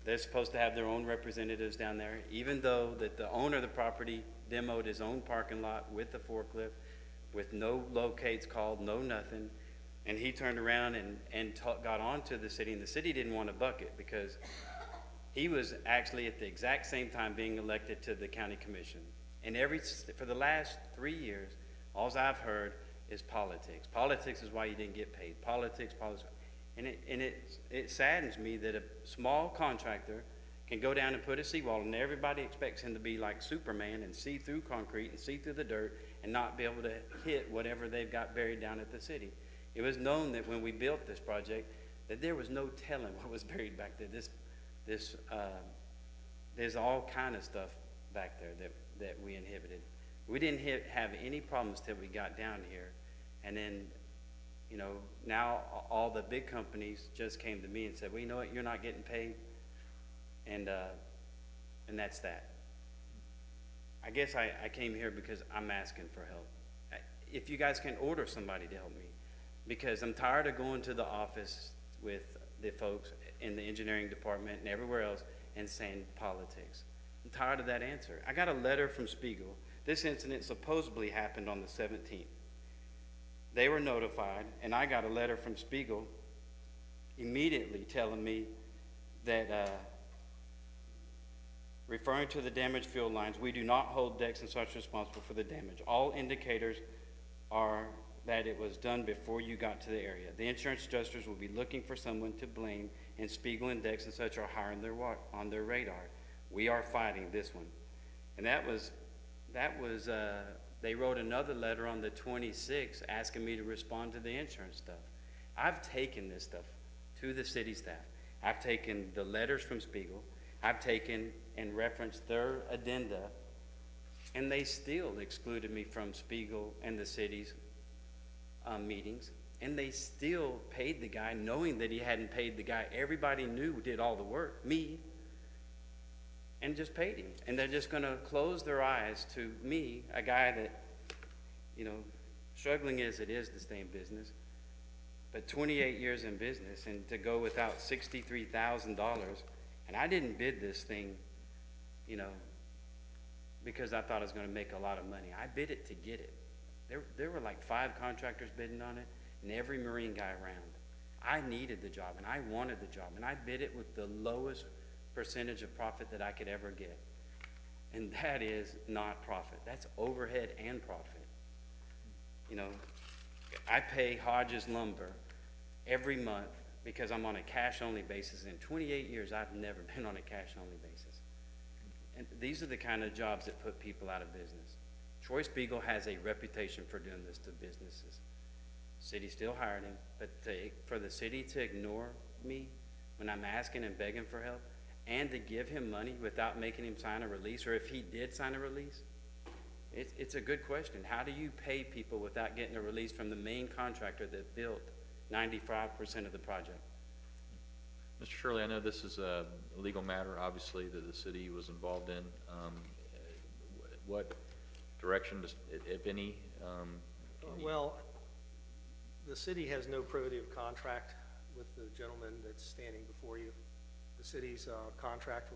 they're supposed to have their own representatives down there, even though that the owner of the property demoed his own parking lot with the forklift, with no locates called, no nothing. And he turned around and got on to the city, and the city didn't want a bucket because he was actually at the exact same time being elected to the county commission. And for the last 3 years, all I've heard is politics. Politics is why you didn't get paid. Politics. And it saddens me that a small contractor can go down and put a seawall, and everybody expects him to be like Superman and see through concrete and see through the dirt and not be able to hit whatever they've got buried down at the city. It was known that when we built this project that there was no telling what was buried back there. There's all kind of stuff back there that we inhibited. We didn't have any problems till we got down here. And then, you know, now all the big companies just came to me and said, well, you know what, you're not getting paid. And that's that. I guess I came here because I'm asking for help. If you guys can order somebody to help me, because I'm tired of going to the office with the folks in the engineering department and everywhere else and saying politics. I'm tired of that answer. I got a letter from Spiegel. This incident supposedly happened on the 17th. They were notified, and I got a letter from Spiegel immediately telling me that, referring to the damaged fuel lines, we do not hold Dex and such responsible for the damage. All indicators are that it was done before you got to the area. The insurance adjusters will be looking for someone to blame, and Spiegel and Dex and such are high on their radar. We are fighting this one. And they wrote another letter on the 26th asking me to respond to the insurance stuff. I've taken this stuff to the city staff. I've taken the letters from Spiegel. I've taken and referenced their addenda, and they still excluded me from Spiegel and the city's meetings, and they still paid the guy knowing that he hadn't paid the guy everybody knew did all the work, me, and just paid him. And they're just going to close their eyes to me, a guy that, you know, struggling as it is to stay in business, but 28 years in business, and to go without $63,000. And I didn't bid this thing, you know, because I thought I was going to make a lot of money. I bid it to get it. There were like 5 contractors bidding on it, and every Marine guy around. I needed the job, and I wanted the job, and I bid it with the lowest percentage of profit that I could ever get. And that is not profit. That's overhead and profit. You know, I pay Hodges Lumber every month because I'm on a cash-only basis. In 28 years, I've never been on a cash-only basis. And these are the kind of jobs that put people out of business. Troy Spiegel has a reputation for doing this to businesses. City still hired him, but for the city to ignore me when I'm asking and begging for help, and to give him money without making him sign a release, or if he did sign a release, it's a good question. How do you pay people without getting a release from the main contractor that built 95% of the project? Mr. Shirley, I know this is a legal matter, obviously, that the city was involved in. What direction, if any? Well, the city has no privity of contract with the gentleman that's standing before you. The city's contract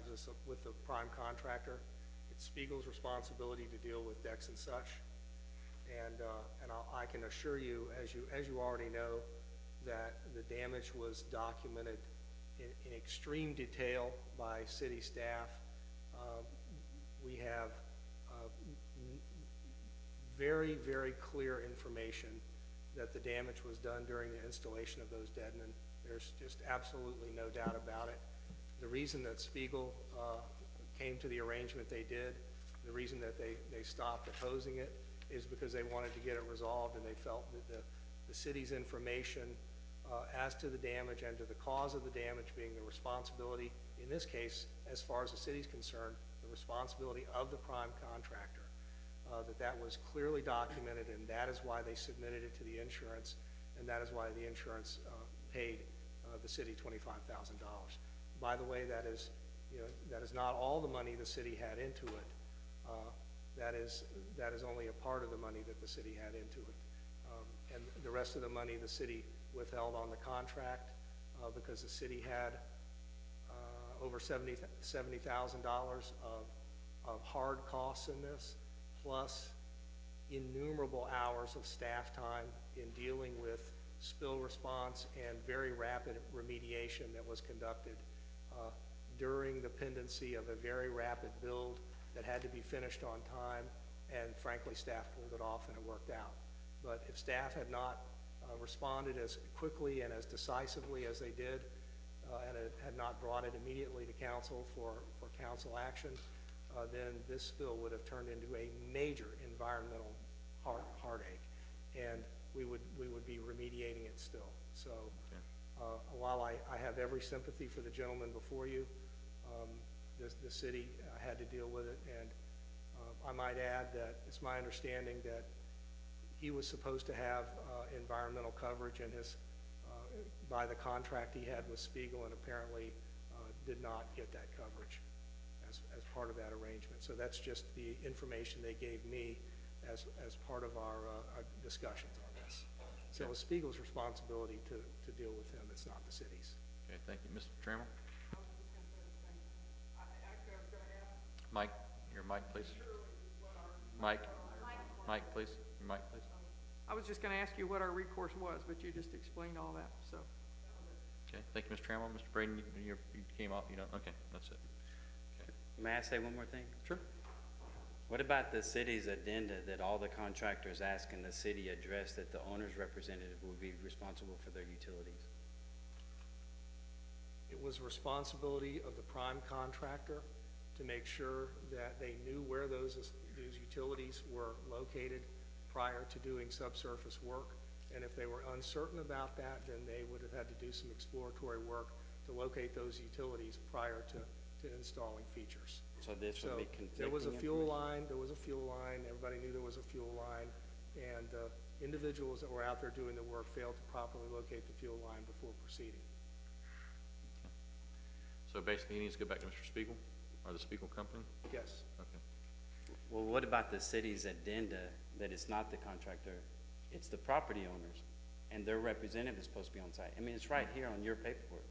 with the prime contractor. It's Spiegel's responsibility to deal with decks and such. And I can assure you, as you already know, that the damage was documented in extreme detail by city staff. We have very, very clear information that the damage was done during the installation of those deademen. There's just absolutely no doubt about it. The reason that Spiegel came to the arrangement they did, the reason that they stopped opposing it, is because they wanted to get it resolved, and they felt that the city's information as to the damage and to the cause of the damage being the responsibility, in this case, as far as the city's concerned, the responsibility of the prime contractor. that was clearly documented, and that is why they submitted it to the insurance, and that is why the insurance paid the city $25,000. By the way, that is not all the money the city had into it. That is only a part of the money that the city had into it. And the rest of the money the city withheld on the contract because the city had over $70,000 of hard costs in this, plus innumerable hours of staff time in dealing with spill response and very rapid remediation that was conducted during the pendency of a very rapid build that had to be finished on time, and frankly, staff pulled it off and it worked out. But if staff had not responded as quickly and as decisively as they did, and it had not brought it immediately to council for council action, then this spill would have turned into a major environmental heartache, and we would be remediating it still. So while I have every sympathy for the gentleman before you, the city had to deal with it, and I might add that it's my understanding that he was supposed to have environmental coverage in his by the contract he had with Spiegel, and apparently did not get that coverage as part of that arrangement. So that's just the information they gave me as part of our discussions on this. So it was Spiegel's responsibility to deal with him. It's not the city's. Okay, thank you. Mr. Trammell? Mike, your mic, please. Mike, please. Your mic, please. I was just going to ask you what our recourse was, but you just explained all that, so. Okay, thank you, Mr. Trammell. Mr. Braden, you came off, you don't, okay, that's it. Okay. May I say one more thing? Sure. What about the city's addenda that all the contractors asking the city address that the owner's representative will be responsible for their utilities? It was responsibility of the prime contractor to make sure that they knew where those utilities were located prior to doing subsurface work. And if they were uncertain about that, then they would have had to do some exploratory work to locate those utilities prior to installing features. So this would be conflicting there was a fuel information? line, everybody knew there was a fuel line, and individuals that were out there doing the work failed to properly locate the fuel line before proceeding. Okay. So basically he needs to go back to Mr. Spiegel, or the Spiegel company? Yes. Okay. Well, what about the city's addenda that it's not the contractor, it's the property owners, and their representative is supposed to be on site? I mean, it's right here on your paperwork.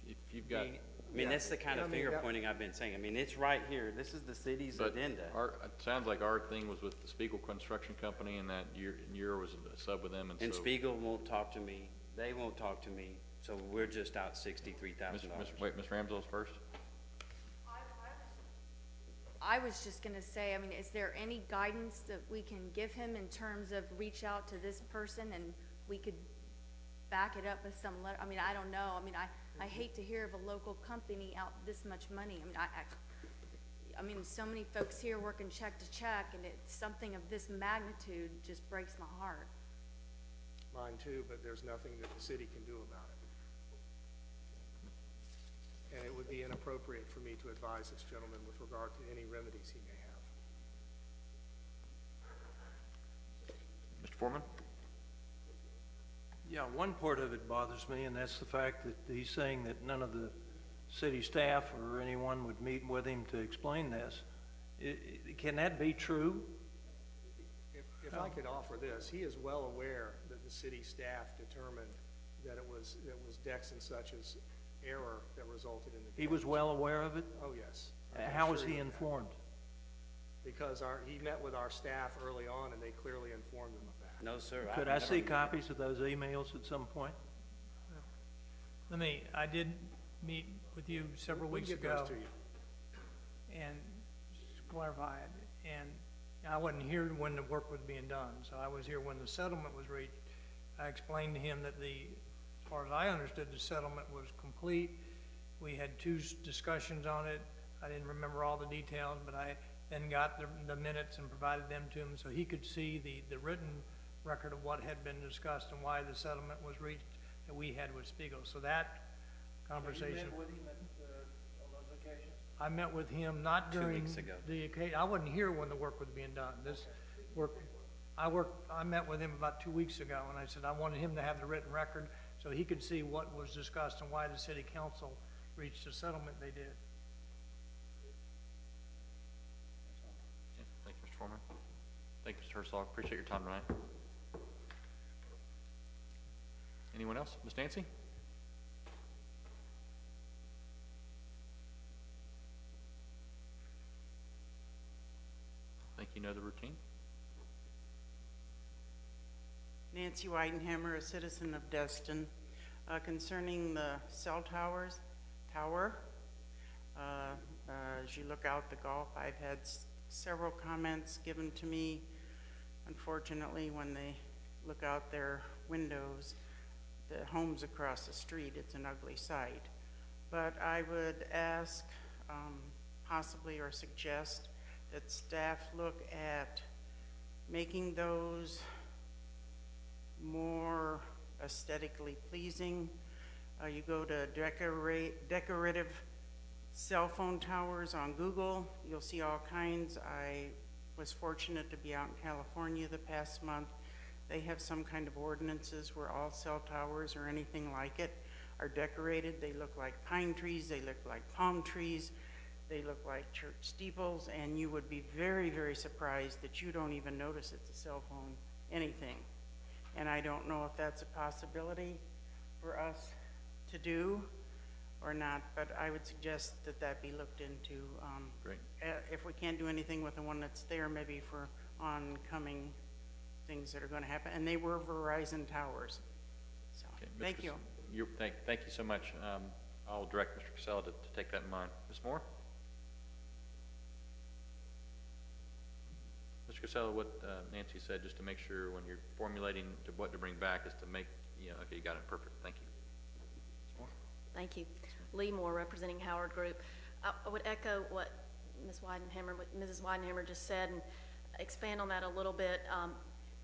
If you've got... I mean, that's the kind of finger pointing I've been saying. I mean, it's right here. This is the city's addenda. It sounds like our thing was with the Spiegel Construction Company, and that your was a sub with them, and so... Spiegel won't talk to me. They won't talk to me. So we're just out $63,000. Wait, Ms. Ramsell's first. I was just gonna say, I mean, is there any guidance that we can give him in terms of reach out to this person and we could back it up with some letter? I mean, I don't know. I mean, I hate to hear of a local company out this much money. I mean, so many folks here working check to check, and it's something of this magnitude just breaks my heart. Mine too, but there's nothing that the city can do about it. And it would be inappropriate for me to advise this gentleman with regard to any remedies he may have. Mr. Foreman? Yeah, one part of it bothers me, and that's the fact that he's saying that none of the city staff or anyone would meet with him to explain this. Can that be true? If I could offer this, he is well aware that the city staff determined that it was Dex and such's error that resulted in the damage. He was well aware of it? Oh, yes. How was he informed? Because he met with our staff early on, and they clearly informed him of that. No, sir. Could I see copies of those emails at some point? I did meet with you several weeks ago. We can get those to you. And just to clarify it, and I wasn't here when the work was being done, so I was here when the settlement was reached. I explained to him that as far as I understood, the settlement was complete. We had 2 discussions on it. I didn't remember all the details, but I then got the minutes and provided them to him so he could see the written record of what had been discussed and why the settlement was reached that we had with Spiegel. So that conversation. You met with him on those occasions? I met with him not 2 during weeks ago. the occasion, I wasn't here when the work was being done. This work, I met with him about 2 weeks ago, and I said I wanted him to have the written record so he could see what was discussed and why the city council reached the settlement they did. Yeah, thank you, Mr. Foreman. Thank you, Mr. Herzog. Appreciate your time tonight. Anyone else? Ms. Nancy? I think you know the routine. Nancy Weidenhammer, a citizen of Destin, concerning the cell tower. As you look out the Gulf, I've had several comments given to me. Unfortunately, when they look out their windows, the homes across the street, it's an ugly sight. But I would ask, possibly, or suggest that staff look at making those more aesthetically pleasing. You go to decorative cell phone towers on Google, you'll see all kinds. I was fortunate to be out in California the past month. They have some kind of ordinances where all cell towers or anything like it are decorated. They look like pine trees, they look like palm trees, they look like church steeples, and you would be very, very surprised that you don't even notice it's a cell phone anything. And I don't know if that's a possibility for us to do or not, but I would suggest that that be looked into. Great. If we can't do anything with the one that's there, maybe for oncoming things that are going to happen. And they were Verizon towers. So, Okay, thank you. Thank you so much. I'll direct Mr. Casella to take that in mind. Ms. Moore? Mr. Casella, what Nancy said, just to make sure when you're formulating what to bring back is to make, okay, you got it, perfect, thank you. Ms. Moore? Thank you. Lee Moore, representing Howard Group. I would echo what Mrs. Weidenhammer just said and expand on that a little bit.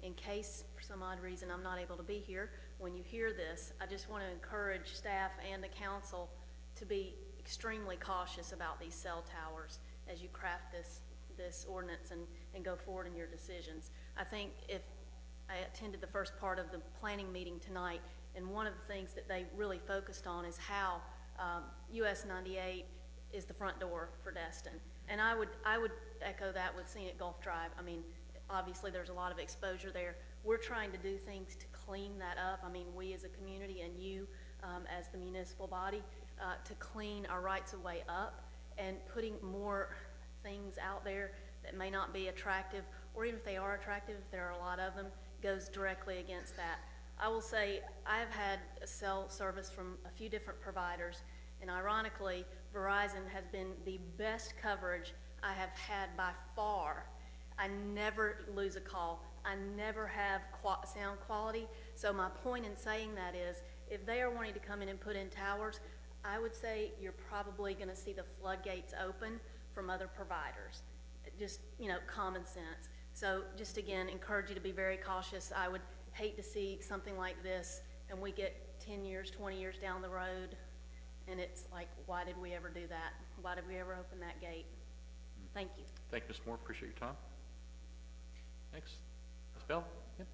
In case, for some odd reason, I'm not able to be here, when you hear this, I just want to encourage staff and the council to be extremely cautious about these cell towers as you craft this ordinance and go forward in your decisions. I think if I attended the first part of the planning meeting tonight, and one of the things that they really focused on is how US 98 is the front door for Destin. And I would echo that with Scenic Gulf Drive. I mean, obviously there's a lot of exposure there. We're trying to do things to clean that up. I mean, we as a community and you as the municipal body to clean our rights of way up, and putting more things out there that may not be attractive, or even if they are attractive, there are a lot of them, goes directly against that. I will say I've had a cell service from a few different providers, and ironically, Verizon has been the best coverage I have had by far. I never lose a call. I never have sound quality. So my point in saying that is, if they are wanting to come in and put in towers, I would say you're probably going to see the floodgates open from other providers. Just, common sense. So just again, encourage you to be very cautious. I would hate to see something like this and we get 10 years, 20 years down the road and it's like, why did we ever do that? Why did we ever open that gate? Thank you. Thank you, Ms. Moore. Appreciate your time. Next. Ms. Bell? Yep.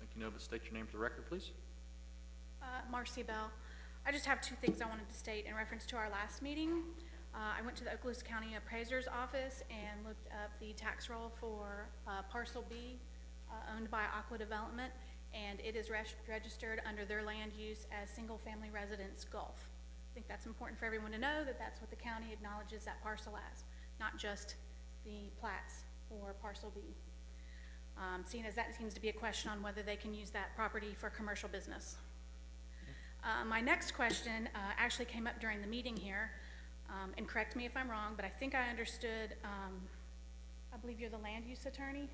Thank you. But state your name for the record, please. Marcy Bell. I just have two things I wanted to state in reference to our last meeting. I went to the Okaloosa County Appraiser's office and looked up the tax roll for Parcel B owned by Aqua Development, and it is registered under their land use as single-family residence Gulf. I think that's important for everyone to know that that's what the county acknowledges that parcel as, not just the plats for Parcel B. Seeing as that seems to be a question on whether they can use that property for commercial business. My next question actually came up during the meeting here, and correct me if I'm wrong, but I think I understood, I believe you're the land use attorney,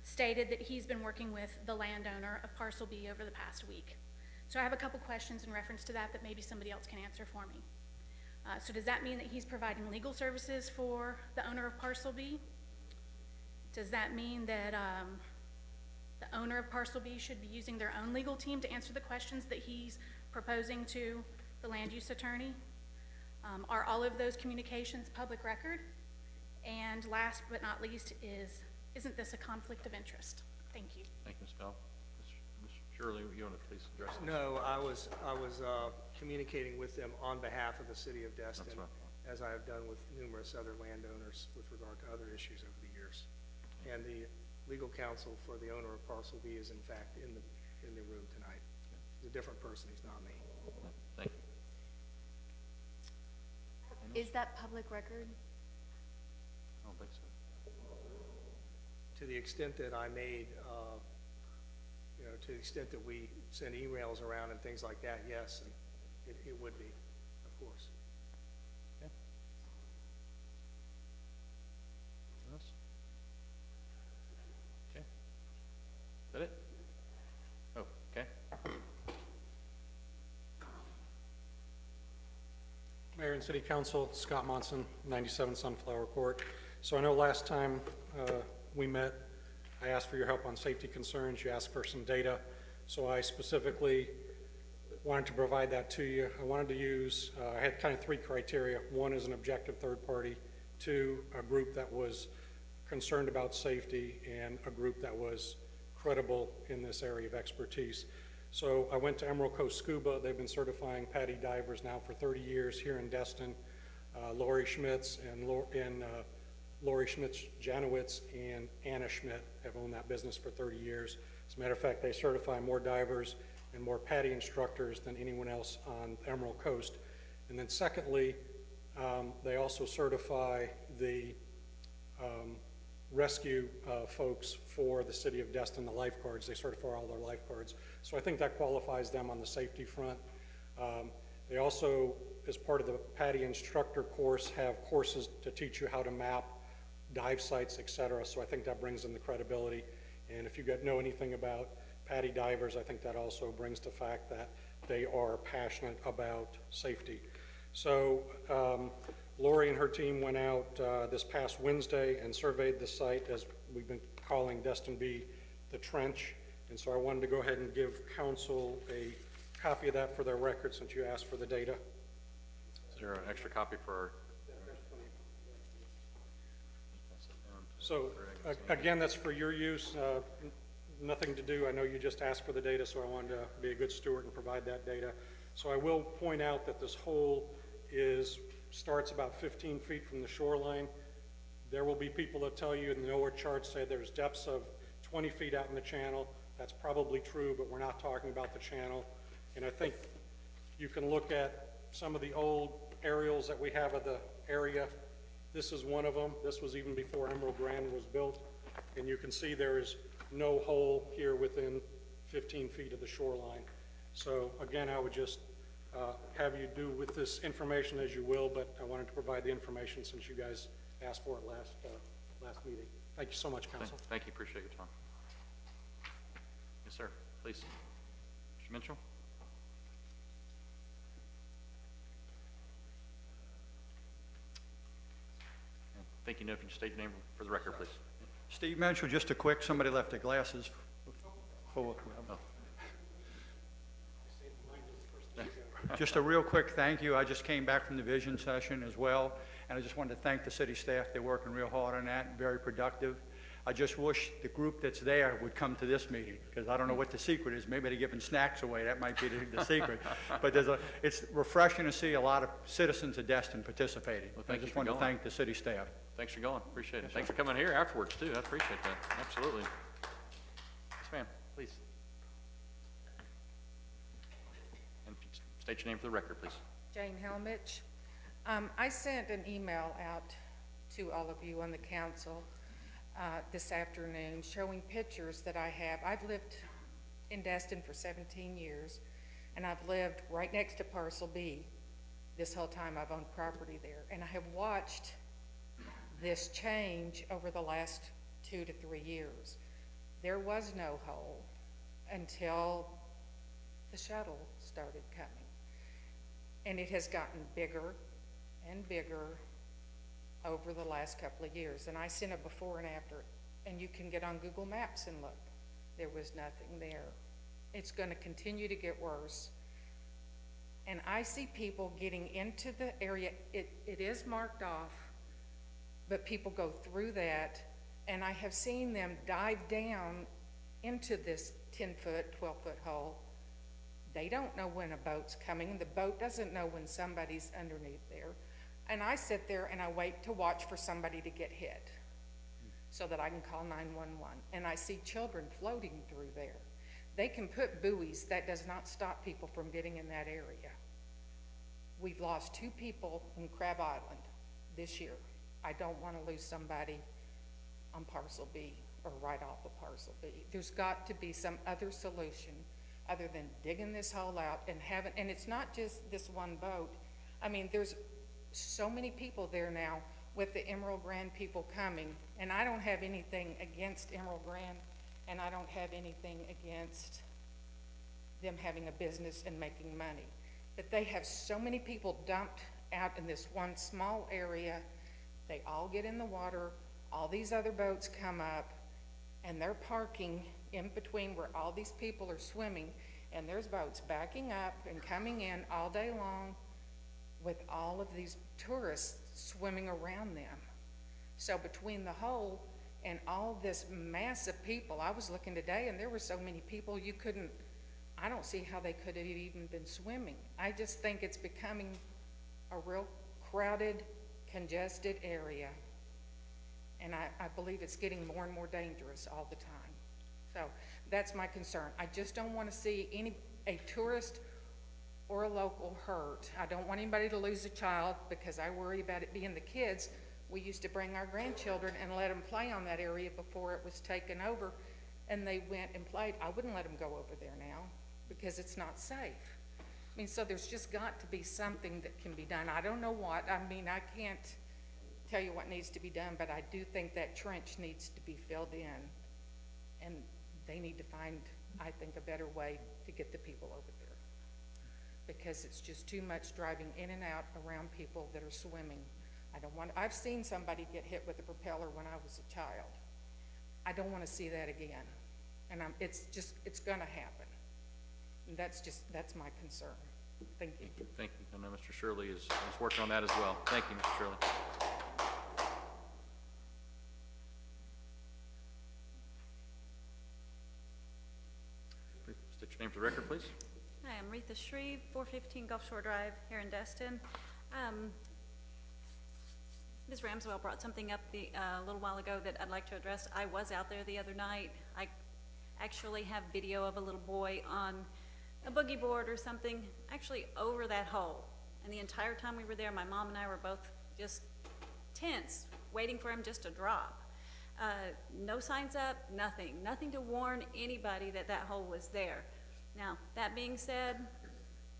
stated that he's been working with the landowner of Parcel B over the past week. So I have a couple questions in reference to that maybe somebody else can answer for me. So does that mean that he's providing legal services for the owner of Parcel B? Does that mean that the owner of Parcel B should be using their own legal team to answer the questions that he's proposing to the land use attorney. Are all of those communications public record? And last but not least isn't this a conflict of interest? Thank you. Thank you, Ms. Bell. Ms. Shirley, you want to please address this? No, I was communicating with them on behalf of the city of Destin, That's right. as I have done with numerous other landowners with regard to other issues over the years. And the legal counsel for the owner of parcel B is in fact in the room tonight. He's a different person, he's not me. Thank you. Is that public record? I don't think so. To the extent that I made, to the extent that we send emails around and things like that, yes, and it would be, of course. Okay. Anything else? Okay. Is that it? Oh, okay. Mayor and City Council, Scott Monson, 97 Sunflower Court. So I know last time we met, I asked for your help on safety concerns. You asked for some data. So I specifically wanted to provide that to you. I wanted to use, I had kind of three criteria. One is an objective third party. Two, a group that was concerned about safety, and a group that was credible in this area of expertise. So I went to Emerald Coast Scuba. They've been certifying PADI divers now for 30 years here in Destin. Lori Schmitz and Lori Schmitz-Janowitz and Anna Schmidt have owned that business for 30 years. As a matter of fact, they certify more divers and more PADI instructors than anyone else on Emerald Coast. And then secondly, they also certify the rescue folks for the city of Destin, the lifeguards. They certify all their lifeguards. So I think that qualifies them on the safety front. They also, as part of the PADI instructor course, have courses to teach you how to map dive sites, et cetera. So I think that brings in the credibility. And if you know anything about PADI divers, I think that also brings the fact that they are passionate about safety. So Lori and her team went out this past Wednesday and surveyed the site, as we've been calling Destin B the trench. And so I wanted to go ahead and give council a copy of that for their record, since you asked for the data. Is there an extra copy for our? So again, that's for your use. Nothing to do. I know you just asked for the data, so I wanted to be a good steward and provide that data. So I will point out that this hole starts about 15 feet from the shoreline. There will be people that tell you, and the NOAA charts say there's depths of 20 feet out in the channel. That's probably true, but we're not talking about the channel. And I think you can look at some of the old aerials that we have of the area. This is one of them. This was even before Emerald Grand was built. And you can see there is no hole here within 15 feet of the shoreline. So again, I would just have you do with this information as you will, but I wanted to provide the information since you guys asked for it last meeting. Thank you so much, Council. Thank you. Appreciate your time. Yes, sir. Please. Mr. Mitchell. I think you know if you can state your name for the record, please. Steve Mitchell, just a quick, somebody left their glasses for, just a real quick thank you. I just came back from the vision session as well, and I just wanted to thank the city staff. They're working real hard on that, very productive. I just wish the group that's there would come to this meeting, because I don't know what the secret is. Maybe they're giving snacks away. That might be the secret. But it's refreshing to see a lot of citizens of Destin participating. Well, I just want to thank the city staff. Thanks for going. Appreciate it. Thanks for coming here afterwards, too. I appreciate that. Absolutely. Yes, ma'am. Please. And state your name for the record, please. Jane Helmich. I sent an email out to all of you on the council this afternoon showing pictures that I have. I've lived in Destin for 17 years, and I've lived right next to Parcel B this whole time I've owned property there. And I have watched this change over the last 2 to 3 years. There was no hole until the shuttle started coming. And it has gotten bigger and bigger over the last couple of years. And I sent a before and after, and you can get on Google Maps and look. There was nothing there. It's going to continue to get worse. And I see people getting into the area, it is marked off, but people go through that, and I have seen them dive down into this 10-foot, 12-foot hole. They don't know when a boat's coming. The boat doesn't know when somebody's underneath there. And I sit there and I wait to watch for somebody to get hit so that I can call 911. And I see children floating through there. They can put buoys. That does not stop people from getting in that area. We've lost 2 people in Crab Island this year. I don't want to lose somebody on Parcel B or right off of Parcel B. There's got to be some other solution other than digging this hole out and having, and it's not just this one boat. I mean, there's so many people there now with the Emerald Grand people coming, and I don't have anything against Emerald Grand, and I don't have anything against them having a business and making money. But they have so many people dumped out in this one small area. They all get in the water, all these other boats come up, and they're parking in between where all these people are swimming, and there's boats backing up and coming in all day long with all of these tourists swimming around them. So between the hole and all this mass of people, I was looking today and there were so many people you couldn't, I don't see how they could have even been swimming. I just think it's becoming a real crowded, congested area. And I believe it's getting more and more dangerous all the time. So that's my concern. I just don't want to see a tourist or a local hurt. I don't want anybody to lose a child because I worry about it being the kids. We used to bring our grandchildren and let them play on that area before it was taken over, and they went and played. I wouldn't let them go over there now because it's not safe. I mean, so there's just got to be something that can be done. I don't know what. I mean, I can't tell you what needs to be done, but I do think that trench needs to be filled in, and they need to find, I think, a better way to get the people over there because it's just too much driving in and out around people that are swimming. I've seen somebody get hit with a propeller when I was a child. I don't want to see that again, and it's gonna happen. And that's my concern. Thank you. Thank you. I know Mr. Shirley is working on that as well. Thank you, Mr. Shirley. Please state your name for the record, please. Hi, I'm Retha Shreve, 415 Gulf Shore Drive here in Destin. Ms. Ramswell brought something up a little while ago that I'd like to address. I was out there the other night. I actually have video of a little boy on a boogie board or something, actually over that hole. And the entire time we were there, my mom and I were both just tense, waiting for him just to drop. No signs up, nothing to warn anybody that that hole was there. Now, that being said,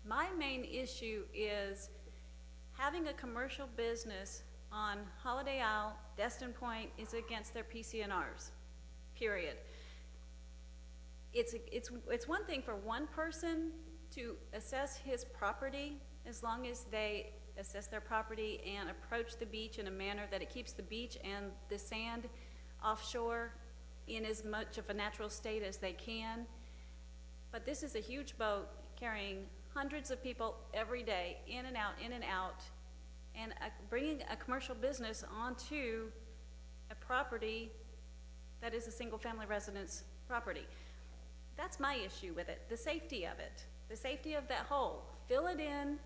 my main issue is having a commercial business on Holiday Isle, Destin Point is against their PCNRs, period. It's one thing for one person to assess his property as long as they assess their property and approach the beach in a manner that it keeps the beach and the sand offshore in as much of a natural state as they can. But this is a huge boat carrying hundreds of people every day, in and out, and bringing a commercial business onto a property that is a single-family residence property. That's my issue with it, the safety of it, the safety of that hole. Fill it in.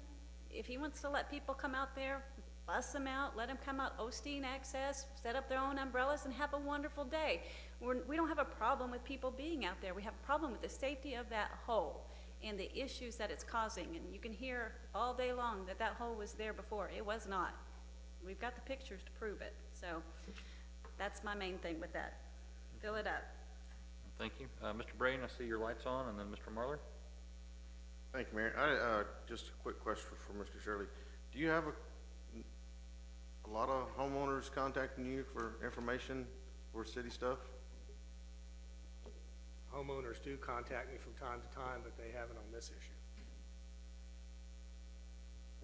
If he wants to let people come out there, bus them out, let them come out Osteen access, set up their own umbrellas, and have a wonderful day. We don't have a problem with people being out there. We have a problem with the safety of that hole and the issues that it's causing. And you can hear all day long that that hole was there before. It was not. We've got the pictures to prove it. So that's my main thing with that. Fill it up. Thank you. Mr. Braden, I see your light's on, and then Mr. Marler. Thank you, Mayor. Just a quick question for Mr. Shirley. Do you have a lot of homeowners contacting you for information for city stuff? Homeowners do contact me from time to time, but they haven't on this issue.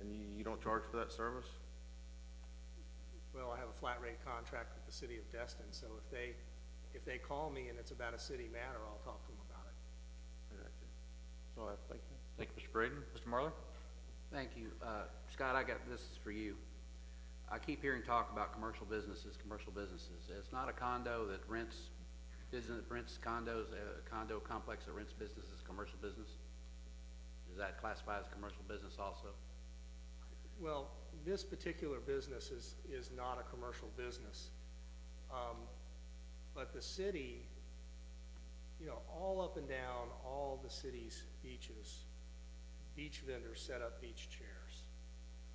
And you don't charge for that service? Well, I have a flat rate contract with the city of Destin, so if they call me and it's about a city matter, I'll talk to them about it. I got you. So thank you. Thank you, Mr. Braden. Mr. Marler? Thank you. Scott, this is for you. I keep hearing talk about commercial businesses. It's not a condo that rents condos, a condo complex that rents businesses, commercial business? Is that classified as commercial business also? Well, this particular business is not a commercial business. But the city, you know, all up and down all the city's beaches, beach vendors set up beach chairs.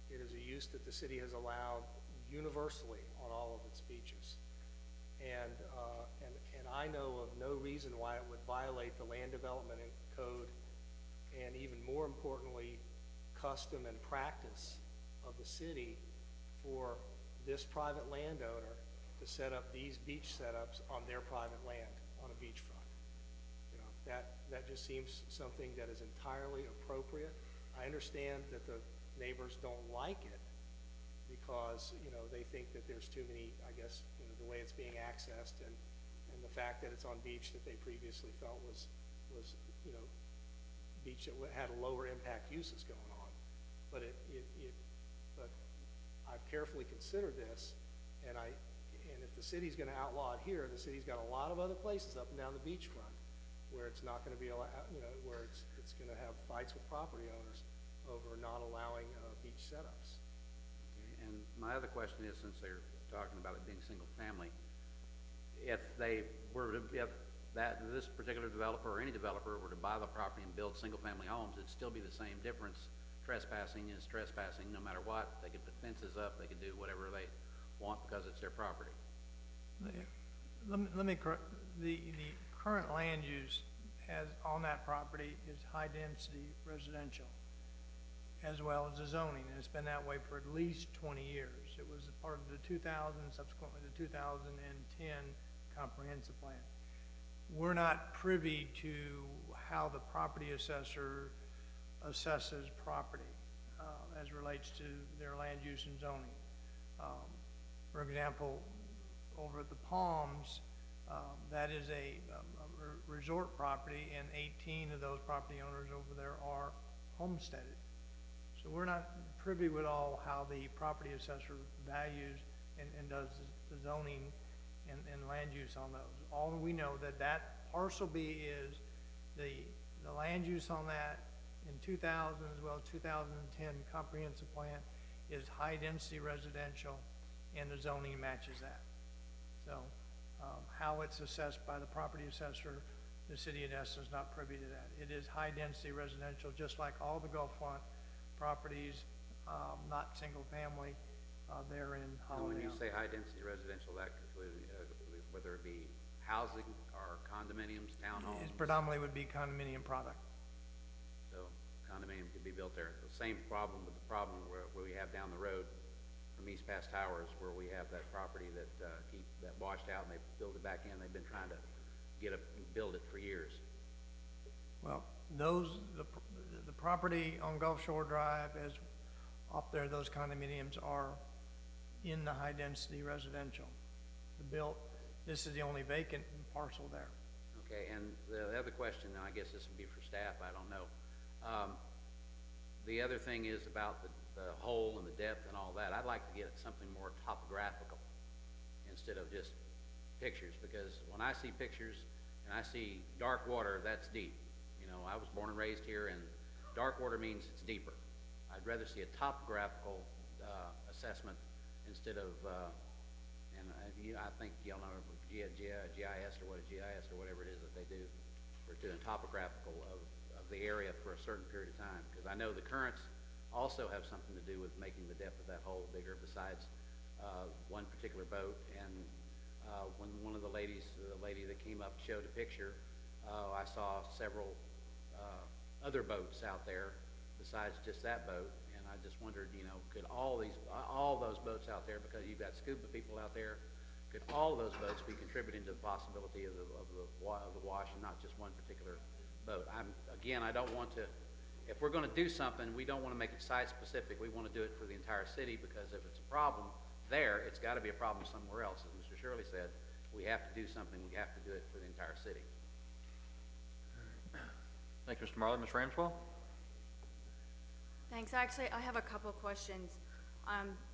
It is a use that the city has allowed universally on all of its beaches. And I know of no reason why it would violate the land development code, and even more importantly, custom and practice of the city for this private landowner to set up these beach setups on their private land on a beachfront. You know, that just seems something that is entirely appropriate. I understand that the neighbors don't like it because, you know, they think that there's too many, I guess, you know, the way it's being accessed and the fact that it's on beach that they previously felt was, you know, beach that had lower impact uses going on. But but I've carefully considered this, and if the city's going to outlaw it here, the city's got a lot of other places up and down the beachfront where it's not going to be allowed, you know, where it's going to have fights with property owners over not allowing beach setups. Okay. And my other question is, since they're talking about it being single family, if this particular developer or any developer were to buy the property and build single family homes, it'd still be the same difference. Trespassing is trespassing no matter what. They could put fences up, they could do whatever they want because it's their property. Let me correct, the current land use has, on that property, is high density residential, as well as the zoning, and it's been that way for at least 20 years. It was a part of the 2000, subsequently the 2010 comprehensive plan. We're not privy to how the property assessor assesses property as relates to their land use and zoning. For example, over at the Palms, that is a resort property, and 18 of those property owners over there are homesteaded. So we're not privy with all how the property assessor values and does the zoning and land use on those. All we know that parcel B is the land use on that in 2000 as well as 2010 comprehensive plan is high density residential, and the zoning matches that. So how it's assessed by the property assessor, the city of Destin is not privy to that. It is high density residential, just like all the Gulfront properties, not single family, there in Holiday. When you say high density residential, that could whether it be housing or condominiums, townhomes? It predominantly would be condominium product. So condominium could be built there. The same problem with the problem where we have down the road from East Pass Towers, where we have that property that that washed out and they built it back in. They've been trying to build it for years. Well, the property on Gulf Shore Drive, as up there, those condominiums are in the high density residential. This is the only vacant parcel there. Okay, and the other question, and I guess this would be for staff, I don't know. The other thing is about the hole and the depth and all that. I'd like to get something more topographical instead of just pictures, because when I see pictures and I see dark water, that's deep. You know, I was born and raised here, and dark water means it's deeper. I'd rather see a topographical assessment instead of, I think y'all know GIS or whatever it is that they do for doing topographical of the area for a certain period of time. Because I know the currents also have something to do with making the depth of that hole bigger, besides one particular boat. And when one of the lady that came up showed a picture, I saw several other boats out there besides just that boat. And I just wondered, you know, could all those boats out there, because you've got scuba people out there, could all of those boats be contributing to the possibility of the wash and not just one particular boat? I don't want to, if we're going to do something, we don't want to make it site specific. We want to do it for the entire city, because if it's a problem there, it's got to be a problem somewhere else. As Mr. Shirley said, we have to do something. We have to do it for the entire city. Thank you, Mr. Marley. Ms. Ramswell? Thanks. Actually, I have a couple of questions.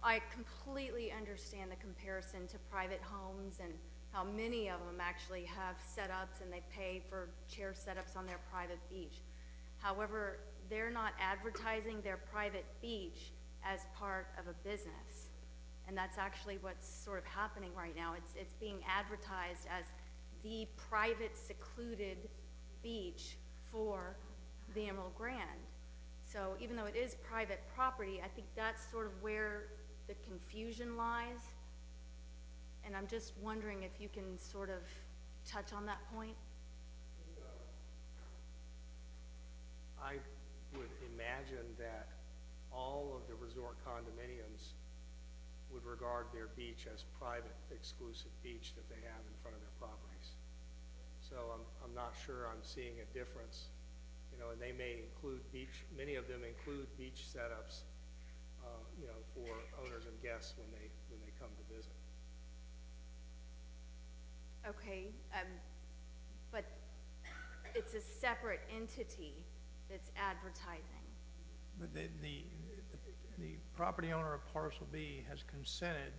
I completely understand the comparison to private homes and how many of them actually have setups and they pay for chair setups on their private beach. However, they're not advertising their private beach as part of a business. And that's actually what's sort of happening right now. It's being advertised as the private secluded beach for the Emerald Grand. So even though it is private property, I think that's sort of where the confusion lies. And I'm just wondering if you can sort of touch on that point. I would imagine that all of the resort condominiums would regard their beach as private, exclusive beach that they have in front of their properties. So I'm not sure I'm seeing a difference. You know, and they may include beach, many of them include beach setups, you know, for owners and guests when they come to visit. Okay, but it's a separate entity that's advertising. But the property owner of parcel B has consented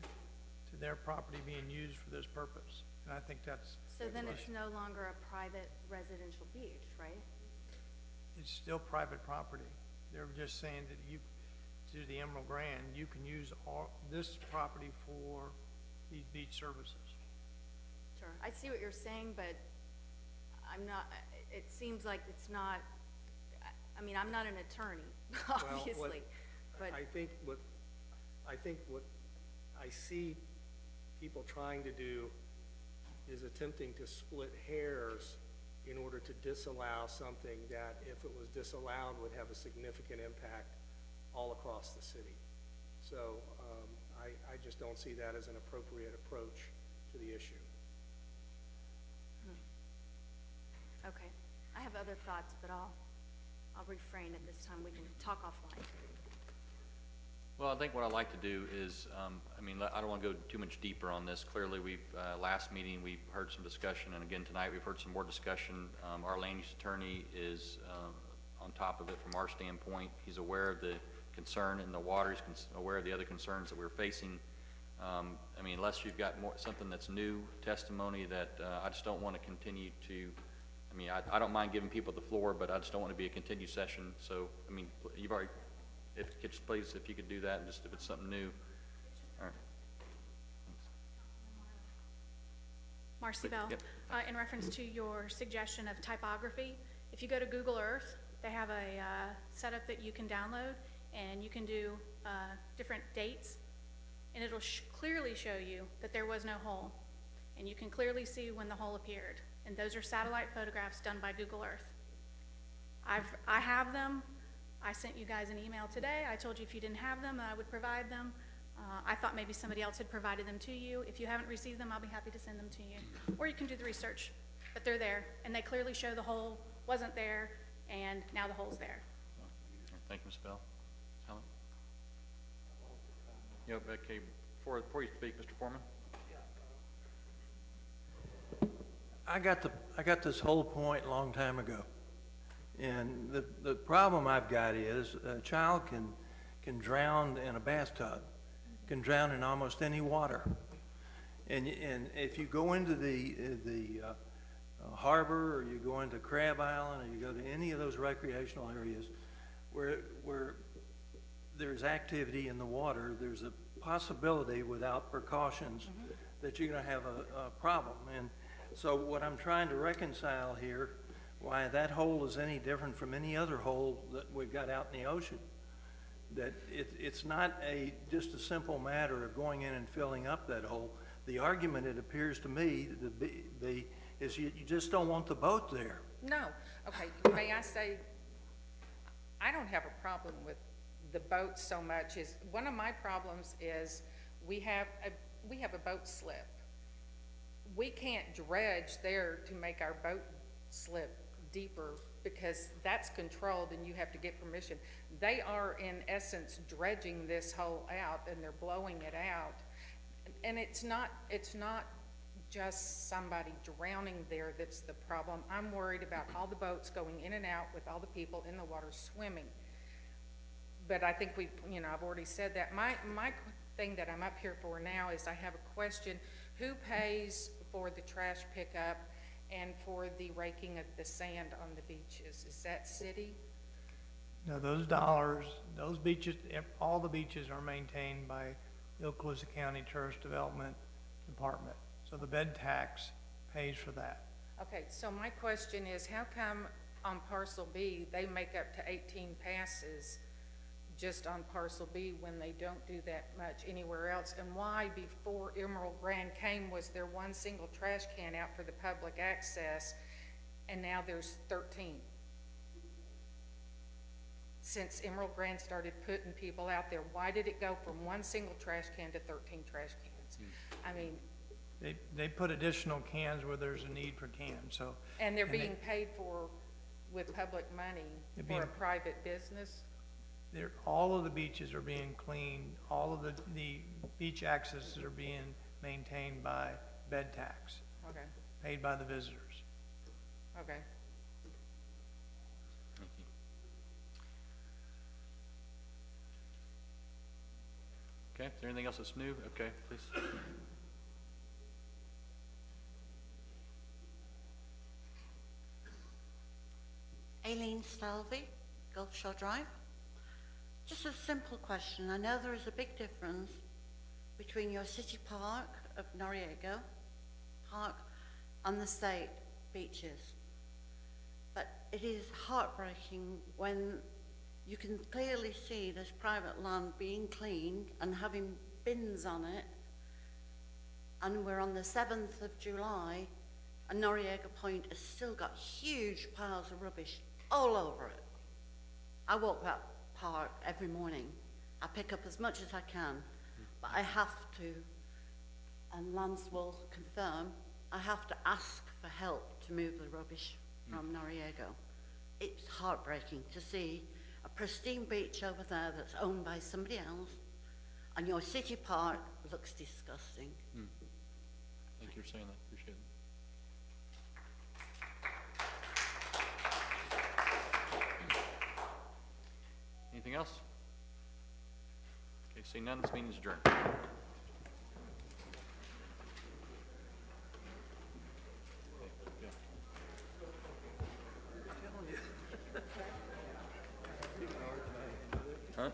to their property being used for this purpose. And I think that's... So then it's no longer a private residential beach, right? It's still private property. They're just saying that you, to the Emerald Grand, you can use all this property for these beach services. Sure, I see what you're saying, but I'm not, it seems like it's not, I mean, I'm not an attorney, obviously, but. I think what I see people trying to do is attempting to split hairs in order to disallow something that, if it was disallowed, would have a significant impact all across the city. So I just don't see that as an appropriate approach to the issue. Okay, I have other thoughts, but I'll refrain at this time. We can talk offline. Well, I think what I'd like to do is, I mean, I don't want to go too much deeper on this. Clearly, last meeting, we heard some discussion, and again tonight, we've heard some more discussion. Our land use attorney is on top of it from our standpoint. He's aware of the concern in the water. He's aware of the other concerns that we're facing. I mean, unless you've got something that's new testimony that I just don't want to continue to, I mean, I don't mind giving people the floor, but I just don't want to be a continued session. So, I mean, you've already, please, if you could do that, and just if it's something new. All right. Marcy Bell, yep. In reference to your suggestion of typography, if you go to Google Earth, they have a setup that you can download, and you can do different dates, and it'll clearly show you that there was no hole, and you can clearly see when the hole appeared. And those are satellite photographs done by Google Earth. I have them. I sent you guys an email today. I told you if you didn't have them, I would provide them. I thought maybe somebody else had provided them to you. If you haven't received them, I'll be happy to send them to you. Or you can do the research. But they're there, and they clearly show the hole wasn't there, and now the hole's there. Thank you, Ms. Bell. Helen? Yep, okay, before you speak, Mr. Foreman? I got this whole point a long time ago. And the problem I've got is a child can drown in a bathtub, can drown in almost any water. And if you go into the harbor, or you go into Crab Island, or you go to any of those recreational areas where there's activity in the water, there's a possibility without precautions that you're going to have a problem. And so what I'm trying to reconcile here, why that hole is any different from any other hole that we've got out in the ocean, that it's not just a simple matter of going in and filling up that hole. The argument, it appears to me, is you just don't want the boat there. No. Okay, may I say, I don't have a problem with the boat so much. One of my problems is we have a boat slip. We can't dredge there to make our boat slip deeper because that's controlled and you have to get permission. They are in essence dredging this hole out, and they're blowing it out. And it's not just somebody drowning there that's the problem. I'm worried about all the boats going in and out with all the people in the water swimming. but I think I've already said that. My thing that I'm up here for now is I have a question. Who pays for the trash pickup and for the raking of the sand on the beaches? Is that city? No, those dollars, those beaches, all the beaches are maintained by the Okaloosa County Tourist Development Department. So the bed tax pays for that. Okay, so my question is, how come on parcel B, they make up to 18 passes just on parcel B when they don't do that much anywhere else? And why, before Emerald Grand came, was there one single trash can out for the public access, and now there's 13? Since Emerald Grand started putting people out there, why did it go from one single trash can to 13 trash cans? I mean, They put additional cans where there's a need for cans, so. and they're being paid for with public money for a private business? All of the beaches are being cleaned, all of the beach accesses are being maintained by bed tax. Okay, Paid by the visitors. okay. Thank you. Okay, is there anything else that's new? Okay, please. Aileen Stalvey, Gulf Shore Drive. Just a simple question. I know there is a big difference between your city park of Noriega Park and the state beaches. But it is heartbreaking when you can clearly see this private land being cleaned and having bins on it, and we're on the 7th of July and Noriega Point has still got huge piles of rubbish all over it. I walk that park every morning. I pick up as much as I can, but I have to, and Lance will confirm, I have to ask for help to move the rubbish from Noriega. It's heartbreaking to see a pristine beach over there that's owned by somebody else, and your city park looks disgusting. Thank you for saying that. Appreciate it. Anything else? Okay, seeing none, this meeting is adjourned. Huh?